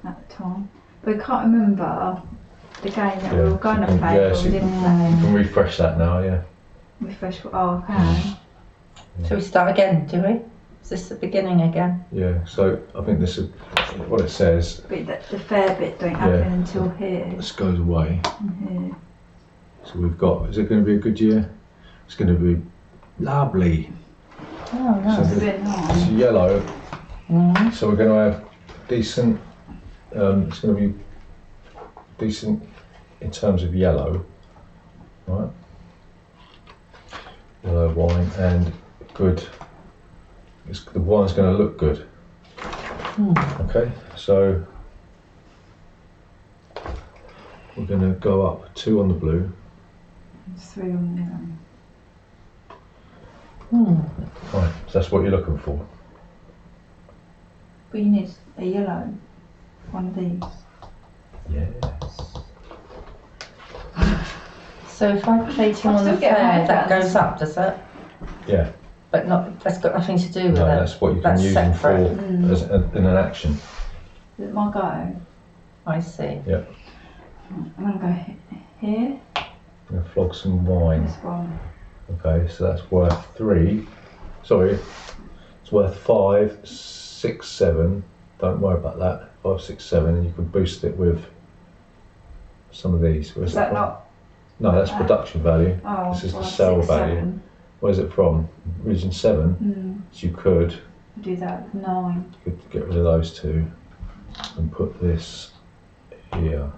at the time. But I can't remember the game that we were going to so you can- play, yeah, but so we you didn't You play. can refresh that now, yeah. Refresh. Oh, okay. Shall we start again, do we? Is this the beginning again? Yeah, so I think this is what it says. But the fair bit don't happen until here. This goes away. And here. So we've got, is it going to be a good year? It's going to be lovely. Oh, nice. So It's a the- bit It's nice. yellow, Mm. so we're going to have decent, it's going to be decent in terms of yellow, right? Yellow wine and good, the wine's going to look good. Okay, so we're going to go up 2 on the blue. 3 on the other. Right, so that's what you're looking for. But you need a yellow. One of these. Yes. So if I place him I'm on the still getting my fair, head that around goes this. up, does it? Yeah, But not, that's got nothing to do with no, it. that's what you can That's use them for separate. as in an action. Is it my go? I see. I'm going to go here. You're gonna flog some wine. This one. Okay, so that's worth 3. Sorry, it's worth 5, 6, 7. Don't worry about that. 5, 6, 7, and you can boost it with some of these. Where's Is it that from? not? No, that's production value. Oh, This is the 5, sale 6, value. 7. Where's it from? Region 7. So you could Do that with 9. get rid of those 2 and put this here.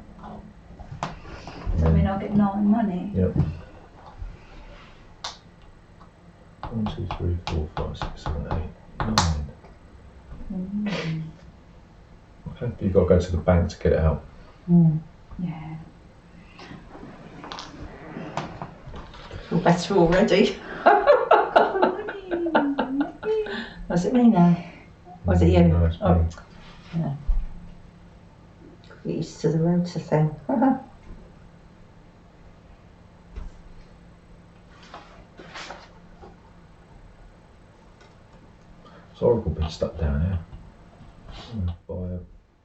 Does that mean I'll get 9 money? Yep. 1, 2, 3, 4, 5, 6, 7, 8, 9. Okay, but you've got to go to the bank to get it out. Yeah. Feel better already. Was it me now? Was it you? No, it's Oh, me. yeah. Get used to the rotor thing. It's horrible being stuck down here by a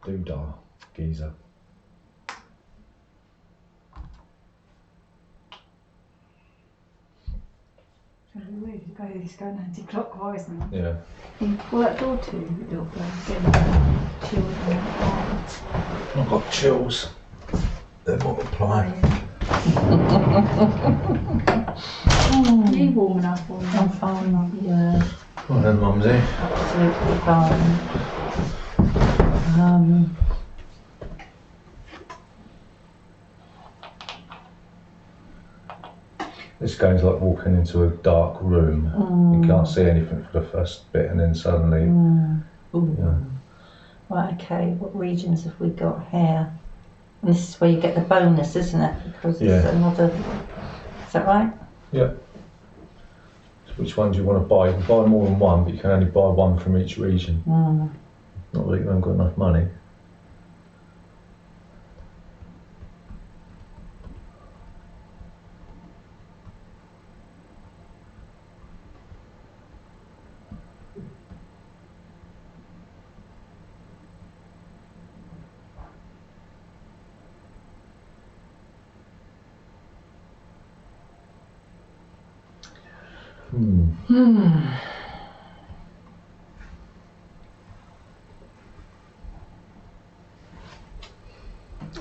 doodah geezer. It's going to be weird. It's going anti-clockwise now. Yeah. Can you pull that door to the door closed? Get the chilled and that. I've got chills. They're multiplying. Are you warm enough for me? I'm fine, yeah. Well then, Mumsy. Absolutely fine. This game's like walking into a dark room. You can't see anything for the first bit, and then suddenly, Ooh. yeah. Right, okay, what regions have we got here? And this is where you get the bonus, isn't it? Because it's Yeah. another. Is that right? Yeah. So which one do you want to buy? You can buy more than one, but you can only buy one from each region. Not that you haven't got enough money.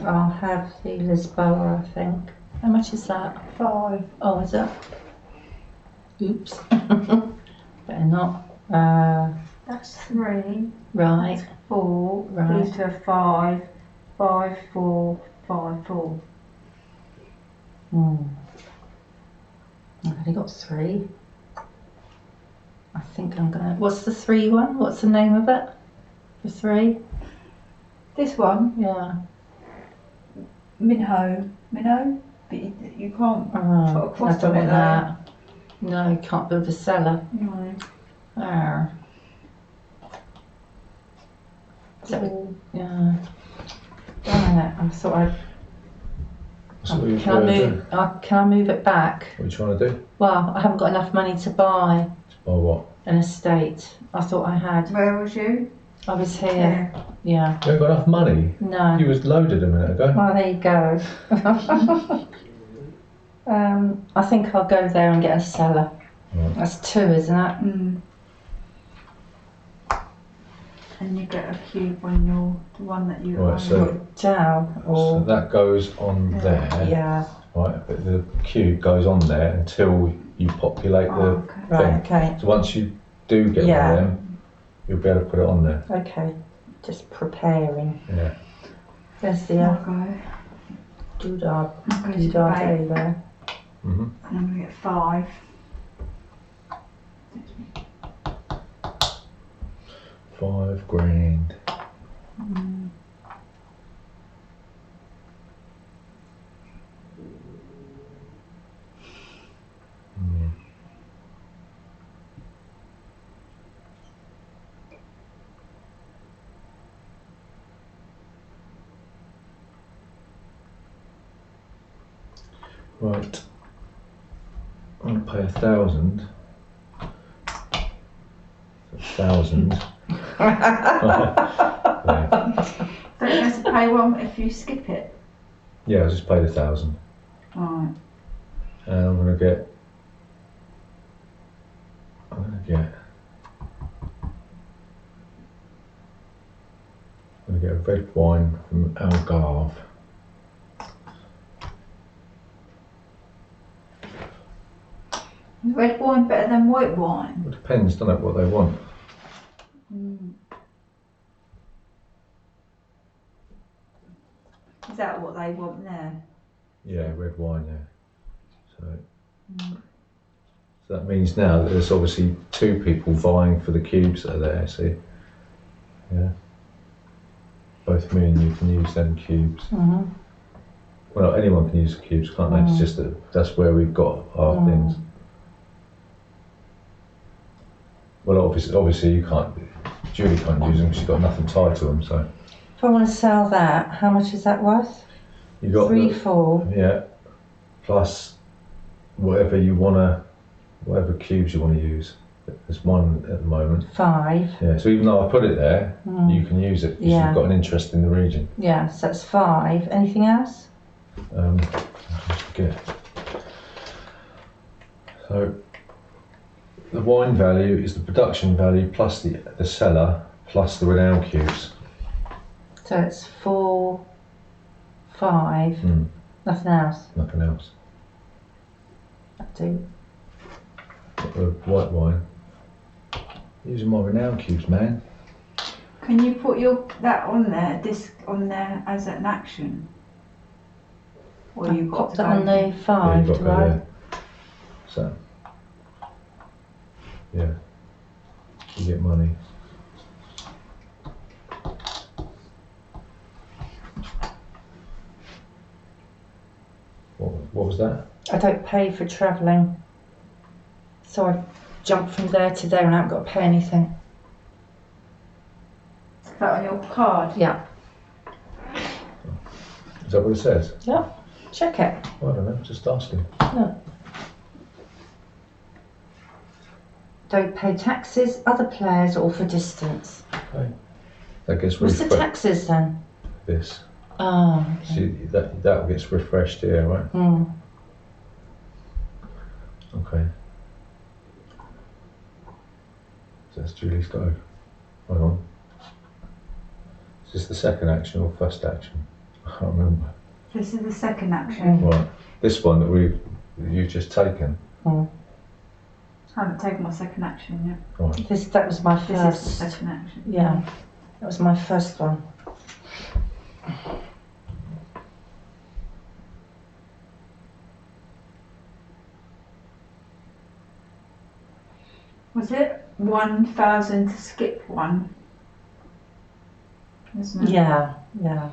I'll have the Lisboa, I think. How much is that? 5. Oh, is it? Oops. Better not. That's 3. Right. 4. Right. These are 5. 5, 4, 5, 4. I've only got 3. I think I'm gonna. What's the 3 one? What's the name of it? The 3? This one, Yeah. Minho. Minho? But you can't put a I cross don't on it want that. No, you can't build a cellar. though. No. Arr. So, yeah. Darn it, I thought I'd So what Can I move it back? What are you trying to do? Well, I haven't got enough money to buy Or what? an estate. I thought I had. Where was you? I was here. Yeah. You haven't got enough money? No. You was loaded a minute ago. Well, there you go. I think I'll go there and get a cellar. Right. That's 2, isn't it? Mm. And you get a cube when you're the one that you Right, own. so- Down So or that goes on there. yeah. Right, but the cube goes on there until you populate Oh, the okay. Right. thing. Okay. So once you do get Yeah. one of them, you'll be able to put it on there. Okay. Just preparing. Yeah. There's the Okay. doodad. I'm going to the Doodad bank there. Mhm. and I'm going to get 5. £5,000. Mm. Mm. Right. I'm going to pay 1,000. 1,000. Yeah. Don't you have to pay one if you skip it? Yeah, I just paid 1,000. Right. And I'm going to get a red wine from Algarve. Is red wine better than white wine? It depends, doesn't it, what they want. Mm. Is that what they want there? Yeah, red wine, yeah. So that means now that there's obviously 2 people vying for the cubes that are there, see? Yeah. Both me and you can use them cubes. Mhm. Well, anyone can use the cubes, can't they? It's just that that's where we've got our things. Well, obviously you can't, Julie can't use them because she's got nothing tied to them, so. If I want to sell that, how much is that worth? You got 3, 4. Yeah, plus whatever you wanna, whatever cubes you want to use. There's 1 at the moment. 5. Yeah, so even though I put it there, you can use it because Yeah. you've got an interest in the region. Yeah, so that's 5. Anything else? I just forget. So the wine value is the production value plus the cellar plus the renown cubes. So it's 4, 5. Nothing else. Nothing else. That'll do. Got the white wine. Using my renown cubes, man. Can you put that on there, disc on there as an action? Or you got Pop to that go- on the 5, Yeah, you've do got I? that, yeah. So, yeah, you get money. What was that? I don't pay for travelling. So I jump from there to there and I haven't got to pay anything. Is that on your card? Yeah. Is that what it says? Yeah. Check it. I don't know, just asking. No. Don't pay taxes, other players or for distance. Okay. That gets What's the refreshed. taxes then? This. Oh, okay. See, that gets refreshed here, right? Okay. So that's Julie's go. Hang on. Is this the second action or first action? I can't remember. This is the second action. Right. This one that you've just taken. I haven't taken my second action yet. Right. That was my This is the first. second action. Yeah. That was my first one. Was it 1,000 to skip one? Isn't it? Yeah, yeah.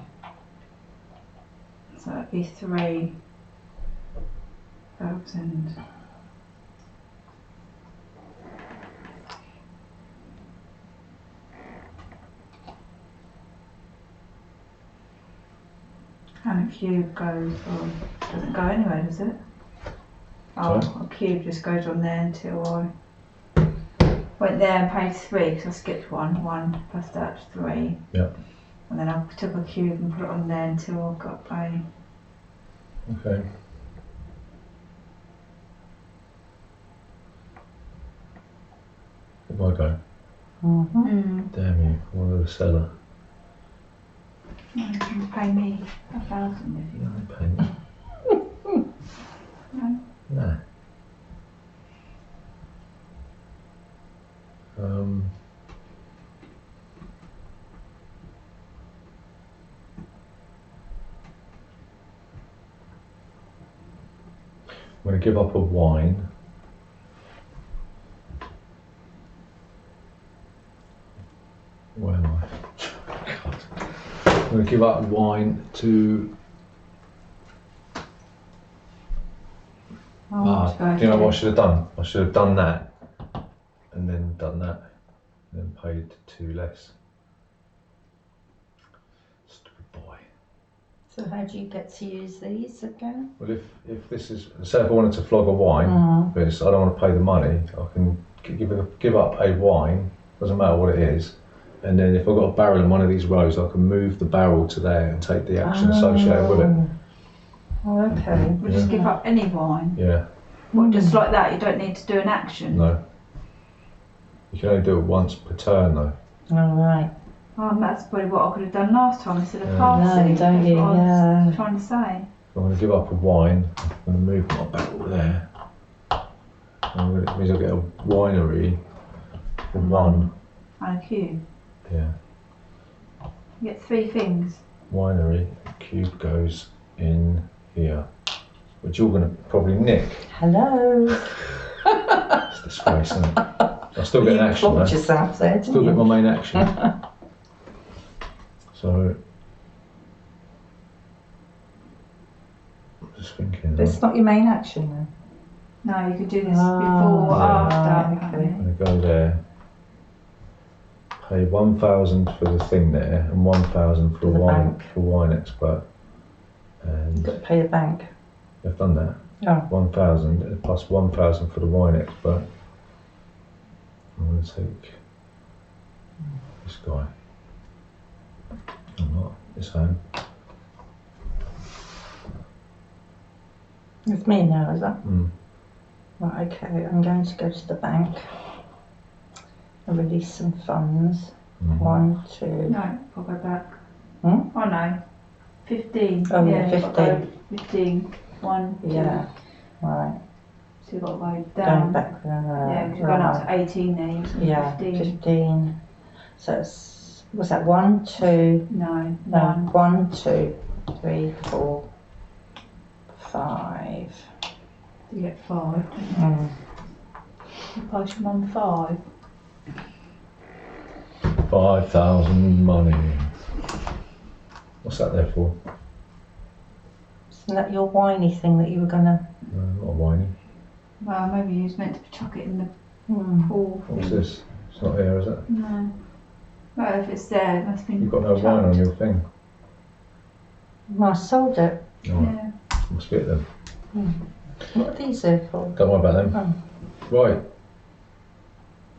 So it'd be 3,000. And a cube goes on. Doesn't go anywhere, does it? Oh, Sorry? a cube just goes on there until I went there and paid 3 because I skipped one. 1 plus that's 3. Yeah. And then I took a cube and put it on there until I got paid. Okay. If I go, damn you, what a seller. You can pay me 1,000 if you No, want. pay me. No. No. I'm going to give up a wine. Where am I? God. I'm going to give up wine to. Do you know what I should have done? I should have done that, and then done that, and then paid 2 less. Stupid boy. So how do you get to use these again? Well, if this is, say if I wanted to flog a wine, but I don't want to pay the money, I can give up a wine, doesn't matter what it is, and then if I've got a barrel in one of these rows, I can move the barrel to there and take the action associated with it. Oh, okay. We'll just give up any wine. Yeah. Well, just like that, you don't need to do an action. No. You can only do it once per turn though. All right. Oh, that's probably what I could have done last time instead of Yeah. passing. No, don't you? That's what I Yeah. was trying to say. I'm going to give up a wine, I'm going to move my barrel there. And it means I get a winery for 1. And a cube. Yeah. You get 3 things. Winery, cube goes in here, which you're going to probably nick. Hello. It's a disgrace, isn't it? I still get an action though. You yourself there, didn't Still you? get my main action. So, I'm just thinking. It's not your main action then? No, you could do this Ah, before or yeah. after. Okay. can't you? I'm going to go there. Pay 1,000 for the thing there, and 1,000 For the bank. for wine expert. You've And got to pay the bank. I've done that. Oh. 1,000 plus 1,000 for the wine expert. I'm going to take this guy. I'm not. This hand. It's me now, is that? Mm. Right, okay. I'm going to go to the bank and release some funds. Mhm. 1, 2. No, I'll go back. Hmm? Oh no. 15. Oh, yeah, you've got to 15. go 15. 1, 2. Yeah. Right. So you've got to go Going down. back. Yeah, because you're going up to 18 there. You're saying Yeah, 15. 15. So it's, what's that? 1, 2. No, No, 1. 1, 2, 3, 4, 5. You get 5. don't you? Mm. You pass your mum 5. 5,000 money. What's that there for? Isn't that your whiny thing that you were gonna? No, not a whining. Well, maybe you was meant to chuck it in the Hmm. pool What's thing. this? It's not here, is it? No. Well, if it's there, it must have been You've got no chucked. wine on your thing. Well, I sold it. Oh, Yeah. must be it then. What are these there for? Don't worry about them. Right.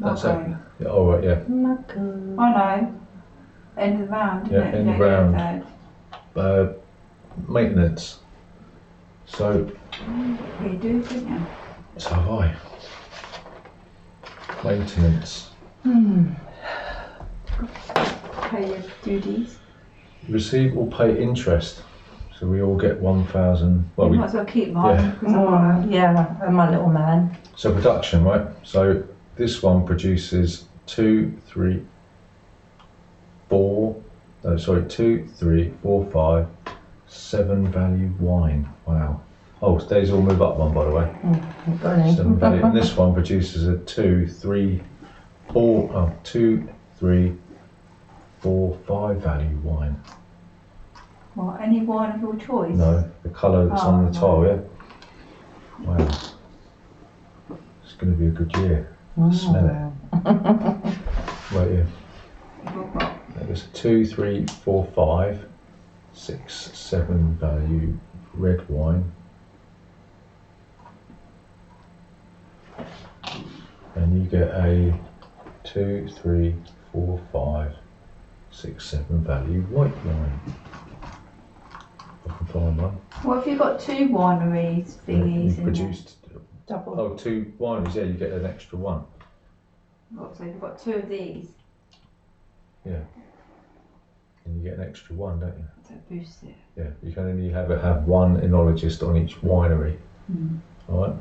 That's it. Okay. Yeah, oh, right, yeah. Marco. I know. End of the round, isn't Yeah, it? end You of don't round. get a Maintenance. So, third. Yeah, you do, didn't you? so have I. Maintenance. Pay your duties. Receive or pay interest. So we all get 1,000. Well, You we, might as well keep mine. yeah. Because I've got Yeah, and my little man. so production, right? So this one produces 2, 3, 4. No, sorry, 2, 3, 4, 5, 7 value wine. Wow. Oh, these all move up one, by the way. Got any? 7 value. And this one produces a 2, 3, 4. Oh, 2, 3, 4, 5 value wine. what, any wine of your choice? No, the colour that's on the Oh, tile, yeah. Wow. It's going to be a good year. Smell it. Right here. You've got It was 2, 3, 4, 5. 6-7 value red wine, and you get a 2, 3, 4, 5, 6, 7 value white wine. I can find one. What if you've got two wineries thingies You've in produced Double. oh 2 wineries. Yeah, you get an extra one. there? So you've got two of these. Yeah, and you get an extra one, don't you? To boost it. Yeah, you can only have one enologist on each winery. All right.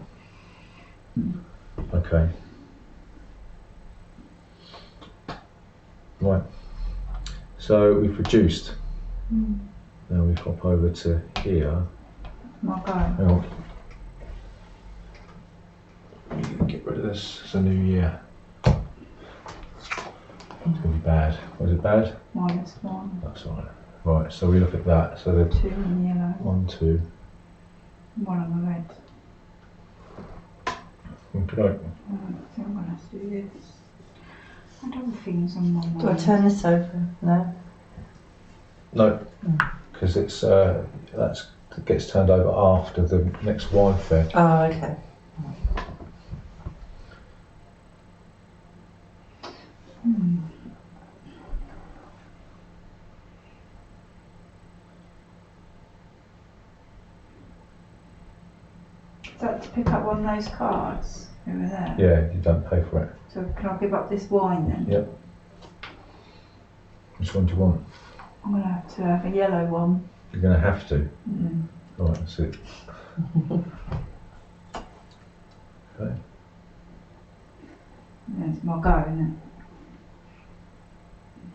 Okay. Right. So we've produced. Now we hop over to here. My go. Hang on. You can get rid of this. It's a new year. It's going to be bad. Was it bad? -1. That's all right. Right, so we look at that. So the 2 on yellow. 1, 2. 1 on the red. Okay. I think I'm going to have to do this. I had other things on my mind. Do I turn this over? No. No, because it's it gets turned over after the next wine fair. Oh, okay. Is that to pick up one of those cards over there? Yeah, you don't pay for it. So can I give up this wine then? Yep. Which one do you want? I'm going to have a yellow one. You're going to have to. Mm. Right, that's it. Okay. Yeah, it's my go, isn't it?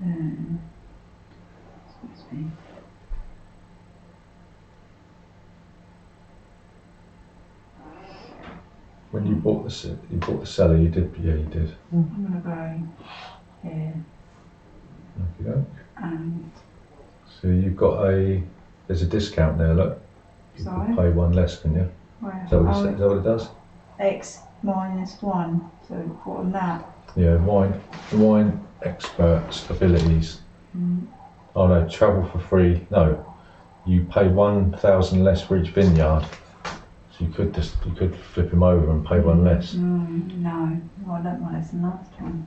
Then, excuse me. When you bought the cellar, you did. Yeah, you did. I'm going to go here Okay. and So you've got there's a discount there. Look, you Sorry? can pay one less, can you? where? Is that what, is that what it does? X -1. So what on that? Yeah, wine experts abilities. Oh no, travel for free. No, you pay 1,000 less for each vineyard. So you could flip him over and pay one less. No, I don't want less than last one.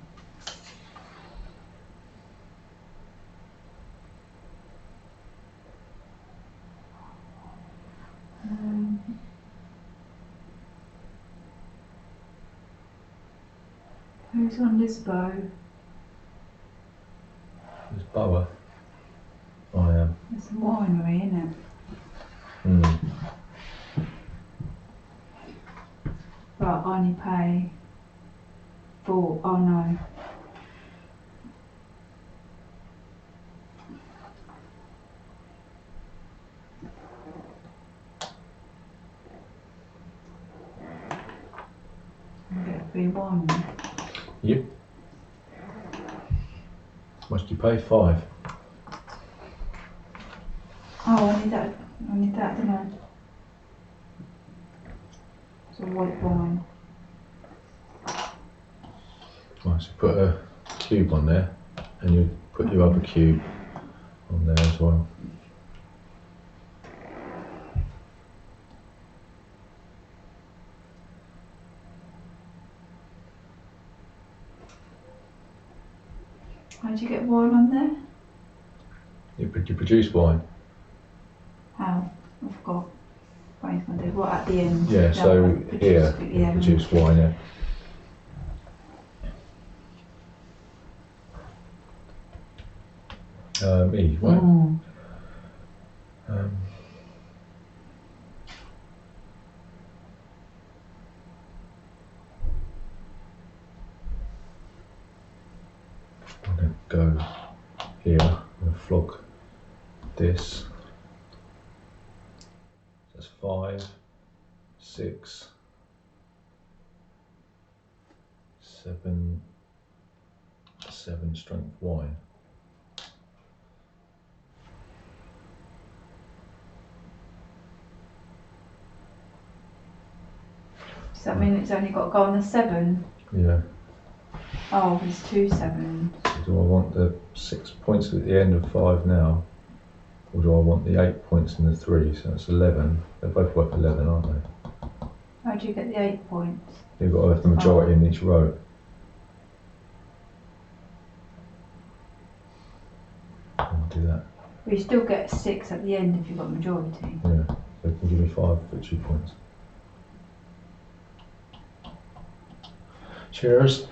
Who's on this bow? It's Boa. I am. It's a winery, isn't it? But I only pay 4. Oh no. I get a B1. Yep. How much do you pay? 5. Oh, I need that, don't I? It's a white wine. Right, so put a cube on there, and you put your other cube on there as well. How did you get wine on there? You produce wine. How? I forgot. What he's going to do. What, at the end? Yeah, so like, here you produce wine. Yeah. E, right? I'm going to go here and flog this. That's 5, 6, 7 strength wine. Does that mean it's only got to go on the 7? Yeah. Oh, there's 2 7s. So do I want the 6 points at the end of 5 now? Or do I want the 8 points and the 3? So that's 11. They're both worth 11, aren't they? How do you get the 8 points? You've got to have the majority in each row. I'll do that. But you still get 6 at the end if you've got majority. Yeah, so it can give me 5 victory points. Cheers.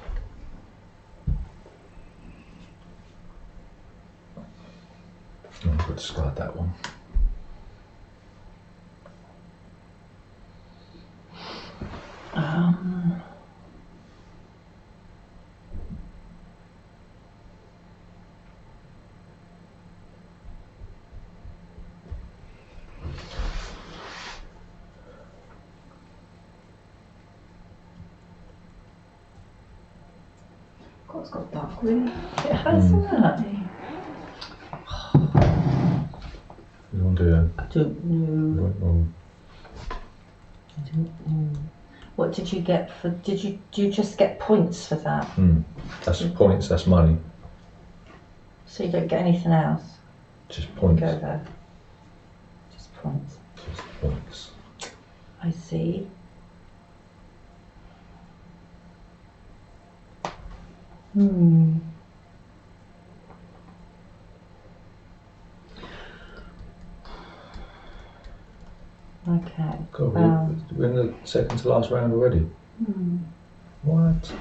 Oh, I've got to discard that one. God, it's got dark green. It has, isn't it? What do you want to do then? I don't know. I don't know. What did you get for? Do you just get points for that? That's points, that's money. So you don't get anything else? Just points. Go there. Just points. Just points. I see. Okay. God, we're in the second to last round already. What?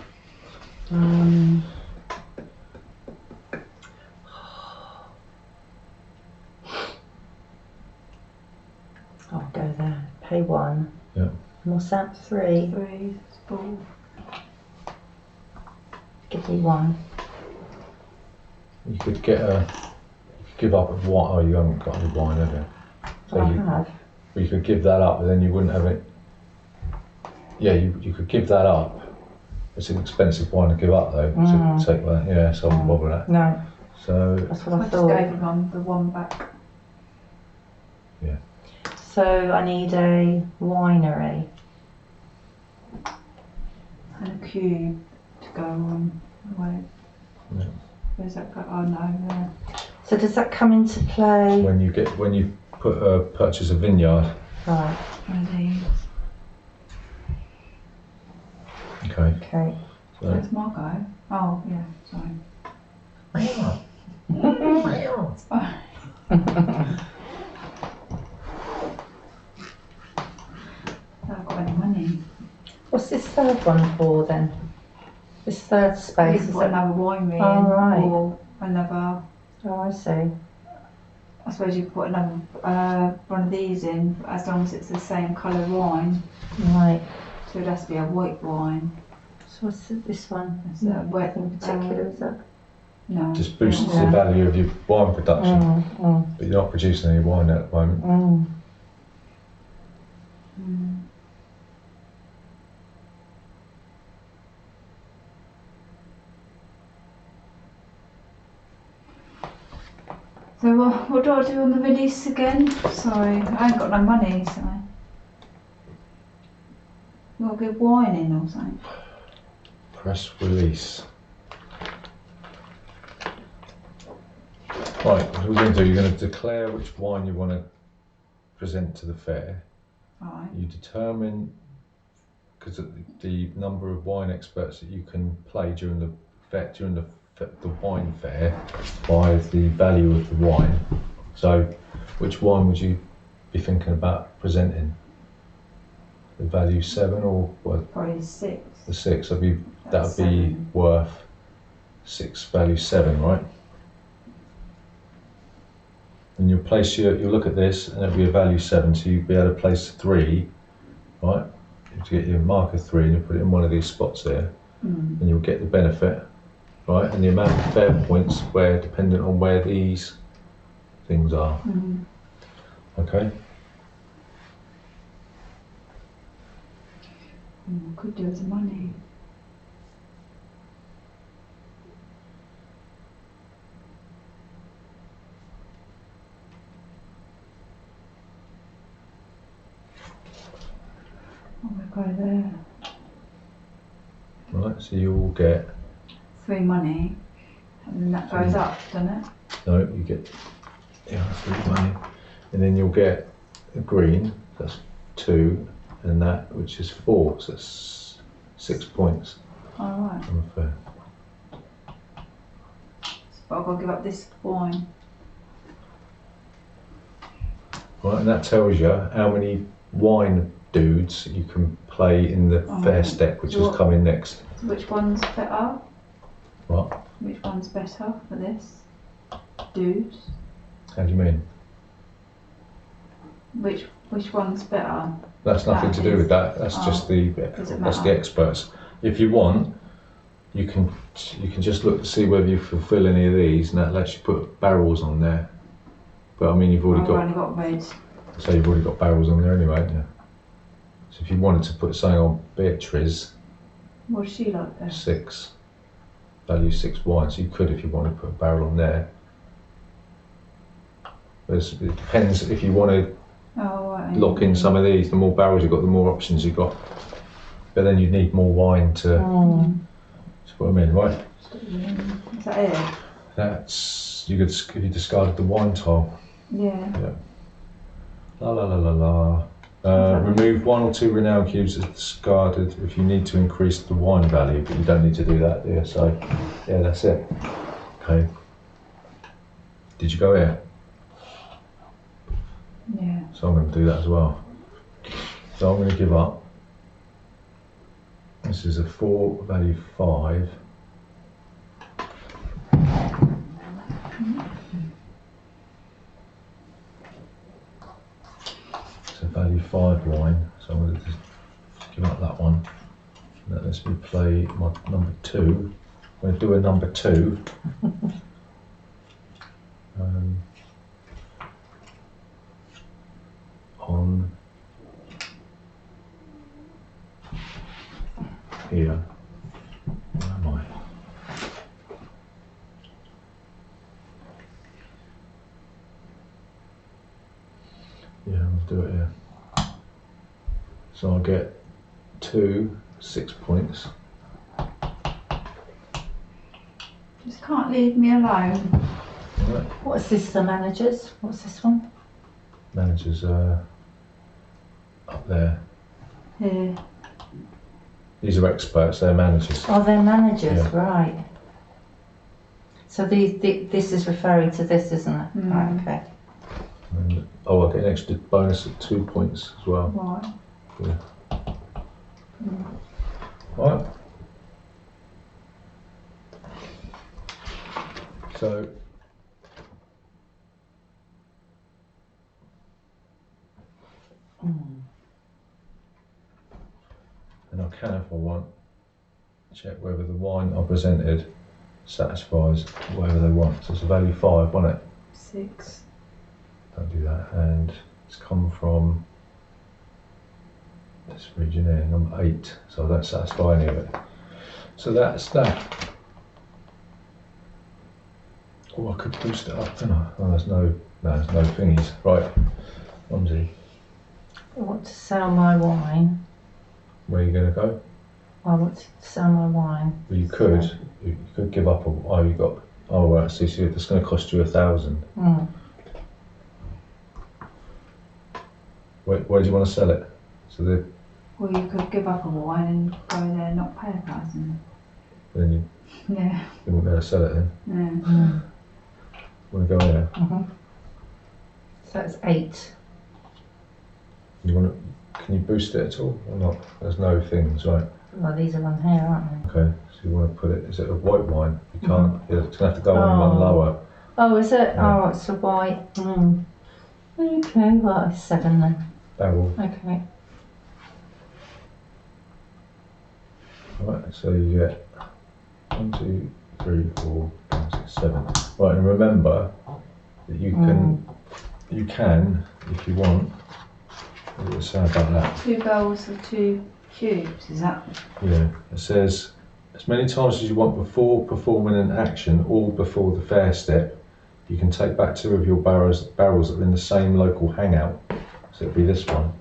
I'll go there. Pay 1. Yeah. And what's that? 3. 3, 4. Give me 1. You could get give up of wine. Oh, you haven't got any wine, have you? So I have. you could give that up, but then you wouldn't have it. Yeah, you could give that up. It's an expensive wine to give up, though. To take that, yeah. So I wouldn't bother that. No, So that's what I I just thought. gave him the 1 back. yeah, So I need a winery. And a cube to go on. Where, Yeah. where's that go? Oh no, there. So does that come into play? when you purchase a vineyard, Right. One of these. okay. Okay. So Where's my go? Oh yeah, sorry. It's fine. I haven't got any money. What's this third one for then? This third You space can is put that? another winery Oh, in, right. or another. Oh, I see. I suppose you could put another one of these in, as long as it's the same colour wine. Right. So it has to be a white wine. So what's this one? It's No, a wet. in particular, is it? No. just boosts Yeah. the value of your wine production, Mm. but you're not producing any wine at the moment. So what do I do on the release again? Sorry, I ain't got no money, so. You got to get wine in or something? Press release. Right, what we're going to do, you're going to declare which wine you want to present to the fair. Right. You determine, because the number of wine experts that you can play during the wine fair by the value of the wine. So, which wine would you be thinking about presenting? The value 7 or what? Probably 6. The 6. That would be That's 7. worth 6 value 7, right? And you'll place you'll look at this and it'll be a value 7, so you'll be able to place 3, right? To get your marker 3 and you put it in one of these spots there, and you'll get the benefit, right? And the amount of fair points where dependent on where these things are. Okay? Could do with the money. We'll go there. Right, so you will get, 3 money, and then that goes up, doesn't it? no, you get Yeah, that's 3 money. And then you'll get a green, that's 2, and that, which is 4, so that's 6 points. Alright. On the fair. But I've got to give up this wine. Right, and that tells you how many wine dudes you can play in the fair step, which is coming next. So which one's better? What? Which one's better for this? Dudes. How do you mean? Which one's better? That's nothing to do with that. That's just the experts. If you want, you can just look to see whether you fulfil any of these, and that lets you put barrels on there. But I mean, you've already I've only got red. So you've already got barrels on there anyway, haven't you? So if you wanted to put something on Beatrice, What does she like best? 6, value 6 wine, so you could if you wanted to put a barrel on there. But it depends if you want to lock in some of these. The more barrels you've got, the more options you've got. But then you need more wine to put them in, right? Is that it? That's you could if you discarded the wine tile. Yeah. La la la la la. Remove 1 or 2 renown cubes as discarded if you need to increase the wine value, but you don't need to do that, do you? So, yeah, that's it. Okay. Did you go here? Yeah. So I'm going to do that as well. So I'm going to give up. This is a 4, value 5. So value 5 wine. So I'm going to just give up that one. And that lets me play my number 2. I'm going to do a number 2. On here. Where am I? Yeah, I'll do it here. So I'll get 2 6 points. Just can't leave me alone. Right. What's this, the managers? What's this one? Managers up there. Here. These are experts, they're managers. Oh, they're managers, Yeah. right. So this is referring to this, isn't it? Right, okay. And, I get an extra bonus of 2 points as well. Right. Yeah. Right. So and I can, if I want, check whether the wine I presented satisfies whatever they want. So it's a value 5, wasn't it? 6. Don't do that. And it's come from this region here, number 8. So I don't satisfy any of it. So that's that. Oh, I could boost it up, couldn't I? Oh, there's no thingies. Right, Mumsy, I want to sell my wine. where are you going to go? I want to sell my wine. Well, you could give up. Right, so it's going to cost you 1,000. Where do you want to sell it? So Well, you could give up a wine and go there and not pay a price. then you Yeah. won't be able to sell it then. Yeah. Want to go here? So it's 8. Can you boost it at all or not? There's no things, right? Well, these are on here, aren't they? Okay, so you want to put it, is it a white wine? You can't, it's going to have to go on one lower. Oh, is it? Yeah. Oh, it's a white. Okay, well, it's 7 then. Barrel. Okay. Right, so you get 1, 2, 3, 4, 5, 6, 7. Right, and remember that you can, if you want, what does it say about that? 2 barrels of 2 cubes, is that? Yeah, it says as many times as you want before performing an action or before the fair step, you can take back 2 of your barrels that are in the same local hangout. So it'll be this one.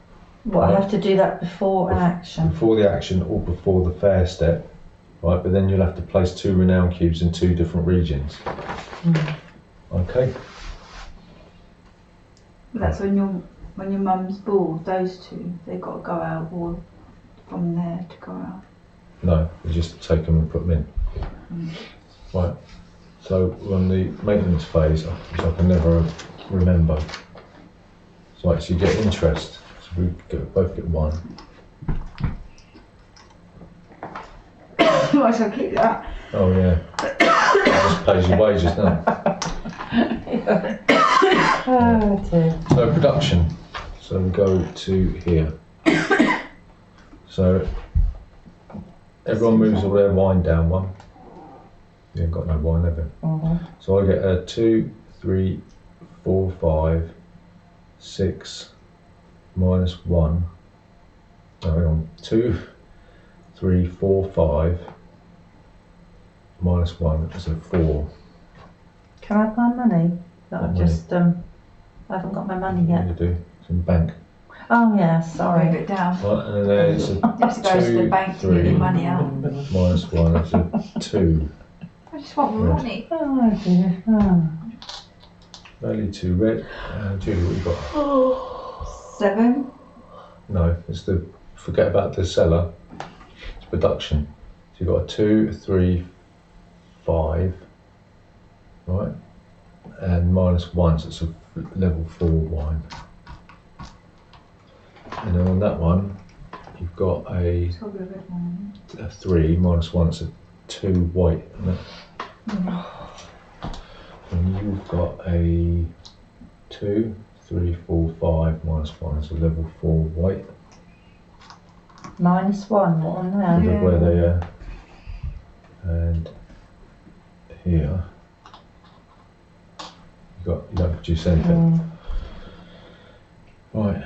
What, I have to do that before an action? Before the action or before the fair step, right? But then you'll have to place 2 renown cubes in 2 different regions. Okay. That's when your mum's bored, those two, they've got to go out or from there to go out. No, you just take them and put them in. Right, so we're on the maintenance phase, which I can never remember. So, right, so you get interest, so we both get 1. I shall keep that. Oh yeah, that just pays your wages now. Oh dear. So production, so we go to here. So everyone moves all their wine down 1. You ain't got no wine, have you? Mm-hmm. So I get a 2, 3, 4, 5, 6, minus 1. No, hang on. 2, 3, 4, 5, minus 1, so 4. Can I have my money? That What I've money? just I haven't got my money What yet. do you do? It's in the bank. Oh yeah, Move sorry. it down. Right, and then there's a You have to go to the 2, bank to get 3, your money out. minus 1, that's a 2. I just want Red. money. Oh dear. Oh. Only 2 red. Julie, what you got? 7. No, it's the, forget about the cellar, it's production. So you've got a 2, 3, 5, right? And minus 1, so it's a level 4 wine. And then on that one, you've got a, It's got to be a red one. a 3, minus 1, it's a 2 white, isn't it? And you've got a 2, 3, 4, 5, minus 1, it's a level 4 white. -1, what on there? Yeah. Where they are. And here, you don't produce anything. Right,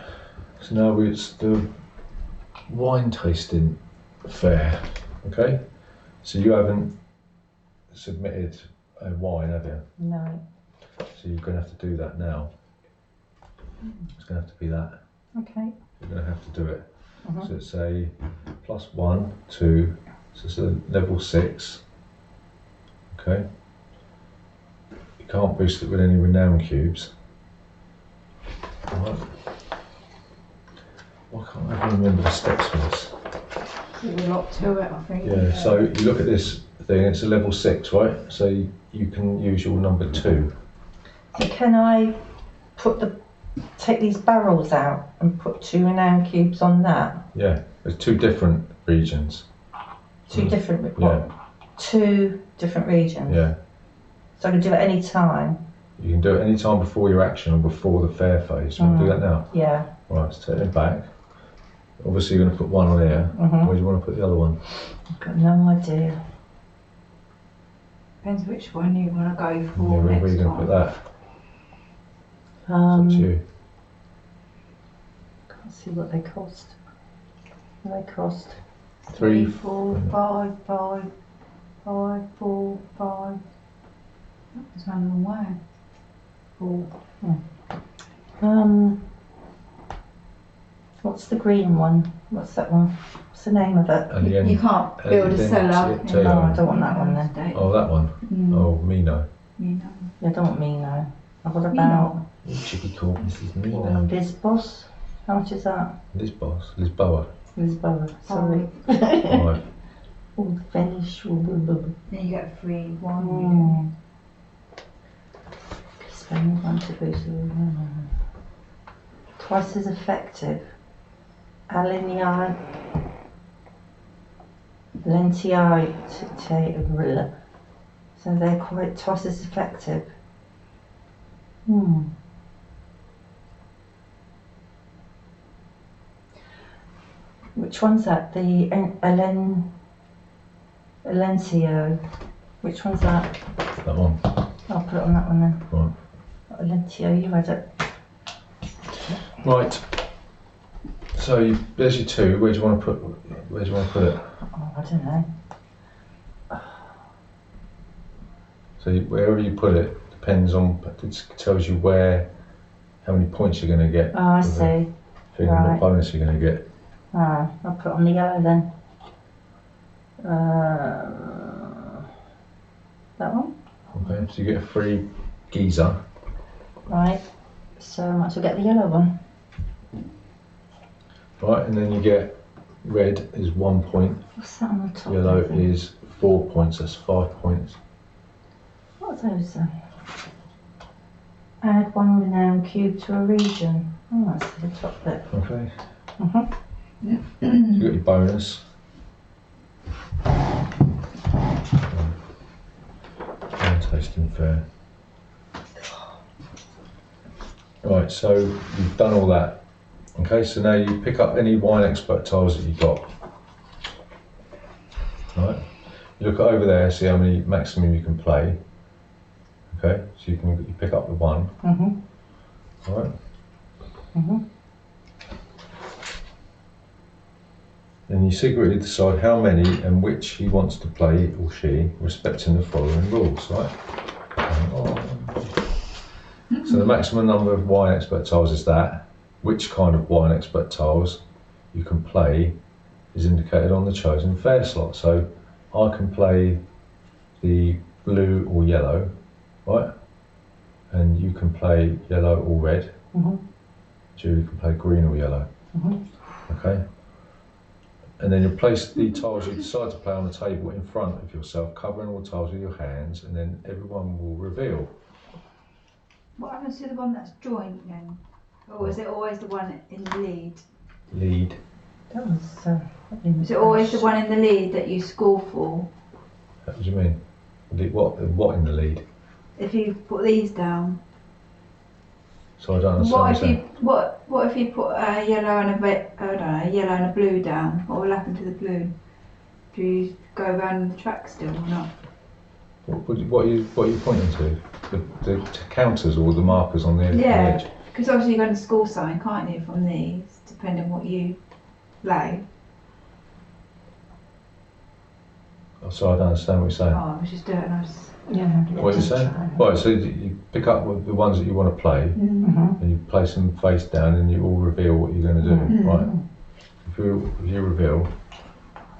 so now it's the wine tasting fair, okay? So you haven't submitted a wine, have you? No. So you're going to have to do that now. It's going to have to be that. Okay. You're going to have to do it. Mhm. So it's a +1, 2, so it's a level 6, okay? You can't boost it with any renown cubes. Right. Why can't I remember the steps for this? There's a lot to it, I think. Yeah, so you look at this thing, it's a level 6, right? So you can use your number 2. So can I take these barrels out and put 2 renown cubes on that? Yeah, there's 2 different regions. 2 different, Yeah. 2 different regions? Yeah, So I can do it any time? you can do it any time before your action or before the fair phase. You want to do that now? Yeah. Right, let's take it back. Obviously you're going to put one on here. Mhm. Where do you want to put the other one? I've got no idea. Depends which one you want to go Yeah, for where are next you going to time. put that? It's up to you. Can't see what they cost. What they cost? 3, 4, 5, 5, 5, 4, 5. That's a long way. 4. What's the green one? What's that one? What's the name of it? and the end. You can't build a then cellar. it's it, No, I don't want that one then. State. Oh, that one. Mm. Oh, Mino. You know. I don't want Mino. What about Mino. Chippy called Mrs. Mino. Lisbos? How much is that? Lisboa. Lisboa, sorry. Right. All Finnish. Then you get a free one. Spending one to boost. Twice as effective. Alinei. Lentiai. So they're quite twice as effective. Which one's that? The Alentio. Which one's that? That one. I'll put it on that one then. Right. Alentio, you had it. Right. So there's your 2. Where do you want to put? Where do you want to put it? Oh, I don't know. So wherever you put it depends on. It tells you how many points you're going to get. Oh, I for the see. thing and Right. what bonus you're going to get. Ah, I'll put it on the yellow then. That one? Okay. So you get a free geezer. Right. So I might as well get the yellow one. Right, and then you get red is 1 point, What's that on the top? yellow there? is 4 points, that's 5 points. What are those? Add one renowned cube to a region. Oh, that's the top bit. Okay, Mhm. so you got your bonus. And tasting fair. Right, so you've done all that. Okay, so now you pick up any wine expert tiles that you've got. Right, you look over there, see how many maximum you can play. Okay, so you pick up the one. Mhm. Right. Mhm. Then you secretly decide how many and which he wants to play, or she, respecting the following rules, right? So the maximum number of wine expert tiles is that. Which kind of wine expert tiles you can play is indicated on the chosen fair slot. So I can play the blue or yellow, right? And you can play yellow or red. Mhm. Julie can play green or yellow. Mhm. Okay? And then you place the tiles you decide to play on the table in front of yourself, covering all tiles with your hands, and then everyone will reveal. What happens to the one that's joined then? Or is it always the one in the lead? Lead. That was. Is it always the one in the lead that you score for? What do you mean? What in the lead? If you put these down. So I don't understand What if what you you're what if you put a yellow and a yellow and a blue down? What will happen to the blue? Do you go around the track still or not? what are you pointing to? The counters or the markers on the edge? Yeah, because obviously you're going to score something, can't you, from these, depending on what you lay. So I don't understand what you're saying. Oh, I was just doing it. Yeah. What are you saying? Right, so you pick up the ones that you want to play, Mhm. and you place them face down, and you all reveal what you're going to do, Mhm. right? If you reveal,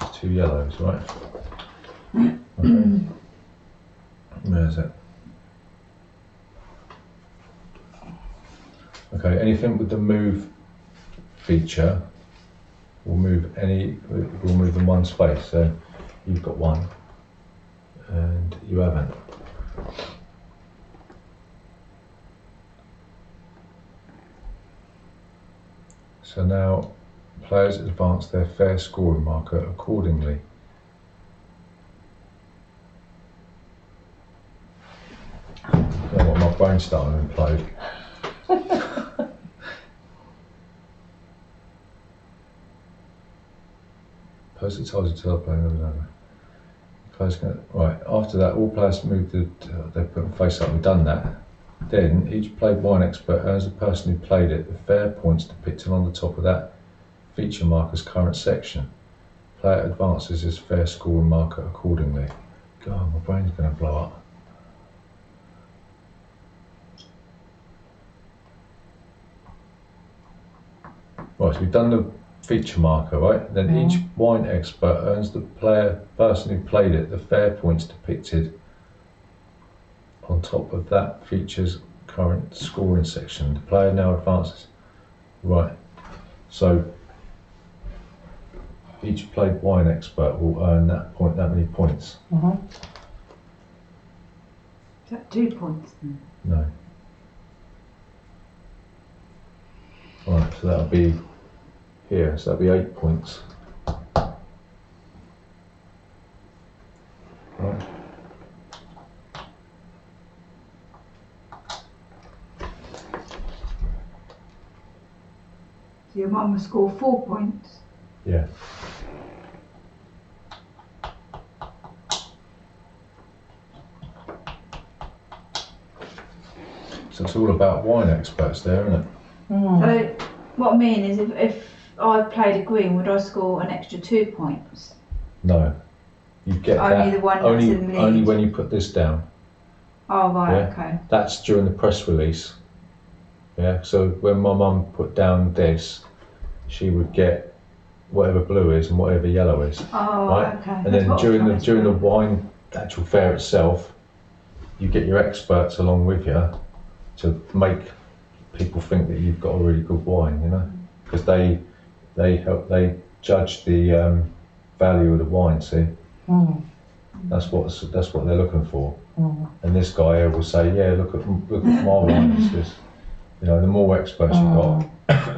it's 2 yellows, right? Okay. Where's it? Okay, anything with the move feature will move in one space. So you've got one, and you haven't. So now players advance their fair scoring marker accordingly. You know what, my brain's starting to implode. Post the tiles until playing over. Right, after that, all players move they put them face up, we've done that. Then each played wine expert earns the person who played it the fair points depicted on the top of that feature marker's current section. Player advances his fair score and marker accordingly. God, my brain's going to blow up. Right, so we've done the feature marker, right? Then each wine expert earns the person who played it the fair points depicted on top of that feature's current scoring section. The player now advances. Right, so each played wine expert will earn that many points. Mhm. Is that 2 points then? No. Right, so that'll be here, so that'll be 8 points. Right. So your mum will score 4 points. Yeah. So it's all about wine experts there, isn't it? So what I mean is if I played a green, would I score an extra 2 points? No. You get Only that the one that's in the lead. only when you put this down. Oh right, Yeah. okay. That's during the press release. Yeah. So when my mum put down this, she would get whatever blue is and whatever yellow is. Oh right? okay. And That's then what I was during the trying to wine actual fair itself, you get your experts along with you to make people think that you've got a really good wine, you know, because they judge the value of the wine. See, that's what they're looking for. And this guy here will say, yeah, look at my wine. It's this, you know, the more experts you've got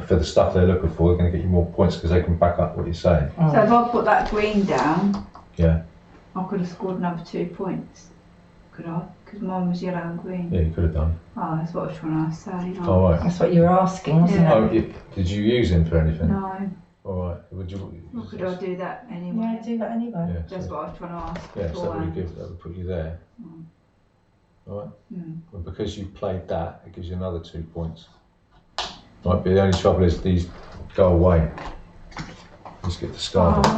for the stuff they're looking for, they're going to get you more points because they can back up what you're saying. So if I put that green down, Yeah. I could have scored another 2 points. Could I? Because mine was yellow and green. Yeah, you could have done. Oh, that's what I was trying to say. No. All right. That's what you were asking, wasn't Yeah. it? Oh, did you use him for anything? No. All right. Would you? Or could I do that anyway? Yeah, do that anyway. Yeah. That's So, what I was trying to ask yeah. So that beforehand. would put you there. All right. Well, because you played that, it gives you another 2 points. Right. But the only trouble is these go away. Just get discarded.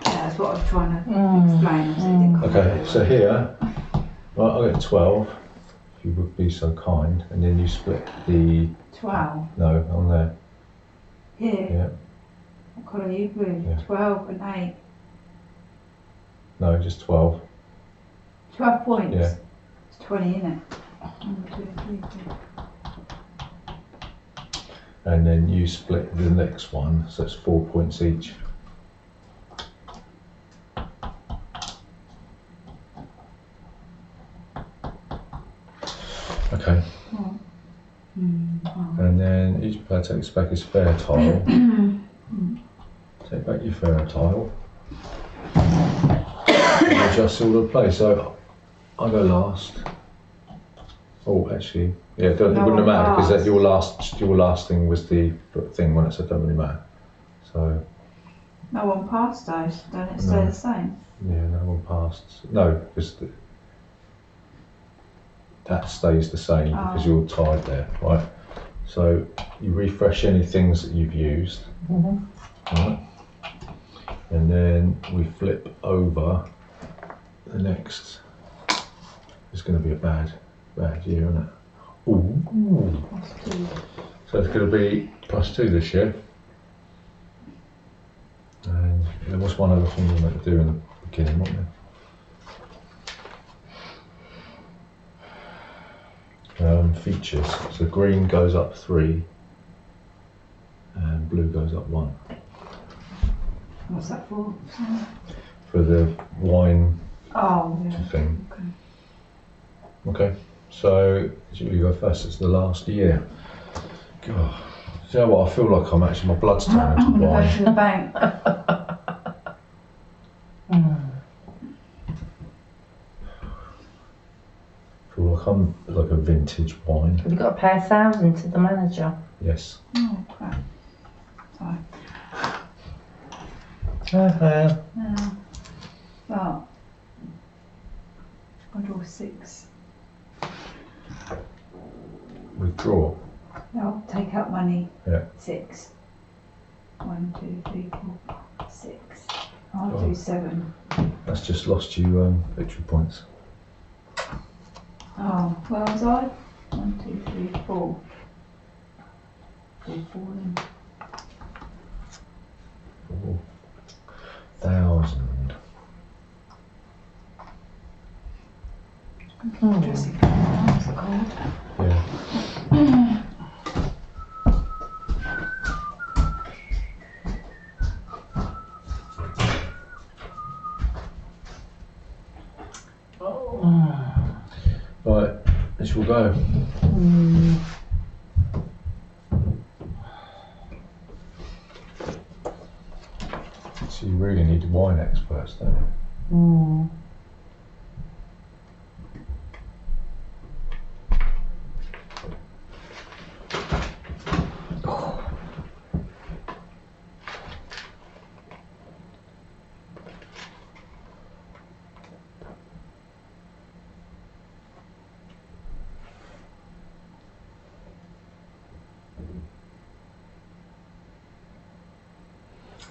Yeah, that's what I was trying to explain. So it didn't come Okay. out. So here, right, I get 12. If you would be so kind, and then you split the 12. no on there. Here. Yeah. What colour are you blue? Yeah. 12 and 8. No, just 12. 12 points. Yeah. It's 20, isn't it? 1, 2, 3, 4. And then you split the next one, so it's 4 points each. Okay. And then each player takes back his fair tile. Take back your fair tile. And adjust all the play. So I go last. Oh, actually, yeah, it wouldn't have mattered because that your last thing was the thing when it said don't really matter. So No one passed those, don't it stay the same? yeah, no one passed. No, because that stays the same because you're tied there, right? So you refresh any things that you've used, right? And then we flip over the next. It's going to be a bad year, isn't it? Ooh. So it's going to be +2 this year. And there was one other thing we meant to do in the beginning, wasn't there? Features. So green goes up 3 and blue goes up 1. What's that for? For the wine Oh, yeah. thing. Okay. Okay, so you go first. It's the last year. God, you know what? I feel like my blood's turning I'm to going to go wine. to the bank. I feel like I'm like a vintage wine. Have you got to pay 1,000 to the manager? Yes. Oh, crap. Sorry. Well, I'll draw 6. Withdraw. I'll take out money. Yeah. 6. 1, 2, 3, 4, 6. I'll Oh. do 7. That's just lost you victory points. Oh, where was I? 1, 2, 3, 4. 4 falling. 4,000. Dressing for arms are cold. Yeah. Right, this will go. So you really need wine experts, don't you?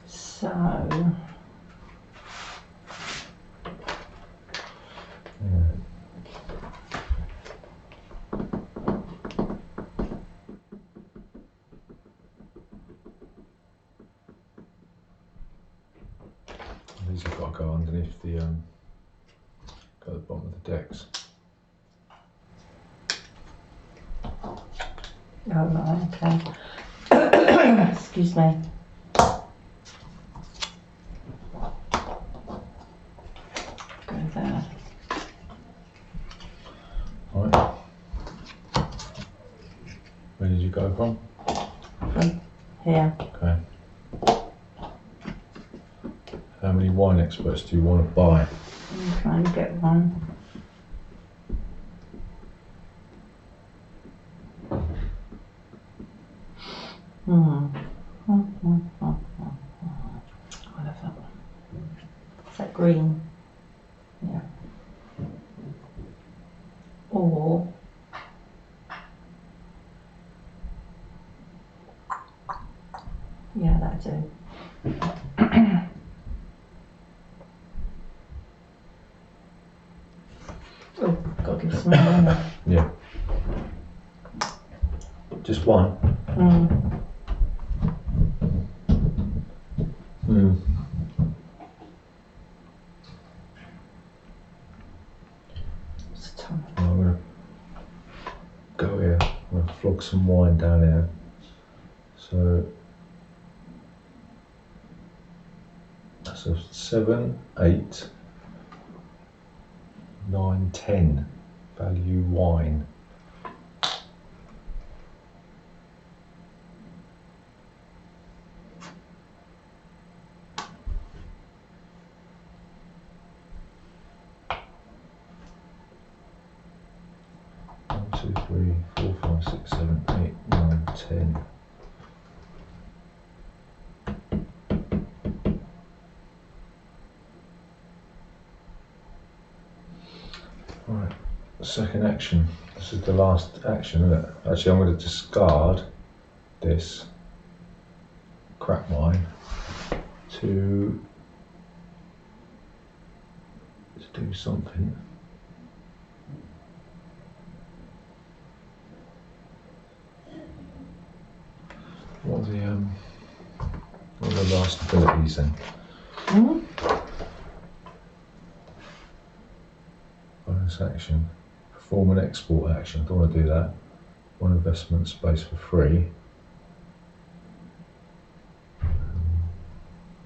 So, These have got to go underneath the go at the bottom of the decks. Oh, right, okay. Excuse me. Go there. Right. Where did you go from? From here. Okay. How many wine experts do you want to buy? I'm trying to get one. I'll have that one. Is that green? Yeah. Or yeah, that'll do. Oh, gotta give some more. Yeah. Just one? It's a ton. I'm going to go here. I'm going to flog some wine down here. So that's a 7, 8, 9, 10 value wine. One, 2, 3, 4, 5, 6, 7, 8, 9, 10. Right, second action. This is the last action, isn't it? Actually, I'm going to discard this crap wine to do something. What are the last abilities then? Bonus action. Perform an export action. Don't want to do that. One investment space for free.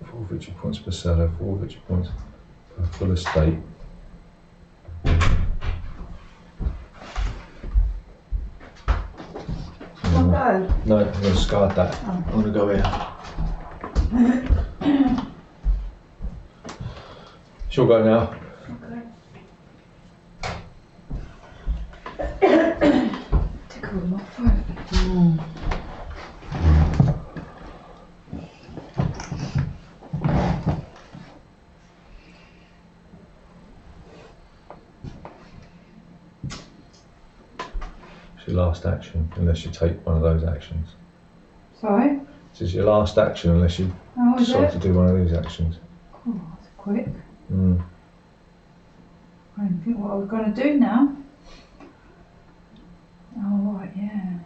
4 victory points per seller, 4 victory points per full estate. Go. No, I'm going to discard that. Oh. I'm going to go here. She'll go now. Tickle them off, won't it? It's your last action, unless you take one of those actions. Sorry? This is your last action, unless you Oh, is decide it? to do one of these actions. Oh, that's quick. Mm. I don't think what we're going to do now. Oh, right, yeah.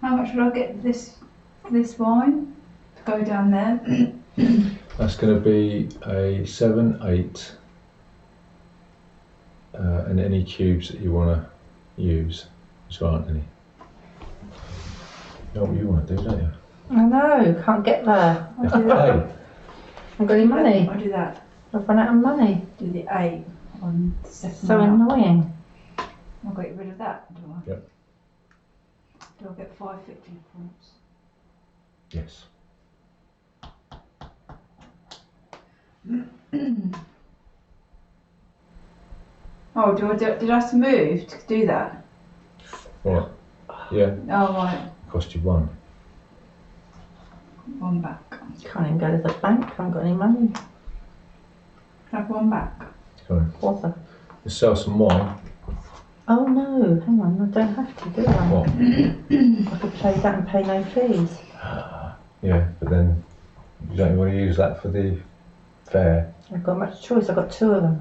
How much will I get this wine to go down there? That's going to be a 7, 8, and any cubes that you want to use, which aren't any. You know what you want to do, don't you? I know, can't get there. You have to pay. I've got any money. I'll do that. I've run out of money. Do the 8 on the second So one up. annoying. I'll get rid of that, do I? Yep. Do I get 5 victory points? Yes. Oh, did I have to move to do that? Right. Yeah. Oh, right. Cost you 1. One back. Can't even go to the bank, haven't got any money. Can I have one back? Go on. Bother. You sell some wine. Oh no, hang on, I don't have to, do I? What? I could play that and pay no fees. Yeah, but then you don't want to use that for the fair. I've got much choice, I've got 2 of them.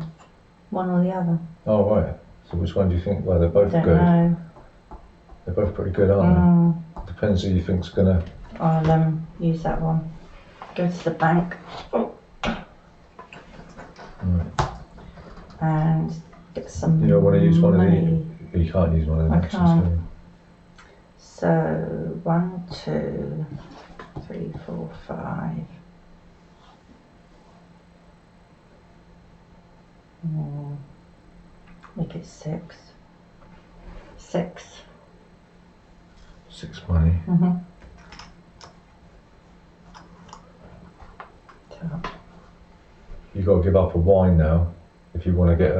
One or the other. Oh, right. So which one do you think? Well, they're both Don't good. know. They're both pretty good, aren't they? Depends who you think's going to... I'll use that one. Go to the bank. Oh. Right. And get some You don't want to use one money. of the... You can't use one of the I actions, can't. can you? So 1, 2, 3, 4, 5. Make it 6. 6. 6 money. Mm-hmm. Top. You've got to give up a wine now if you want to get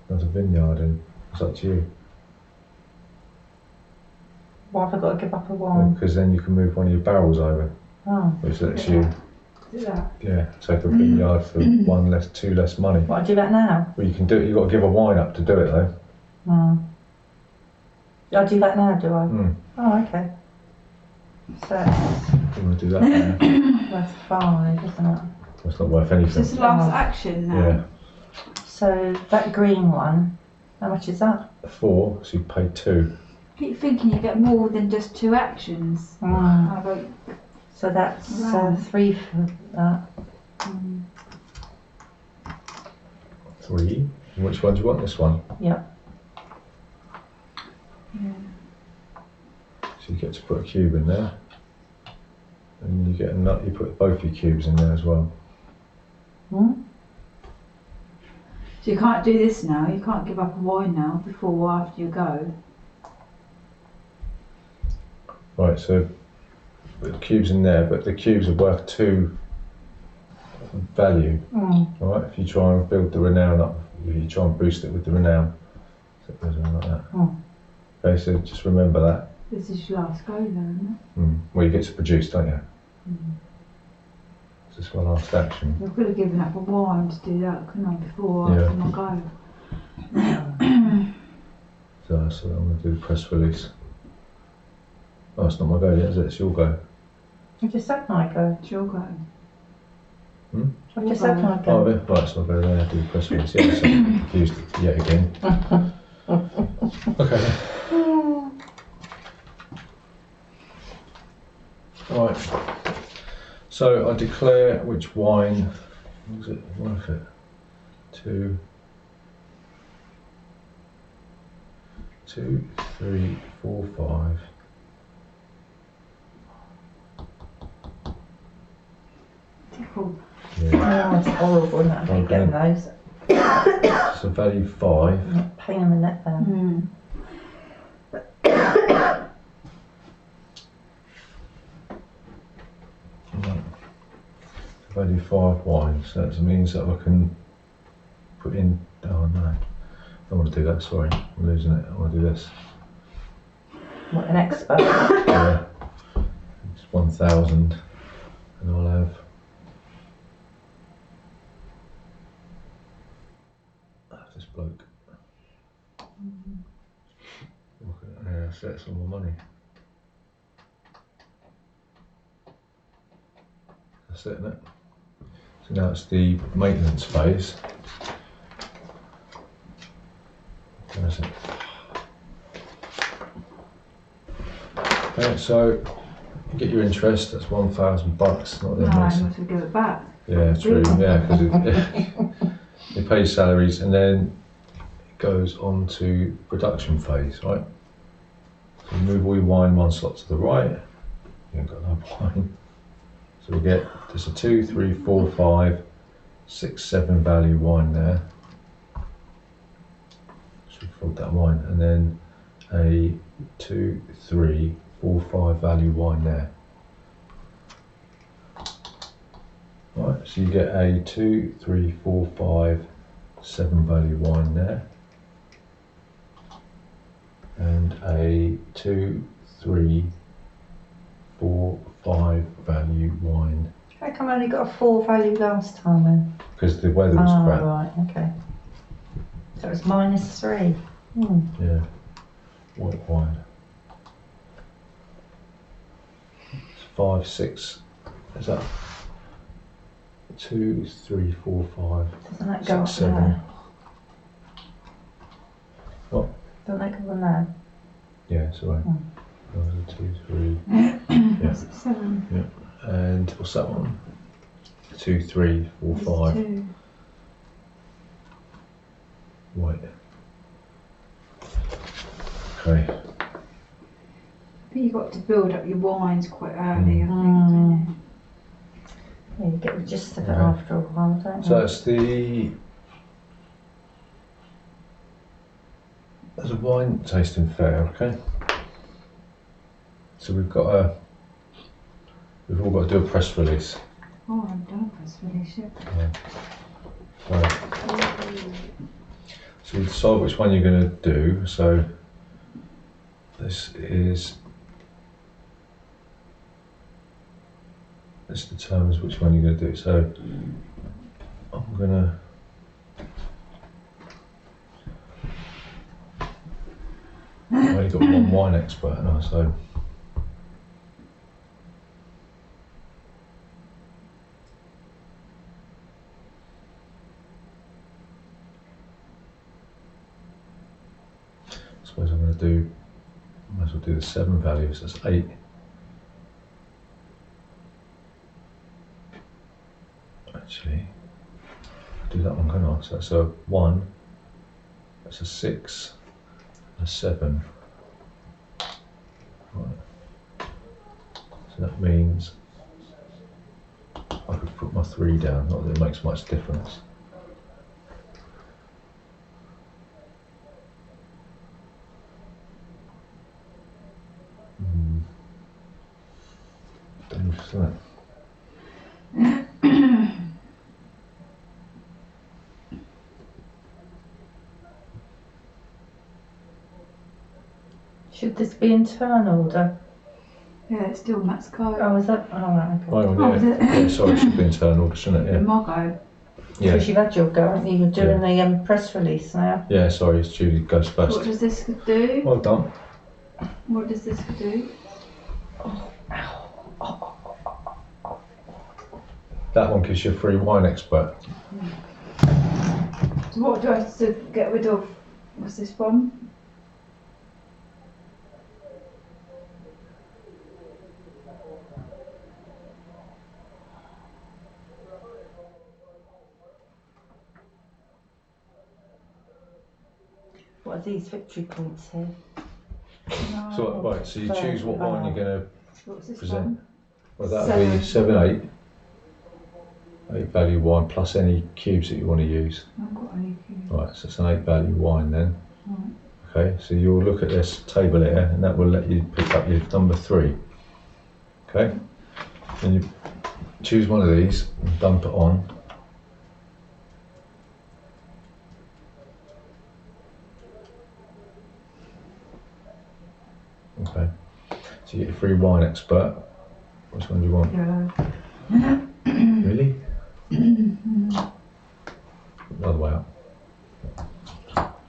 another vineyard in. It's up to you. Why have I got to give up a wine? Because then you can move one of your barrels over, Oh, which lets you, Do that. yeah, take a vineyard for 2 less money. what, I do that now? Well, you can do it. You've got to give a wine up to do it though. I do that now, do I? Mm. Oh, okay. So You want to do that now? that's 5, isn't it? It's not worth So anything. it's the last action now. Yeah, So that green one, how much is that? 4, so you pay 2. Keep thinking you get more than just 2 actions. I vote. So that's Wow. 3 for that. 3. And which one do you want? This one. Yep. So you get to put a cube in there, and you get a nut. You put both your cubes in there as well. Hmm? So you can't do this now. You can't give up a wine now before or after you go. Right. So put the cubes in there, but the cubes are worth 2 value. Mm. All right. If you try and build the renown up, if you try and boost it with the renown, so it goes on like that. Mm. Okay. So just remember that. This is your last go then, isn't Well, you get to produce, don't you? This is my last action. it? I could have given up a wine to do that, couldn't I, before or Yeah. after my go. So I'm going to do the press release. Oh, it's not my go yet, is it? It's your go. I just said my go. It's your go. I just said my Oh, go. yeah. Right, so I'll go there and do the press release. Yeah, so I'm confused yet again. Okay. Right. So I declare which wine was it worth it? 2, 3, 4, 5. Tickle. Yeah. Oh, it's horrible, isn't it? I hate getting those. So value 5. Pain in the neck there. Right. Value 5 wines. So that means that I can put in. Oh no, I don't want to do that. Sorry, I'm losing it. I want to do this. What, an expert? Yeah, it's 1,000, and I'll have. This bloke. Look at that. Yeah, so that's all my money. That's it, isn't it? So now it's the maintenance phase. Where is it? Okay, so you get your interest. That's $1,000. Not that No, I much. must have give it back. Yeah, true. Yeah, because you pay salaries and then it goes on to production phase, right? So you move all your wine 1 slot to the right. You haven't got no wine. So we get there's a 2, 3, 4, 5, 6, 7 value wine there. So we filled that wine, and then a 2, 3, 4, 5 value wine there. Right, so you get a 2, 3, 4, 5, 7 value wine there, and a 2, 3, 4, 5 value wine. How come I only got a 4 value last time then? Because the weather was crap. Right, okay. So it's -3. Yeah, white wine. It's 5, 6. Is that 2, 3, 4, 5, Doesn't that go 6, up 7? there? What? Doesn't that go on there? Yeah, sorry. 1, 2, 3. Yeah. 6, 7. Yeah. And what's that one? 2, 3, 4, 5. 2. White. Okay. But you've got to build up your wines quite early, I think, don't you? Yeah, you get the gist of it Yeah. after a while, don't So you? that's there's a wine tasting fair, okay? So we've all got to do a press release. Oh, I'm done with this release yet. So you decide which one you're going to do. So this determines which one you're going to do. So I'm going to I've only got one wine expert now, so I suppose I'm going to might as well do the 7 values, that's 8. Actually, do that one, can't I? So that's a 1, that's a 6, a 7. Right. So that means I could put my 3 down, not that it makes much difference. Dangerous, isn't it? Should this be in turn order? Yeah, it's still Matt's card. Oh, is that? Oh, right, okay. Oh, is yeah. it? Yeah, sorry, it should be internal, shouldn't The it? Moggo. Yeah. Because you've had your go, haven't you? You're doing the press release now. Yeah, sorry, Judy goes What first. does this do? Well done. What does this do? That one gives you a free wine expert. So what do I have to get rid of? What's this from? What are these victory points here? No. So right, so you choose what wine you're going to What's this present. from? Well, that'll be 7, 8 value wine plus any cubes that you want to use. I haven't got any cubes. Right, so it's an 8 value wine then. Right. Okay, so you'll look at this table here and that will let you pick up your number 3. Okay, and you choose one of these and dump it on. Okay, so you get your free wine expert. Which one do you want? Yellow. Really? Another way up.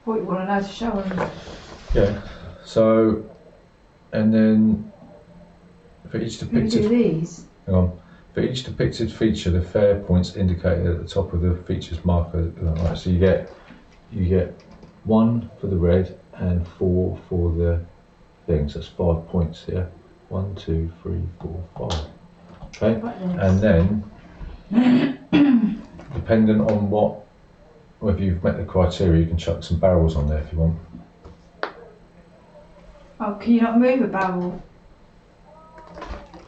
What you want to know to show them? Yeah, so, and then for each Can we do depicted, these? hang on, for each depicted feature, the fair points indicated at the top of the features marker. Right, so you get 1 for the red and 4 for the things. That's 5 points here. 1, 2, 3, 4, 5. Okay, Like this. and then depending on whether you've met the criteria, you can chuck some barrels on there if you want. Oh, can you not move a barrel?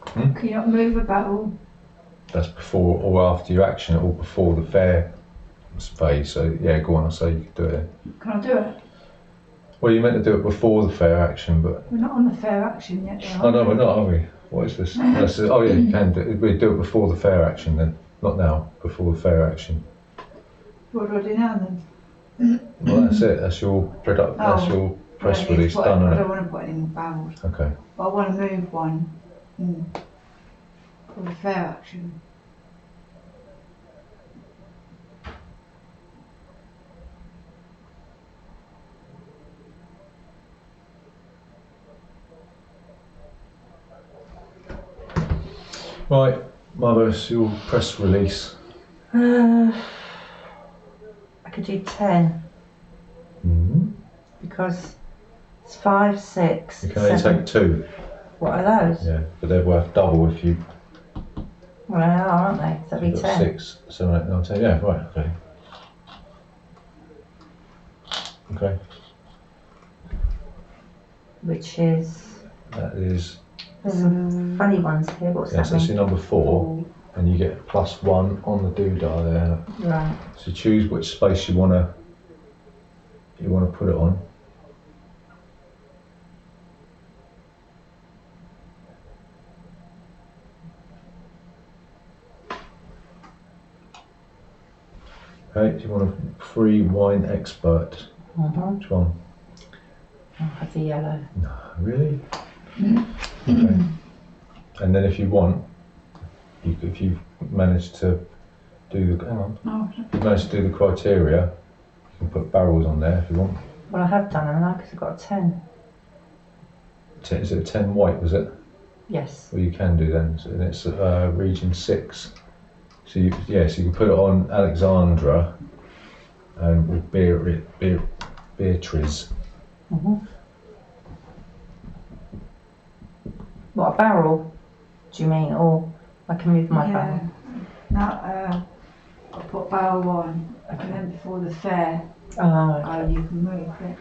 Hmm? Can you not move a barrel? That's before or after your action, or before the fair phase. So yeah, go on. I'll say you could do it. Can I do it? Well, you meant to do it before the fair action, but We're not on the fair action yet, though, oh no, we're not, are we? What is this? No, oh yeah, you can do it. We do it before the fair action then, not now. Before the fair action. What do I do now then? Well, that's it. That's your product. That's Oh, your I press don't need to release put done, I isn't don't it? want to put any more barrels. Okay. But I want to move one for the fair action. Right, Mother, it's your press release. I could do 10 Mm-hmm. because it's 5, 6, You can only 7. take 2. What are those? Yeah, but they're worth double if you. Well, they are, aren't they? So that'd be You've got 10. 6, 7, 8, 9, 10. Yeah, right. Okay. Okay. Which is That is, There's some funny ones here. What's yes, that that's mean? your number 4, and you get +1 on the doodah there. Right. So choose which space you wanna put it on. Okay, do you want a free wine expert? Which one? I'll have the yellow. No, really? Okay. And then if you want, if you've managed to do the, hang on, if you've managed to do the criteria, you can put barrels on there if you want. Well, I have done them now because I've got a 10. Is it a 10 white, was it? Yes. Well, you can do then, so, and it's region 6. So you can put it on Alexandra and with Beatrice. What, a barrel? Do you mean, or I can move my barrel? Now, I'll put barrel 1, and then before the fair, Oh, okay. you can move it.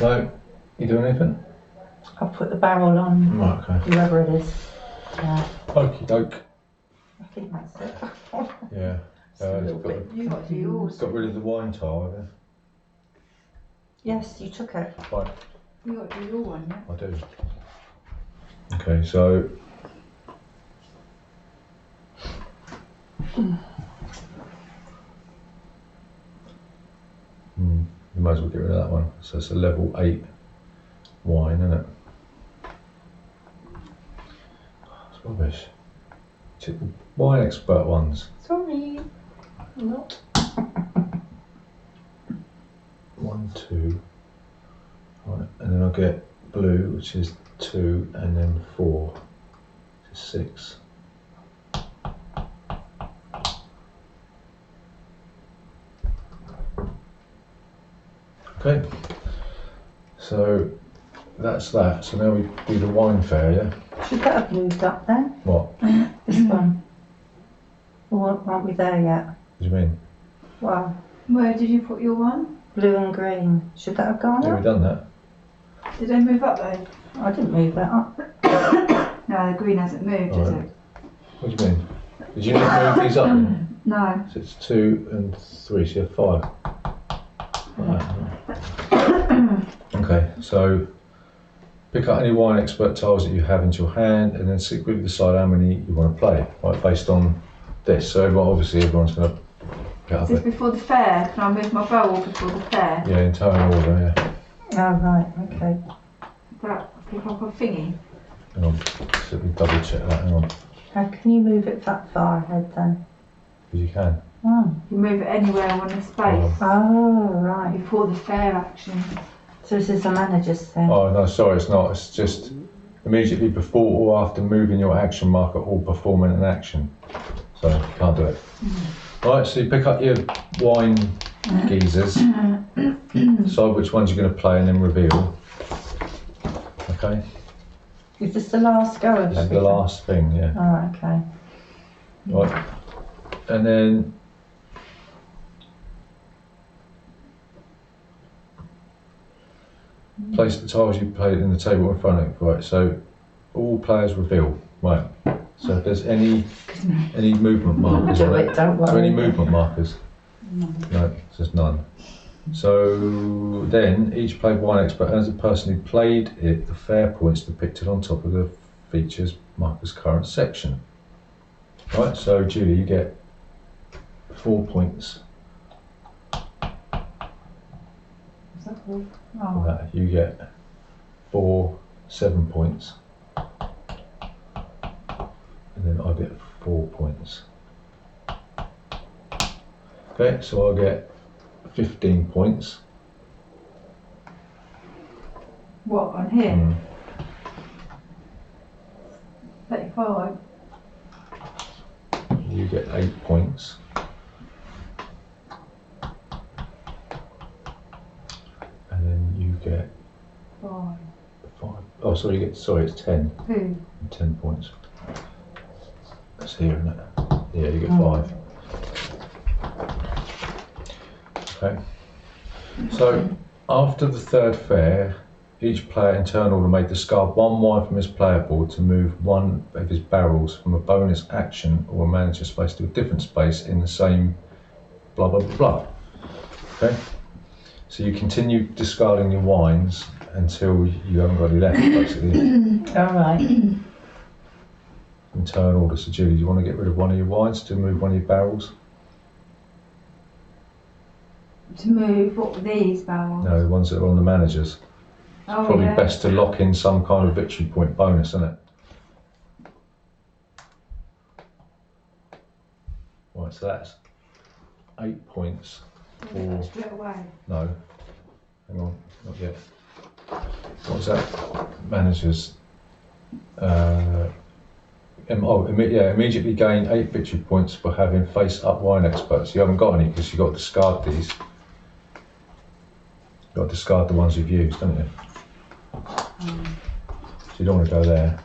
No, you doing anything? I'll put the barrel on Right, okay. whoever it is. Yeah, Okie doke. I think that's it. Yeah. Just a little got, bit. You got to do yours. got rid of the wine tile, have you? Yes, you took it. Right, You got to do your one, yeah? I do. Okay, so you might as well get rid of that one. So it's a level 8 wine, isn't it? It's rubbish. Check the wine expert ones. Sorry. Not. 1, 2. Right, and then I'll get blue, which is 2, and then 4, which is 6. Okay, so that's that. So now we do the wine fair, yeah? Should that have moved up then? What? This one. Or aren't we there yet? What do you mean? Wow. Where did you put your one? Blue and green. Should that have gone Have we up? done that? Did they move up though? I didn't move that up. No, the green hasn't moved, has Alright. it? What do you mean? Did you not move these up then? No. So it's 2 and 3, so you have 5. Right. Okay, so pick up any wine expert tiles that you have into your hand and then secretly decide how many you want to play, right, based on this. So obviously everyone's going to get up Is this it. before the fair? Can I move my barrel before the fair? Yeah, in turn order, yeah. Oh, right, okay. That pick up a thingy. Hang on, so we double check that, hang on, because How can you move it that far ahead then? you can. Oh. You move it anywhere on the space Oh, right. before the fair action. So this is the manager's thing. Oh no, sorry, it's not, it's just immediately before or after moving your action marker or performing an action. So you can't do it. Right, so you pick up your wine geezers, decide which ones you're going to play and then reveal. Okay, Is this the last go of this is the everything? last thing, yeah. Oh, okay. Right, and then place the tiles you played in the table in front of you. Right, so all players reveal. Right, so if there's any movement markers Do on it, it, don't are there any worry. movement markers? No, there's none. So then each played wine expert earns the person who played it the fair points depicted on top of the features marker's current section. Right, so Julie, you get 4 points Is that all? for that. You get 7 points. And then I get 4 points. Okay, so I'll get 15 points. What, on here? Mm. 35. You get 8 points. And then you get 5. 5. Oh, sorry, it's 10. Who? 10 points. That's here, isn't it? Yeah, you get 5. Okay. So after the third fair, each player in turn order may discard 1 wine from his player board to move 1 of his barrels from a bonus action or a manager space to a different space in the same blah blah blah. Okay. So you continue discarding your wines until you haven't got any left, basically. All right. In turn order. So Julie, do you want to get rid of 1 of your wines to move 1 of your barrels? To move, what were these barrels? No, the ones that are on the managers. Oh, Probably yeah. best to lock in some kind of victory point bonus, isn't it? Right, so that's 8 points. Yeah, straight away. No, hang on, not yet. What was that? Managers. Immediately gain 8 victory points for having face-up wine experts. You haven't got any because you've got to discard these. You've got to discard the ones you've used, haven't you? So you don't want to go there.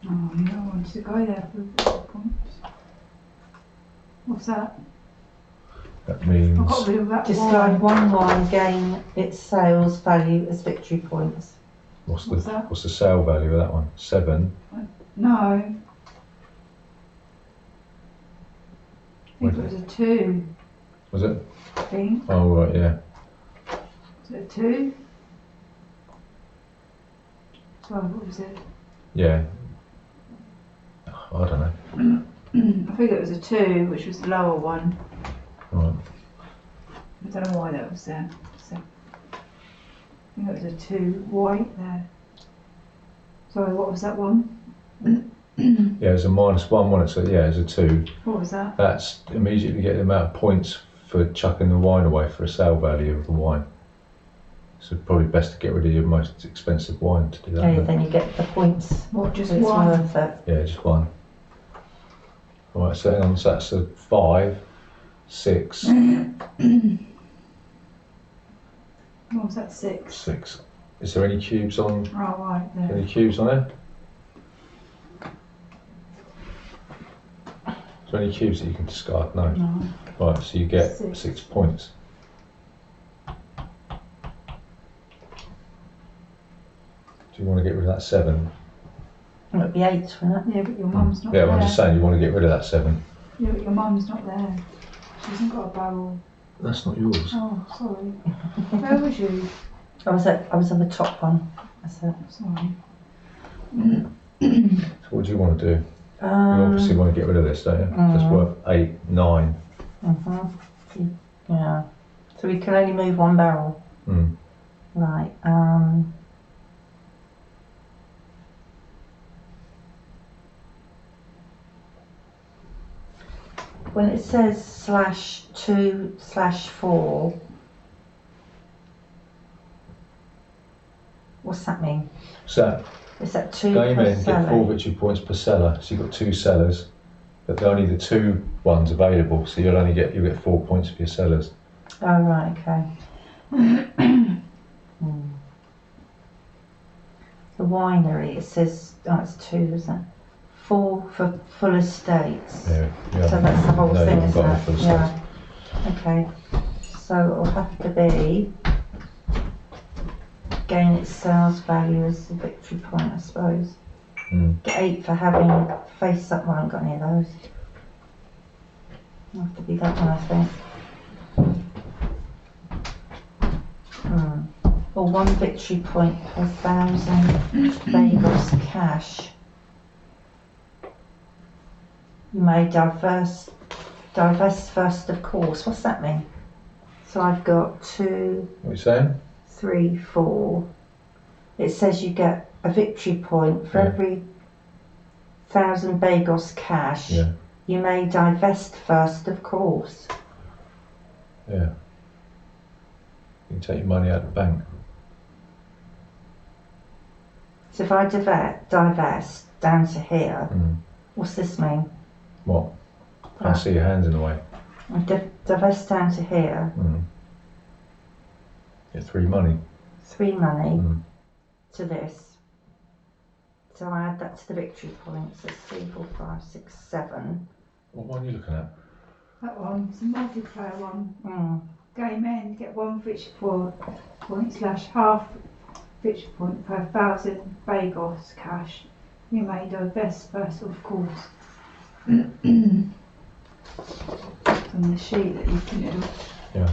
Oh, you don't want to go there for victory points. What's that? That means. I got rid of that Discard wine. 1 wine, gain its sales value as victory points. What's that? the sale value of that one? 7. No. I think it was a 2. Was it? I think. Oh right, yeah. Was it a 2? Sorry, what was it? Yeah. I don't know. I think it was a 2, which was the lower one. Right. I don't know why that was there. So, I think it was a 2 white there. Sorry, what was that one? Yeah, it's a -1, wasn't it? So yeah, it's a 2. What was that? That's immediately get the amount of points for chucking the wine away for a sale value of the wine. So probably best to get rid of your most expensive wine to do that. Okay, then. then you get the points. What, just It's one? worth it. Yeah, just 1. Right, so hang on, so that's a 5, 6, What was that, 6? 6. Is there any cubes on? Oh, right, there. Any cubes on it? Is there any cubes that you can discard? No. No. Right, so you get 6. 6 points. Do you want to get rid of that 7? It would be 8, wouldn't it? Yeah, but your mum's not Yeah, there. well, I'm just saying you want to get rid of that 7. Yeah, but your mum's not there. She hasn't got a barrel. That's not yours. Oh, sorry. Where was you? I was on the top one. That's it. Sorry. So what do you want to do? You obviously want to get rid of this, don't you? That's worth 8, 9. Yeah. So we can only move 1 barrel. Mm. Right. When it says /2/4, what's that mean? So Is that 2 game per in, get 4 seller? victory points per seller. So you've got 2 sellers, but they're only the 2 ones available. So you'll get 4 points for your sellers. Oh, right, okay. The winery, it says, it's 2, isn't it? 4 for full estates. Yeah, yeah. So that's the whole No, you thing, haven't isn't got any it? full Yeah. estates. Okay. So it'll have to be gain its sales value as the victory point, I suppose. Mm. Get 8 for having face up. Well, I haven't got any of those. It'll have to be that one, I think. Or 1 victory point per 1,000 bagels cash. You may divest first, of course. What's that mean? So I've got 2, What are you saying? 3, 4. It says you get a victory point for Yeah. every 1,000 bagels cash. Yeah, You may divest first, of course. yeah. You can take your money out of the bank. So if I divest down to here, Mm. what's this mean? What? Can't see your hands in the way. I divest down to here, Mm. Get 3 money. 3 money Mm. to this. So I add that to the victory points. So 3, 4, 5, 6, 7. What one are you looking at? That one, it's a multiplayer one. Mm. Game end, get 1 victory point slash half victory point per 1,000 Bagos cash. You may divest first, of course. On the sheet that you printed off. Yeah.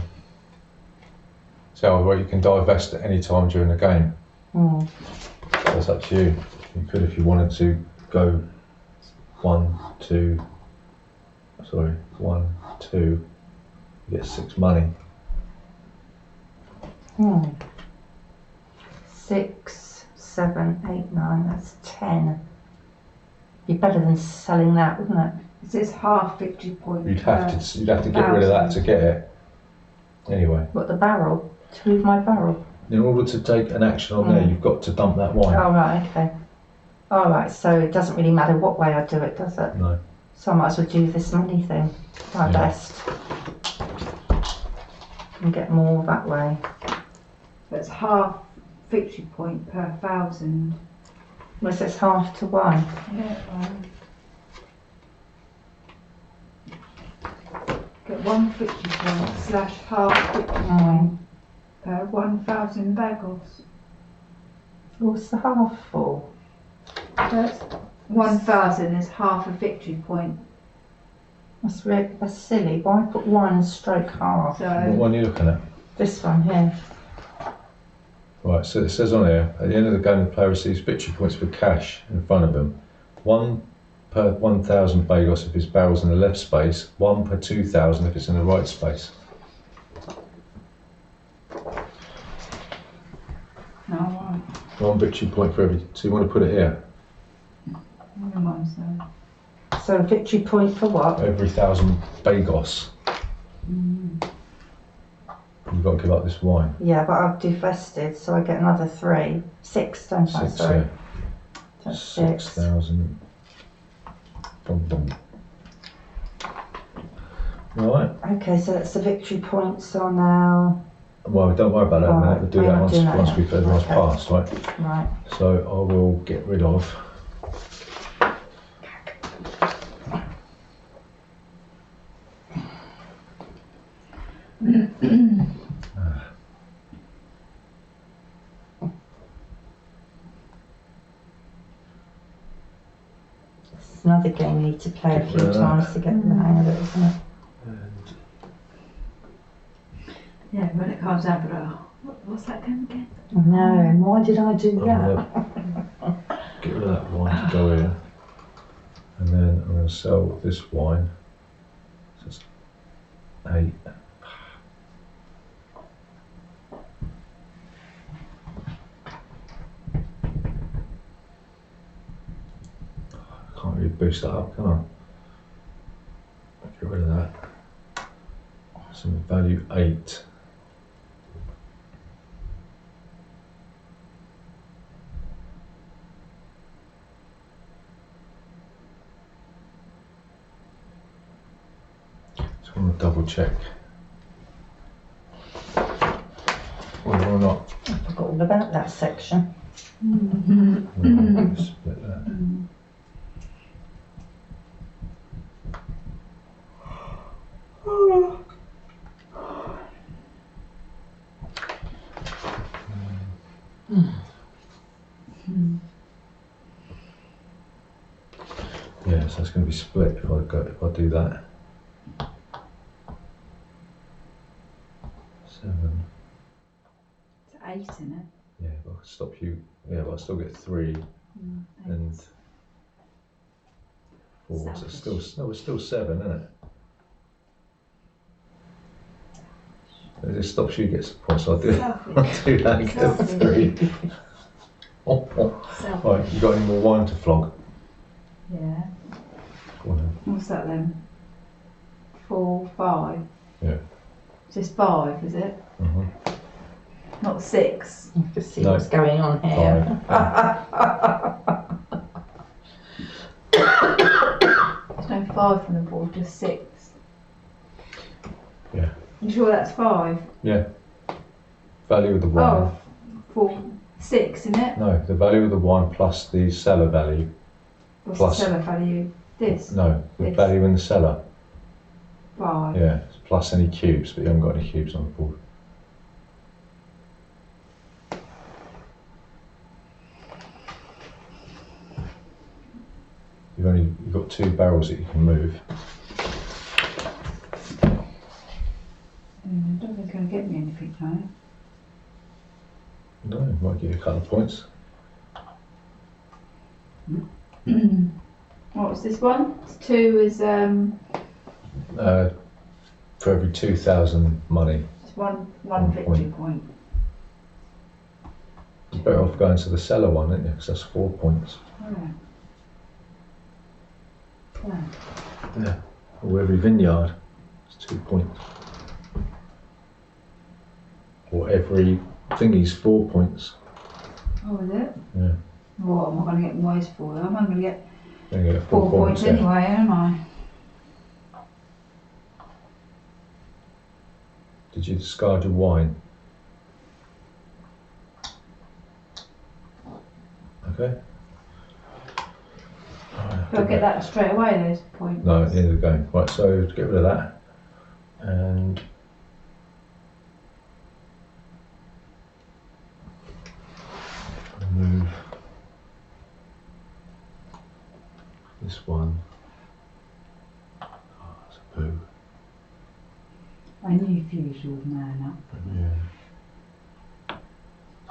So, well, you can divest at any time during the game. Mm. So it's up to you. You could, if you wanted to, go 1, 2. Sorry, 1, 2. You get 6 money. 6, 7, 8, 9. That's 10. Be better than selling that, wouldn't it? It says half victory point. You'd have to get rid of that to get it. Anyway, What, the barrel? To move my barrel? in order to take an action on there, you've got to dump that wine. Oh, right, okay. All right, so it doesn't really matter what way I do it, does it? No. So I might as well do this money thing. My Yeah. best. And get more that way. That's half victory point per 1,000. Well, it says half to 1. Yeah, get 1 victory point slash half victory point per 1,000 Bagos. What's the half for? That's 1,000 is half a victory point. That's silly. Why put 1 stroke half? What So one are you looking at? This one here. Right, so it says on here, at the end of the game, the player receives victory points for cash in front of him. 1 per 1,000 Bagos if his barrel's in the left space, 1 per 2,000 if it's in the right space. no, right. 1 victory point for every. So you want to put it here? Minimum, so. So victory point for what? Every 1,000 Bagos. You've got to give up this wine. Yeah, but I've divested, so I get another 3. 6, don't I? 6, Sorry. yeah. That's 6. 6,000. Boom, boom. Right. Okay, so that's the victory points. So now, Well, don't worry about that. Alright, We'll do we're that not doing that once yet. everyone's Okay. passed, right? right. So I will get rid of. It's another game you need to play a Get few rid of that. times to get the hang of it, isn't it? And Yeah, when it comes out, but what's that game again? No, why did I do I'm that? gonna get rid of that wine to go in. And then I'm going to sell this wine. So it's 8. I can't really boost that up, can I? Get rid of that. So value 8. Just want to double check. Or not. I forgot all about that section. Split that. Yeah, so it's going to be split if I do that. 7. It's 8, isn't it? Yeah, but I'll stop you. Yeah, but I still get 3 and 4. So it's still it's still 7, isn't it? It just stops you getting some points. So I'll do that and get 3. Right, you got any more wine to flog? Yeah. Go on then. What's that then? 4, 5. Yeah. Just 5, is it? Mhm. Not 6. Just see No. what's going on here. 5. There's no 5 on the board, just 6. Yeah. You sure that's 5? Yeah. Value of the wine. Oh, 4, 6, isn't it? No, the value of the wine plus the cellar value. What's Plus- the cellar value? This? No, the This. value in the cellar. 5. Yeah, plus any cubes, but you haven't got any cubes on the board. You've got 2 barrels that you can move. I don't think it's going to get me anything, no. No, it might give you a couple of points. What was this one? 2 is For every 2,000 money, it's one One victory point. you're better off going to the cellar one, isn't you? Because that's 4 points. Yeah. Yeah. Yeah. Or every vineyard, it's 2 points. Or every thingy's 4 points. Oh, is it? Yeah. What am I going to get moist for? I'm only going to get Then you get 4 points yeah. anyway, am I? Did you discard your wine? Okay. Do I get that straight away, those points? No, at the end of the game. Right, so get rid of that. And remove this one. Oh, that's a poo. I knew fuse your man Yeah. up.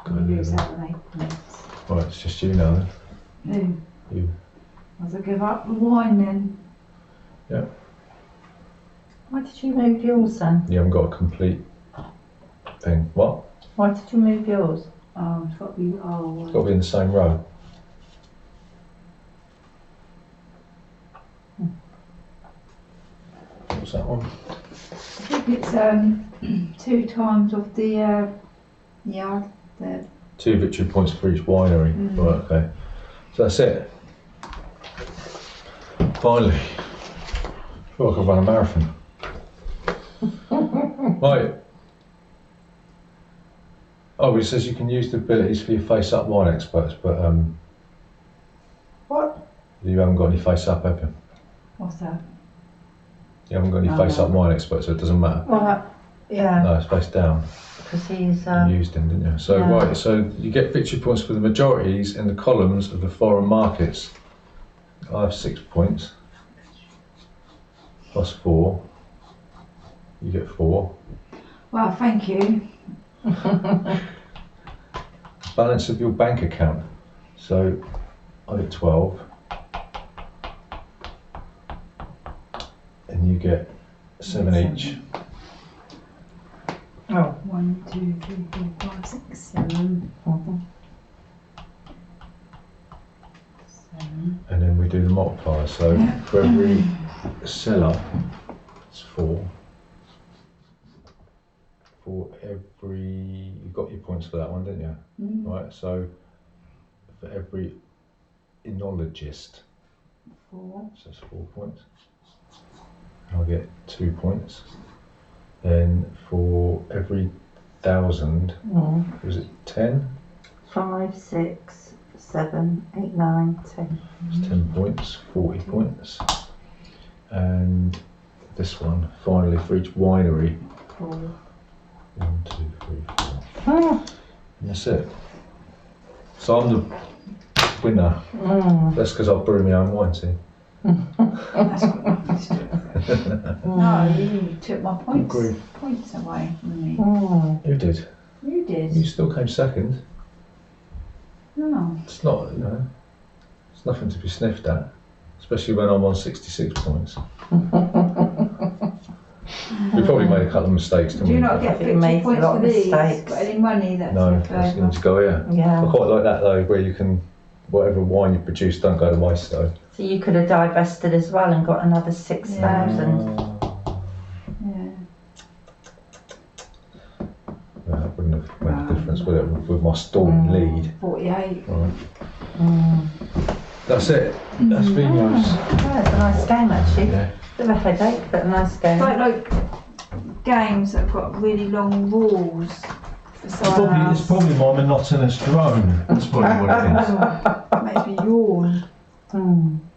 Go I'll use there. that with 8 points. Right, it's just you now then. Who? You. I'll give up the wine then. Why did you move yours then? You haven't got a complete thing. What? Why did you move yours? Oh, it's got to be. Oh, It's got to be in the same row. What's that one? I think it's 2 times of the yard. The 2 victory points for each winery. Mm. Right, okay. So that's it. Finally. I feel like I've run a marathon. Right. Oh, it says you can use the abilities for your face-up wine experts, but What? you haven't got any face-up, have you? what's that? You haven't got any Oh, face-up no. wine experts, so it doesn't matter. Well, yeah, No, it's face down. because he's You used him, didn't you? So yeah. right, so you get victory points for the majorities in the columns of the foreign markets. I have 6 points. Plus 4. You get 4. Well, thank you. Balance of your bank account. So I get 12. And you get 7 each. Oh. 1, 2, 3, 4, 5, 6, 7. Mhm. 7. And then we do the multiplier. So for every cellar, it's 4. For every, you got your points for that one, didn't you? Mm. Right, so for every enologist, 4. so that's 4 points. I'll get 2 points. Then for every 1,000, Mm. was it 10? 5, 6, 7, 8, 9, 10. It's 10 points, 40 points. And this one, finally, for each winery, 4. 1, 2, 3, 4. Mm. And that's it. So I'm the winner. Mm. That's because I'll brew my own wine, see? That's got nothing to do with it. No, you took my points, Agree. points away from me. Mm. Who did? You You did. still came second. No. It's not, you know, it's nothing to be sniffed at, especially when I'm on 66 points. We probably made a couple of mistakes, didn't Do we? you not get think we made victory a points lot for of these? mistakes. Got any money that's No, left that's going over? to go, yeah. I Yeah. quite like that though, where you can, whatever wine you produce don't go to waste though. So you could have divested as well and got another 6,000. Yeah. Yeah, that wouldn't have made a difference, would it, with my storming lead. 48. Right. Mm. That's it. That's Vinhos. Yeah, it's a nice game actually. Yeah. Bit of a headache, but a nice game. It's like games that have got really long rules. It's probably my monotonous drone. That's probably what it is. Makes me yawn.